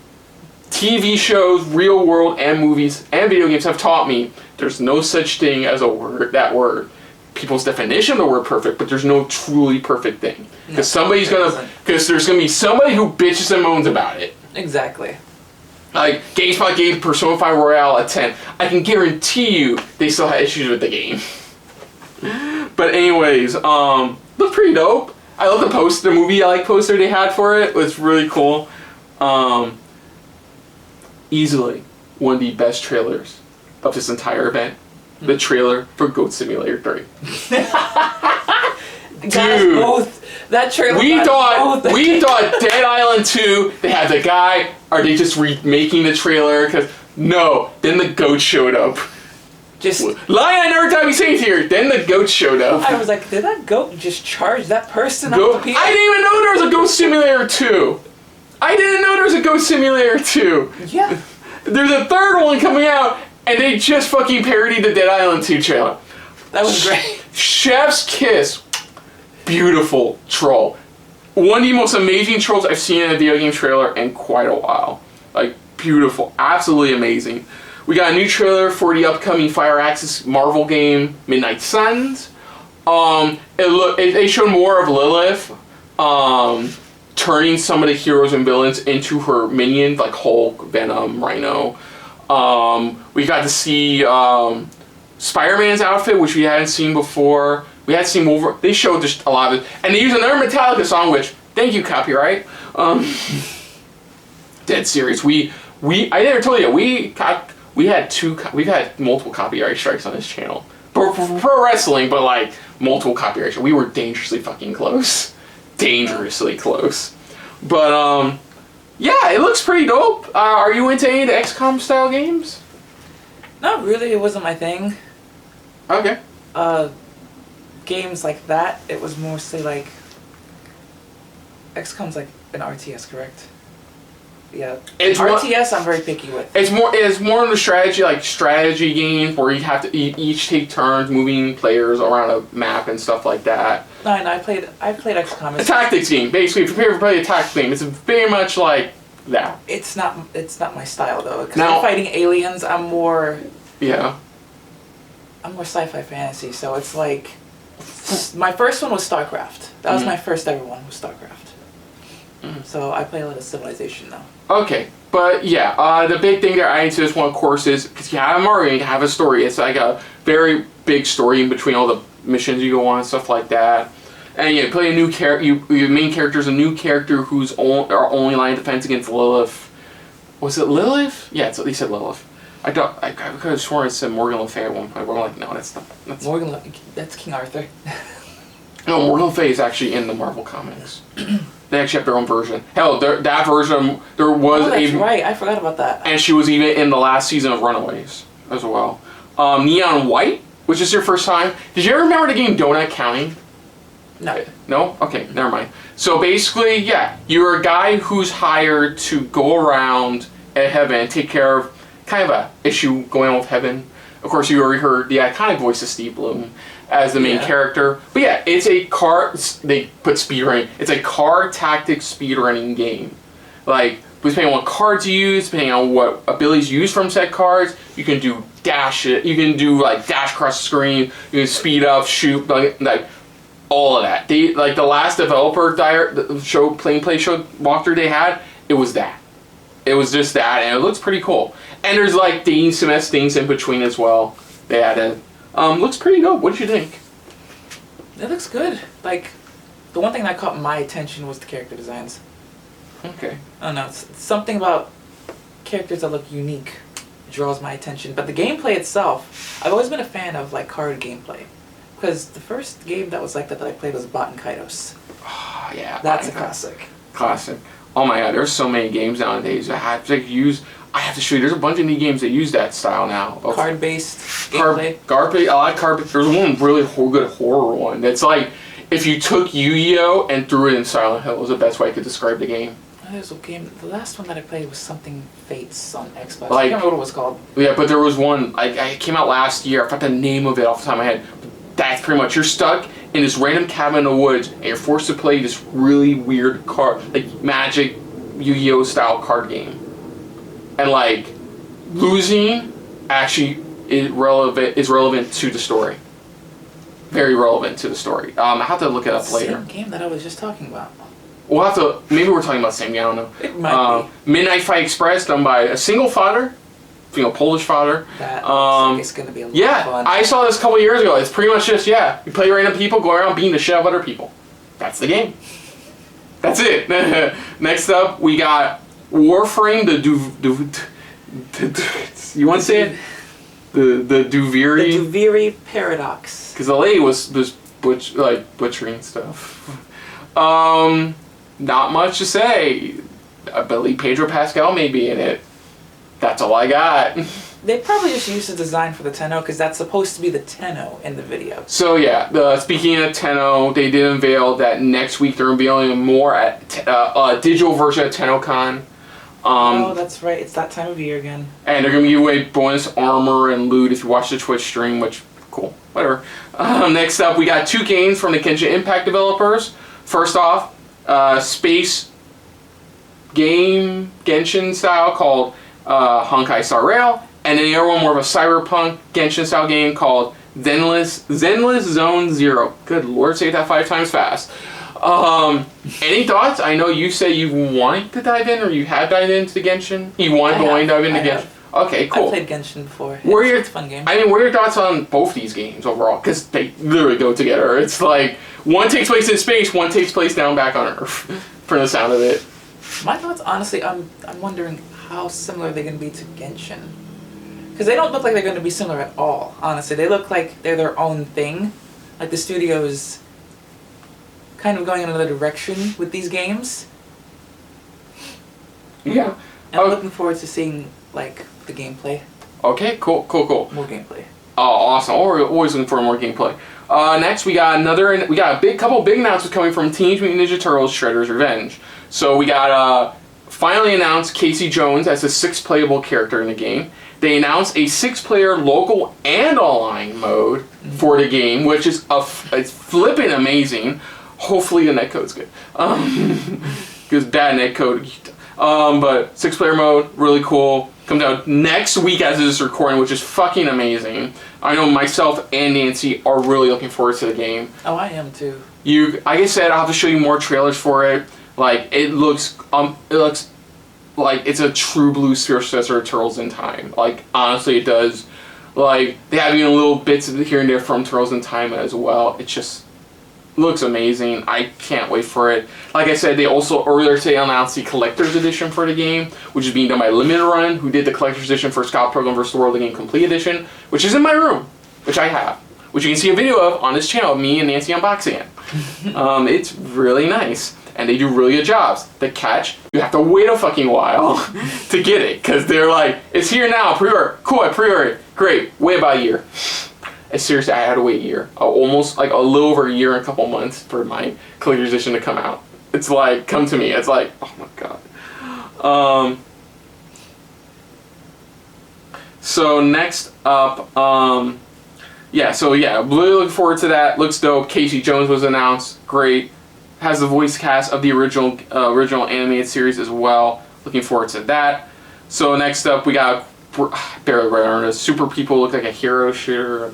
TV shows, real world, and movies and video games have taught me there's no such thing as that word. People's definition of the word perfect, but there's no truly perfect thing. Because there's gonna be somebody who bitches and moans about it. Exactly. Like GameSpot gave Persona 5 Royale a 10. I can guarantee you they still had issues with the game. But anyways, looked pretty dope. I love the movie poster they had for it. It was really cool. Easily one of the best trailers of this entire event. The trailer for Goat Simulator 3. Dude, that trailer. We thought Dead Island 2. They had the guy. Are they just remaking the trailer? Because no. Then the goat showed up. Just Lion, I never thought we say here. Then the goat showed up. I was like, did that goat just charge that person? I didn't even know there was a Goat Simulator 2. I didn't know there was a Goat Simulator 2. Yeah. There's a third one coming out, and they just fucking parodied the Dead Island 2 trailer. That was great. Chef's Kiss. Beautiful troll. One of the most amazing trolls I've seen in a video game trailer in quite a while. Like, beautiful. Absolutely amazing. We got a new trailer for the upcoming Fire Axis Marvel game, Midnight Suns. They showed more of Lilith, turning some of the heroes and villains into her minions, like Hulk, Venom, Rhino. We got to see Spider-Man's outfit, which we hadn't seen before. We had seen Wolverine. They showed just a lot of it, and they used another Metallica song, which thank you, copyright. Dead serious. I never told you we've had multiple copyright strikes on this channel for pro wrestling, but like multiple copyright. We were dangerously fucking close, dangerously close. But yeah, it looks pretty dope. Are you into any of the XCOM style games? Not really. It wasn't my thing. Okay. Games like that, it was mostly like XCOM's like an RTS, correct? Yeah. RTS I'm very picky with. It's more of the strategy games where you have to each take turns moving players around a map and stuff like that. No, I played XCOM. A tactics game, basically. Prepare to play a tactics game. It's very much like that. It's not my style though. Because I'm fighting aliens. I'm more sci-fi fantasy. So it's like my first one was StarCraft. That was my first ever one was StarCraft. So I play a lot of Civilization now. Okay, but yeah, the big thing they're adding to this one, of course, is because you have a Mario, you have a story. It's like a very big story in between all the missions you go on and stuff like that. And you play a new character. Your main character is a new character who's our only line of defense against Lilith. Was it Lilith? Yeah, they said Lilith. I could have sworn it said Morgan Le Fay at one point. But I'm like, no, that's not. That's King Arthur. No, Morgan Le Fay is actually in the Marvel comics. They actually have their own version. Hell, that version, there was that's right. I forgot about that. And she was even in the last season of Runaways as well. Neon White, which is your first time. Did you ever remember the game Donut County? No. No? Okay, never mind. So basically, yeah, you're a guy who's hired to go around at Heaven and take care of kind of a issue going on with Heaven. Of course, you already heard the iconic voice of Steve Bloom as the main character. But yeah, it's a car, they put speedrunning. It's a car tactics speedrunning game. Like, depending on what cards you use, depending on what abilities you use from said cards, you can do dash it, you can do like dash across the screen, you can speed up, shoot, like all of that. They, like the last developer show walkthrough they had, it was that. It was just that, and it looks pretty cool. And there's like things in between as well. They added. Looks pretty dope. What did you think? It looks good. Like, the one thing that caught my attention was the character designs. Okay. I don't know. It's something about characters that look unique draws my attention. But the gameplay itself, I've always been a fan of like card gameplay. Because the first game that was like that I played was Bot and Kaitos. Oh, yeah. That's a classic. Classic. Oh my god, there's so many games nowadays. I have to show you. There's a bunch of neat games that use that style now. Card-based gameplay. I like card. There's one really good horror one. That's like if you took Yu-Gi-Oh and threw it in Silent Hill. Was the best way I could describe the game. There's a game. The last one that I played was something Fates on Xbox. Like, I can't remember what it was called. Yeah, but there was one. I came out last year. I forgot the name of it off the top of my head. That's pretty much, you're stuck in this random cabin in the woods and you're forced to play this really weird card, like Magic Yu-Gi-Oh style card game. And like, losing actually is relevant to the story. Very relevant to the story. I have to look it up later. Same game that I was just talking about. We'll have to, maybe we're talking about the same game, I don't know. It might be. Midnight Fight Express, done by a single father. Polish fodder. That looks like it's gonna be a lot of fun. I saw this a couple years ago. It's pretty much just, you play random people, go around beating the shit out of other people. that's the game. That's it. Next up, we got Warframe, you want to say it? The Duviri? The Duviri Paradox. Because the lady was butchering stuff. Not much to say. I believe Pedro Pascal may be in it. That's all I got. They probably just used the design for the Tenno because that's supposed to be the Tenno in the video. So yeah, speaking of Tenno, they did unveil that next week they're unveiling more at digital version of TennoCon. Oh, that's right. It's that time of year again. And they're going to give away bonus armor and loot if you watch the Twitch stream, which, cool, whatever. Next up, we got 2 games from the Genshin Impact developers. First off, space game, Genshin style, called Honkai Starrail. And then the other one, more of a cyberpunk Genshin style game called Zenless Zone Zero. Good lord, say that 5 times fast. Any thoughts? I know you say you wanted to dive in, or you have dived into Genshin. You want to dive into Genshin. Okay, cool. I played Genshin before. It's a fun game. I mean, what are your thoughts on both these games overall? Because they literally go together. It's like one takes place in space, one takes place down back on Earth. For the sound of it. My thoughts, honestly, I'm wondering how similar they're going to be to Genshin. Because they don't look like they're going to be similar at all, honestly. They look like they're their own thing. Like the studio is kind of going in another direction with these games. Yeah. And I'm looking forward to seeing, like, the gameplay. Okay, cool. More gameplay. Oh, awesome. We're always looking for more gameplay. Next, we got a couple big announcements coming from Teenage Mutant Ninja Turtles Shredder's Revenge. So we got finally announced Casey Jones as the 6th playable character in the game. They announced a 6-player local and online mode for the game, which is it's flipping amazing. Hopefully the netcode's good. Because bad netcode. But 6-player mode, really cool. Comes out next week as of this recording, which is fucking amazing. I know myself and Nancy are really looking forward to the game. Oh, I am too. Like I said, I'll have to show you more trailers for it. Like it looks like it's a true blue successor of Turtles in Time. Like honestly, it does. Like they have even little bits here and there from Turtles in Time as well. It just looks amazing. I can't wait for it. Like I said, they also earlier today announced the collector's edition for the game, which is being done by Limited Run, who did the collector's edition for Scott Pilgrim vs. the World, the game complete edition, which is in my room, which I have, which you can see a video of on this channel, me and Nancy unboxing it. It's really nice, and they do really good jobs. The catch, you have to wait a fucking while to get it, because they're like, it's here now, pre-order. Cool, I pre-ordered. Great, wait about a year. Seriously, I had to wait a year. Almost like a little over a year and a couple months for my collector's edition to come out. It's like, come to me. It's like, oh my god. So next up, really looking forward to that. Looks dope. Casey Jones was announced. Great. Has the voice cast of the original animated series as well. Looking forward to that. So next up, we got barely right on it. Super People look like a hero shooter.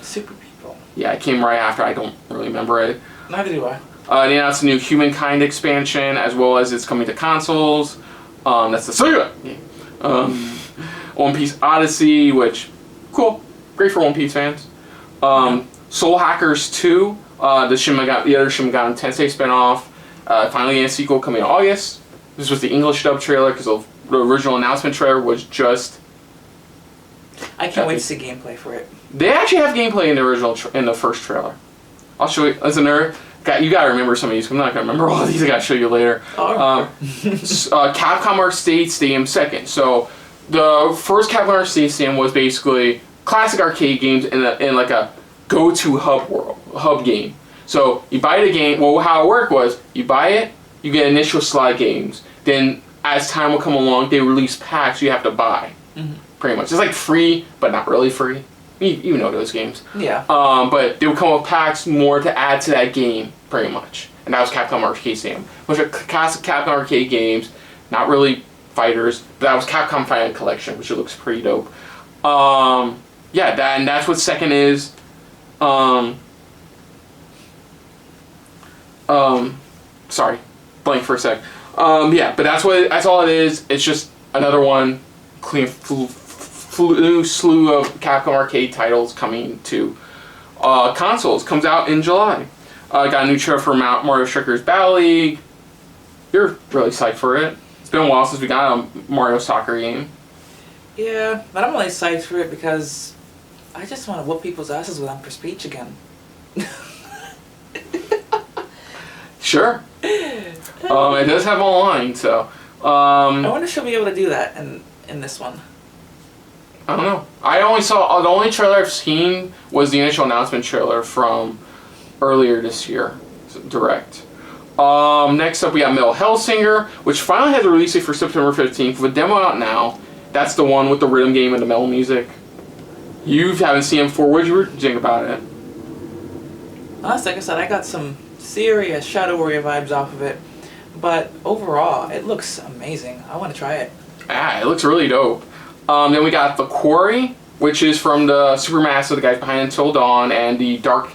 Super People. Yeah, it came right after. I don't really remember it. Neither do I. They announced a new Humankind expansion, as well as it's coming to consoles. That's the Sega game. One Piece Odyssey, which, cool. Great for One Piece fans. Soul Hackers 2, the other Shin Megami Tensei spinoff. Finally getting a sequel coming in August. This was the English dub trailer, because the original announcement trailer was just... I can't wait to see gameplay for it. They actually have gameplay in the in the first trailer. I'll show you. As a nerd, you gotta remember some of these. I'm not gonna remember all of these. I gotta show you later. Capcom Arcade Stadium 2nd. So the first Capcom Arcade Stadium was basically classic arcade games in like a go-to hub game. So you buy the game. Well, how it worked was you buy it, you get initial slot games. Then as time will come along, they release packs you have to buy. Pretty much. It's like free, but not really free. You know those games. Yeah. But they would come with packs more to add to that game, pretty much. And that was Capcom Arcade Stadium. Which are classic Capcom Arcade games, not really fighters. But that was Capcom Fighting Collection, which looks pretty dope. And that's what second is. Sorry, blank for a sec. But that's all it is. It's just another one, clean slew of Capcom Arcade titles coming to consoles. Comes out in July. Got a new trailer for Mario Strikers Battle League. You're really psyched for it. It's been a while since we got a Mario soccer game. Yeah, but I'm really psyched for it because I just want to whoop people's asses with Emperor Speech again. Sure. It does have online, so. I wonder if she'll be able to do that in this one. I don't know. I only saw the only trailer I've seen was the initial announcement trailer from earlier this year, direct. Next up, we got Metal Hellsinger, which finally has a release date for September 15th with a demo out now. That's the one with the rhythm game and the metal music. You haven't seen it before. What did you think about it? Honestly, like I said, I got some serious Shadow Warrior vibes off of it, but overall, it looks amazing. I want to try it. It looks really dope. Then we got the Quarry, which is from the Supermassive, the guys behind Until Dawn, and the Dark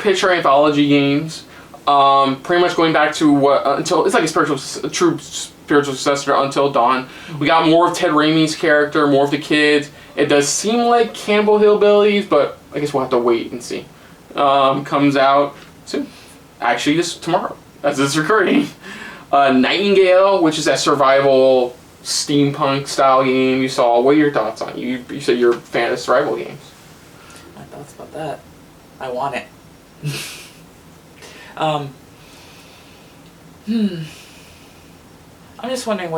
Picture anthology games. Pretty much going back to it's like a true spiritual successor to Until Dawn. We got more of Ted Raimi's character, more of the kids. It does seem like Cannibal Hillbillies, but I guess we'll have to wait and see. Comes out soon. Actually, just tomorrow, as it's recording. Nightingale, which is that survival steampunk style game you saw. What are your thoughts on it? You said you're a fan of survival games. My thoughts about that? I want it. I'm just wondering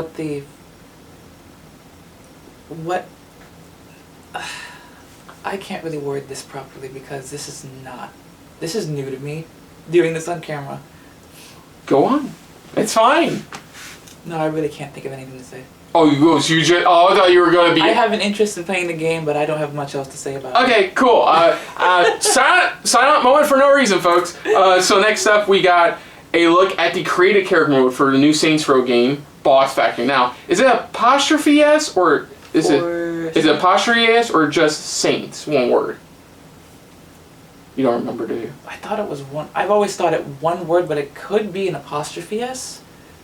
I can't really word this properly because this is new to me, doing this on camera. Go on. It's fine. No, I really can't think of anything to say. I thought you were going to be... I have an interest in playing the game, but I don't have much else to say about it. Okay, cool. Silent moment for no reason, folks. So next up, we got a look at the creative character mode for the new Saints Row game, Boss Factory. Now, is it apostrophe S or is it apostrophe S or just Saints, one word? You don't remember, do you? I thought it was one. I've always thought it one word, but it could be an apostrophe S.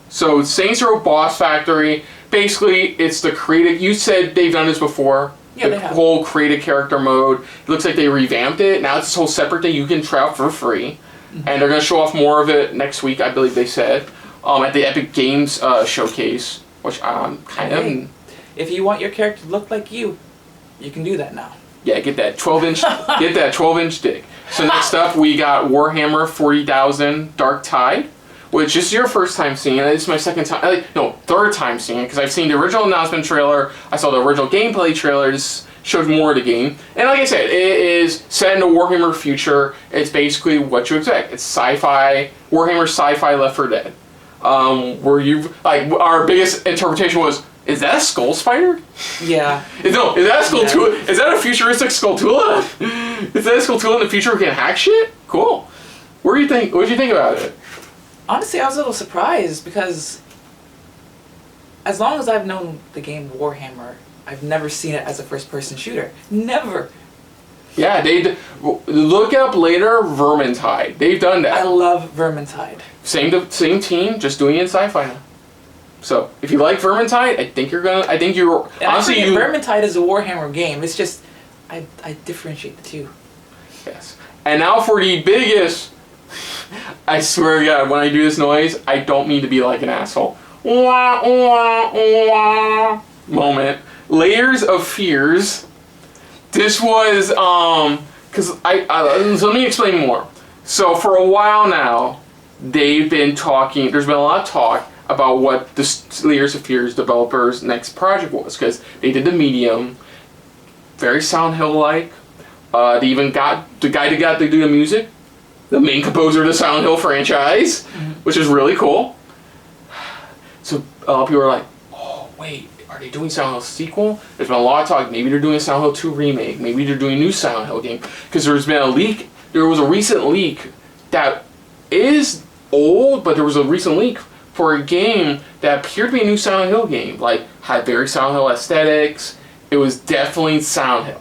So Saints Row Boss Factory, basically it's the creative, you said they've done this before. Yeah, the whole creative character mode. It looks like they revamped it. Now it's this whole separate thing you can try out for free. Mm-hmm. And they're going to show off more of it next week, I believe they said, at the Epic Games showcase, which I'm kind of... If you want your character to look like you can do that now. Yeah, get that 12-inch dick. So next up, we got Warhammer 40,000 Darktide, which is your first time seeing it. It's my third time seeing it, because I've seen the original announcement trailer, I saw the original gameplay trailer, this showed more of the game. And like I said, it is set in the Warhammer future. It's basically what you expect. It's sci-fi, Warhammer sci-fi Left 4 Dead. Where our biggest interpretation was, is that a skull spider? Yeah. Is that a Skulltula? Is that a futuristic Skulltula? Is that a Skulltula in the future who can hack shit? Cool. What did you think about it? Honestly, I was a little surprised because as long as I've known the game Warhammer, I've never seen it as a first-person shooter. Never. Yeah, look up later Vermintide. They've done that. I love Vermintide. Same team, just doing it in sci-fi now. So if you like Vermintide, Vermintide is a Warhammer game. It's just I differentiate the two. Yes. And now for the biggest. I swear to God, when I do this noise, I don't mean to be like an asshole. Wah, wah, wah. Moment. Layers of Fears. This was so let me explain more. So for a while now, they've been talking. There's been a lot of talk about what the Layers of Fears developers' next project was, because they did the Medium, very Silent Hill-like. They even got the guy that got to do the music, the main composer of the Silent Hill franchise, which is really cool. So people are like, oh wait, are they doing Silent Hill sequel? There's been a lot of talk, maybe they're doing a Silent Hill 2 remake, maybe they're doing a new Silent Hill game, because there was a recent leak that is old, but there was a recent leak for a game that appeared to be a new Silent Hill game, had very Silent Hill aesthetics. It was definitely Silent Hill,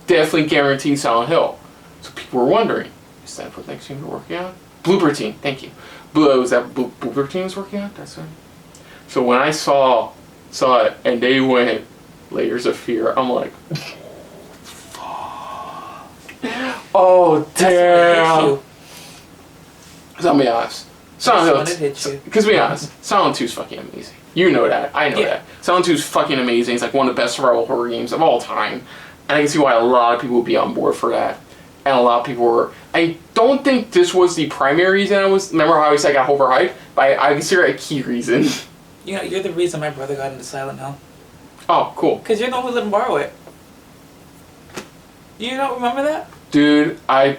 definitely guaranteed Silent Hill. So people were wondering, is that what next team they're working on? Blooper Team, thank you. Was that Blooper Team was working on? That's right. So when I saw it and they went Layers of Fear, I'm like, oh damn. Because I'll be honest. Because be honest, Silent 2 is fucking amazing. You know that. I know that. Silent 2 is fucking amazing. It's like one of the best survival horror games of all time. And I can see why a lot of people would be on board for that. And a lot of people were. I don't think this was the primary reason I was. Remember how I said I got overhyped? But I consider it a key reason. You know, you're the reason my brother got into Silent Hill. Oh, cool. Because you're the one who let him borrow it. You don't remember that? Dude, I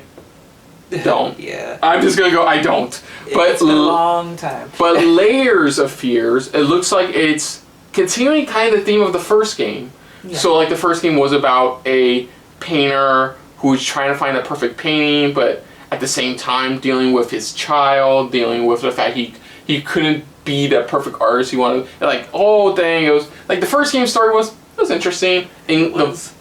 don't. Yeah. I'm just gonna go, I don't. But it's been a long time. But Layers of Fears, it looks like it's continuing kind of the theme of the first game. Yeah. So like the first game was about a painter who was trying to find a perfect painting, but at the same time dealing with his child, dealing with the fact he couldn't be the perfect artist he wanted. Like, oh dang, it was like the first game story was interesting. And it was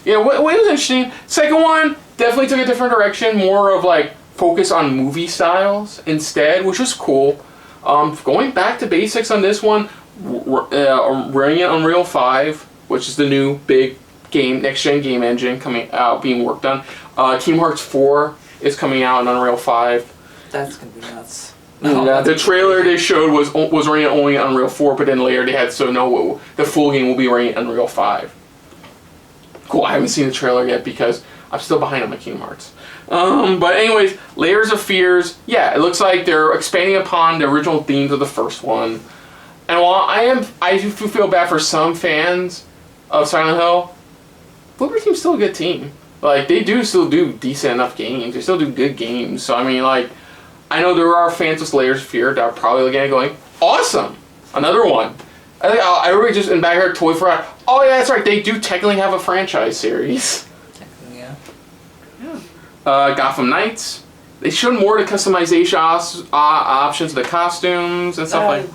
interesting. Second one definitely took a different direction, more of like focus on movie styles instead, which was cool. Going back to basics on this one, running it Unreal 5, which is the new big game, next-gen game engine coming out, being worked on. Kingdom Hearts 4 is coming out in Unreal 5. That's gonna be nuts. The trailer they showed was running only on Unreal 4, but then later they had the full game will be running Unreal 5. Cool. I haven't seen the trailer yet because I'm still behind on my Kingdom Hearts. But anyways, Layers of Fears. Yeah, it looks like they're expanding upon the original themes of the first one. And while I do feel bad for some fans of Silent Hill, Bloober Team's still a good team. Like they do still do decent enough games. They still do good games. So I mean, like, I know there are fans of Layers of Fear that are probably looking at it going, awesome, another one. I think everybody just in the back of their toy forgot, oh yeah, that's right, they do technically have a franchise series. Yeah. Gotham Knights. They showed more to customization options of the costumes and stuff like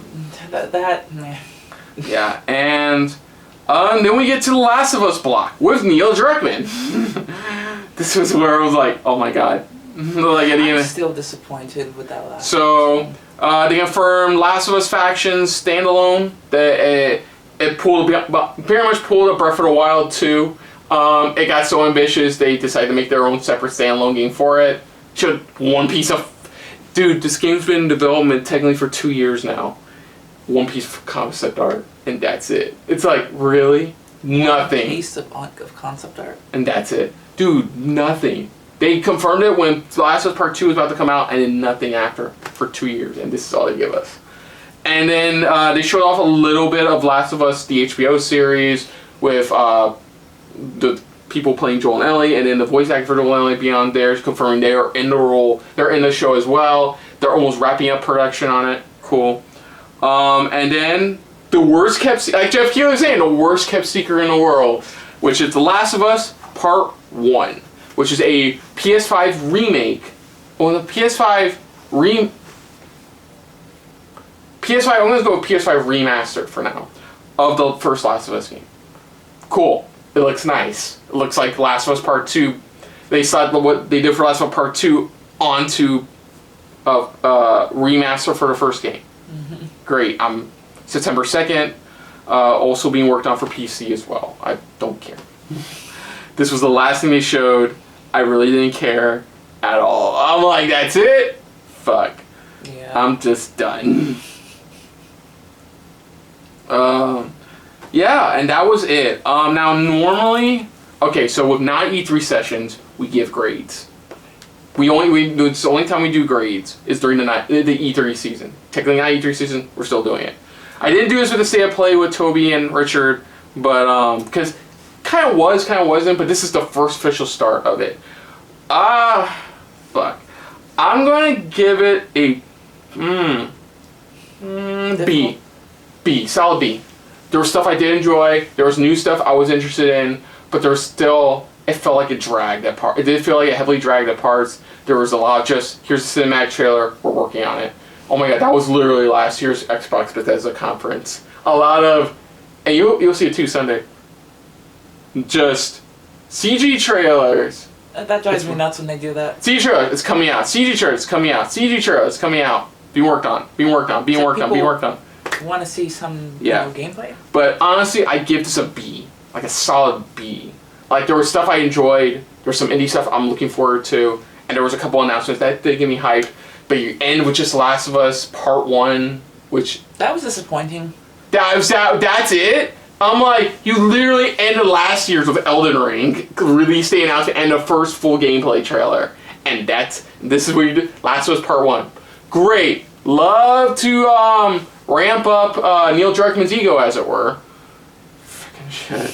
that. Yeah, and then we get to the Last of Us block with Neil Druckmann. This was where I was like, oh my god. Like, I'm still disappointed with that last. So they confirmed Last of Us Factions standalone. It pulled very much pulled a Breath of the Wild 2. It got so ambitious they decided to make their own separate standalone game for it. Showed one piece of, dude. This game's been in development technically for 2 years now. One piece of concept art, and that's it. It's like, really? Nothing. One piece of concept art, and that's it, dude. Nothing. They confirmed it when The Last of Us Part 2 was about to come out, and then nothing after for 2 years, and this is all they give us. And then they showed off a little bit of Last of Us, the HBO series, with the people playing Joel and Ellie, and then the voice actor for Joel and Ellie beyond there, confirming they are in the role. They're in the show as well. They're almost wrapping up production on it. Cool. And then the worst kept, like Jeff Keighley was saying, the worst kept secret in the world, which is The Last of Us Part 1. Which is a PS5 remake, well, the PS5, I'm going to go with PS5 remastered for now, of the first Last of Us game. Cool. It looks nice. It looks like Last of Us Part 2. They saw what they did for Last of Us Part 2 onto remaster for the first game. Mm-hmm. Great. September 2nd, also being worked on for PC as well. I don't care. This was the last thing they showed. I really didn't care at all. I'm like, that's it? Fuck. Yeah. I'm just done. Yeah, and that was it. Now normally, okay, so with non-E3 sessions, we give grades. It's the only time we do grades is during the E3 season. Technically not E3 season, we're still doing it. I didn't do this with the State of Play with Toby and Richard, but because kind of wasn't, but this is the first official start of it. Fuck. I'm gonna give it a B, solid B. There was stuff I did enjoy. There was new stuff I was interested in, but there was still, it felt like it dragged at parts. It did feel like it heavily dragged at parts. There was a lot of just, here's the cinematic trailer, we're working on it. Oh my god, that was literally last year's Xbox Bethesda conference. A lot of, and you'll see it too Sunday. Just CG trailers. That drives me nuts when they do that. CG trailer, it's coming out. CG trailer, it's coming out. CG trailer, it's coming out. Being worked on. Want to see some gameplay? But honestly, I give this a B, like a solid B. Like there was stuff I enjoyed. There was some indie stuff I'm looking forward to, and there was a couple announcements that did give me hype. but you end with just Last of Us Part 1, which... That was disappointing. That's it? I'm like, you literally ended last year's with Elden Ring, release date announced to end the first full gameplay trailer. And this is what you did. Last of Us Part 1. Great. Love to ramp up Neil Druckmann's ego, as it were. Freaking shit.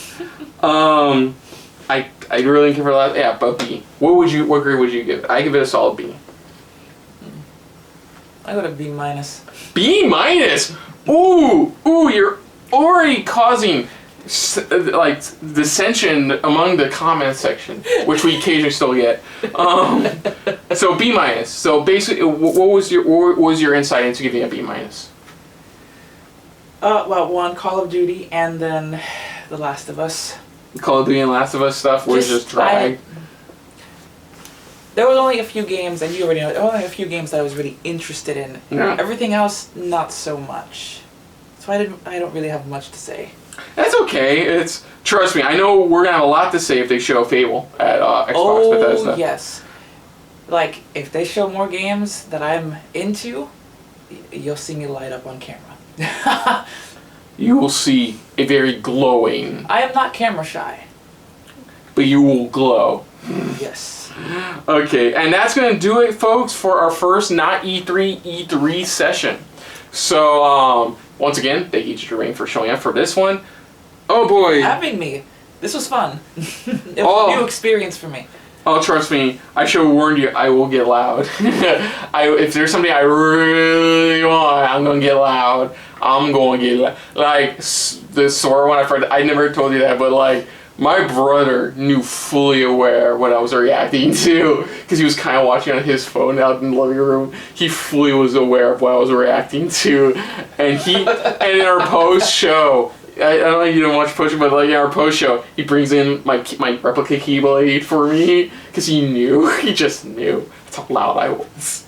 I really didn't care for that. Yeah, but B. What grade would you give it? I give it a solid B. I got a B minus. B minus? Ooh, you're already causing dissension among the comment section, which we occasionally still get. So B minus. So basically, what was your insight into giving a B minus? Well, one, Call of Duty, and then The Last of Us. Call of Duty and Last of Us stuff was just drag. There was only a few games, and you already know, there were only a few games that I was really interested in. Yeah. Everything else, not so much. So I don't really have much to say. That's okay. Trust me, I know we're gonna have a lot to say if they show Fable at Xbox Bethesda. Oh yes. Like, if they show more games that I'm into, you'll see me light up on camera. You will see a very glowing... I am not camera shy. But you will glow. Yes. Okay, and that's going to do it, folks, for our first Not E3 session. So, once again, thank you to Jermaine for showing up for this one. Oh boy. Having me. This was fun. It was a new experience for me. Oh, trust me, I should have warned you, I will get loud. If there's something I really want, I'm going to get loud. I'm going to get loud. Like, the Sora one, I never told you that, but like, my brother knew fully aware what I was reacting to, because he was kind of watching on his phone out in the living room. He fully was aware of what I was reacting to. And in our post-show, I don't know if you didn't watch post, but like in our post show, he brings in my replica Keighley for me because he knew. He just knew. That's how loud I was.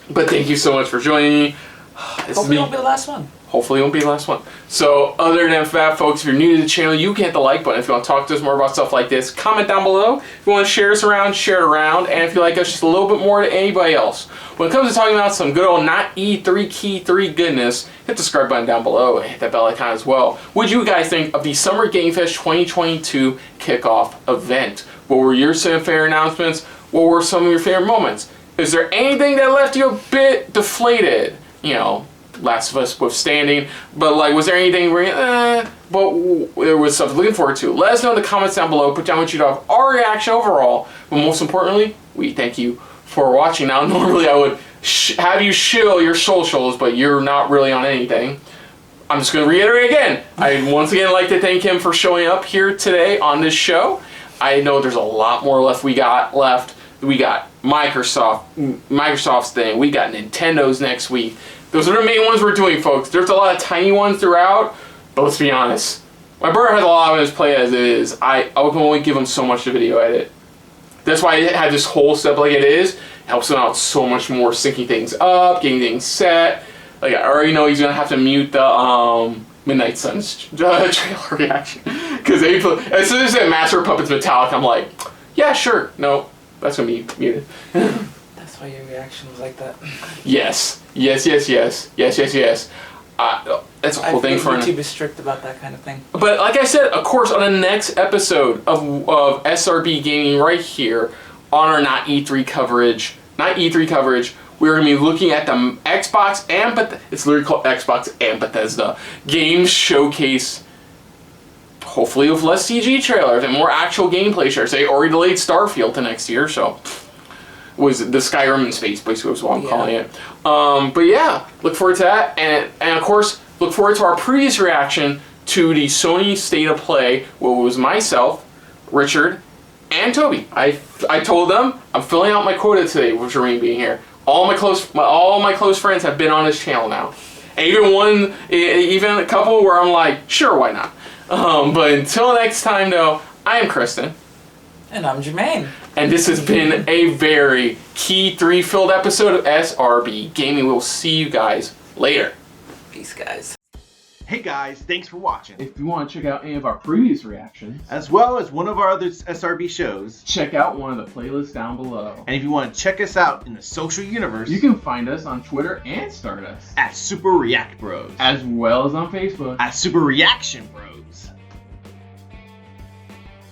But thank you so much for joining me. Hopefully it won't be the last one. Hopefully it won't be the last one. So other than that, folks, if you're new to the channel, you can hit the like button. If you want to talk to us more about stuff like this, comment down below. If you want to share us around, share it around. And if you like us just a little bit more than anybody else. When it comes to talking about some good old Not E3 Key 3 goodness, hit the subscribe button down below and hit that bell icon as well. What do you guys think of the Summer Game Fest 2022 kickoff event? What were your favorite announcements? What were some of your favorite moments? Is there anything that left you a bit deflated? You know, Last of Us withstanding, but like, was there anything where but there was something looking forward to? Let us know in the comments down below. Put down what you thought of our reaction overall, but most importantly, we thank you for watching. Now, normally I would have you shill your socials, but you're not really on anything. I'm just going to reiterate again. I once again like to thank him for showing up here today on this show. I know there's a lot more We got Microsoft's thing. We got Nintendo's next week. Those are the main ones we're doing, folks. There's a lot of tiny ones throughout, but let's be honest. My brother has a lot of his play as it is. I can only give him so much to video edit. That's why I had this whole step like it is. It helps him out so much more, syncing things up, getting things set. Like, I already know he's going to have to mute the Midnight Suns trailer reaction. Because as soon as they said Master of Puppets Metallic, I'm like, yeah, sure. No, that's going to be muted. That's why your reaction was like that. Yes. That's a whole thing for YouTube is strict about that kind of thing. But like I said, of course, on the next episode of SRB Gaming right here on our Not E3 coverage, we're going to be looking at the Xbox and it's literally called Xbox and Bethesda Games Showcase. Hopefully with less CG trailers and more actual gameplay shares. They already delayed Starfield to next year, so was the Skyrim in space, basically was what I'm calling it. But yeah, look forward to that, and of course, look forward to our previous reaction to the Sony State of Play, where it was myself, Richard, and Toby. I told them I'm filling out my quota today with Jermaine being here. All my close friends have been on this channel now, and even a couple where I'm like, sure, why not? But until next time, though, I am Kristen. And I'm Jermaine. And this has been a very Key 3 filled episode of SRB Gaming. We'll see you guys later. Peace, guys. Hey guys, thanks for watching. If you want to check out any of our previous reactions, as well as one of our other SRB shows, check out one of the playlists down below. And if you want to check us out in the social universe, you can find us on Twitter and Stardust at Super React Bros, as well as on Facebook at Super Reaction Bros.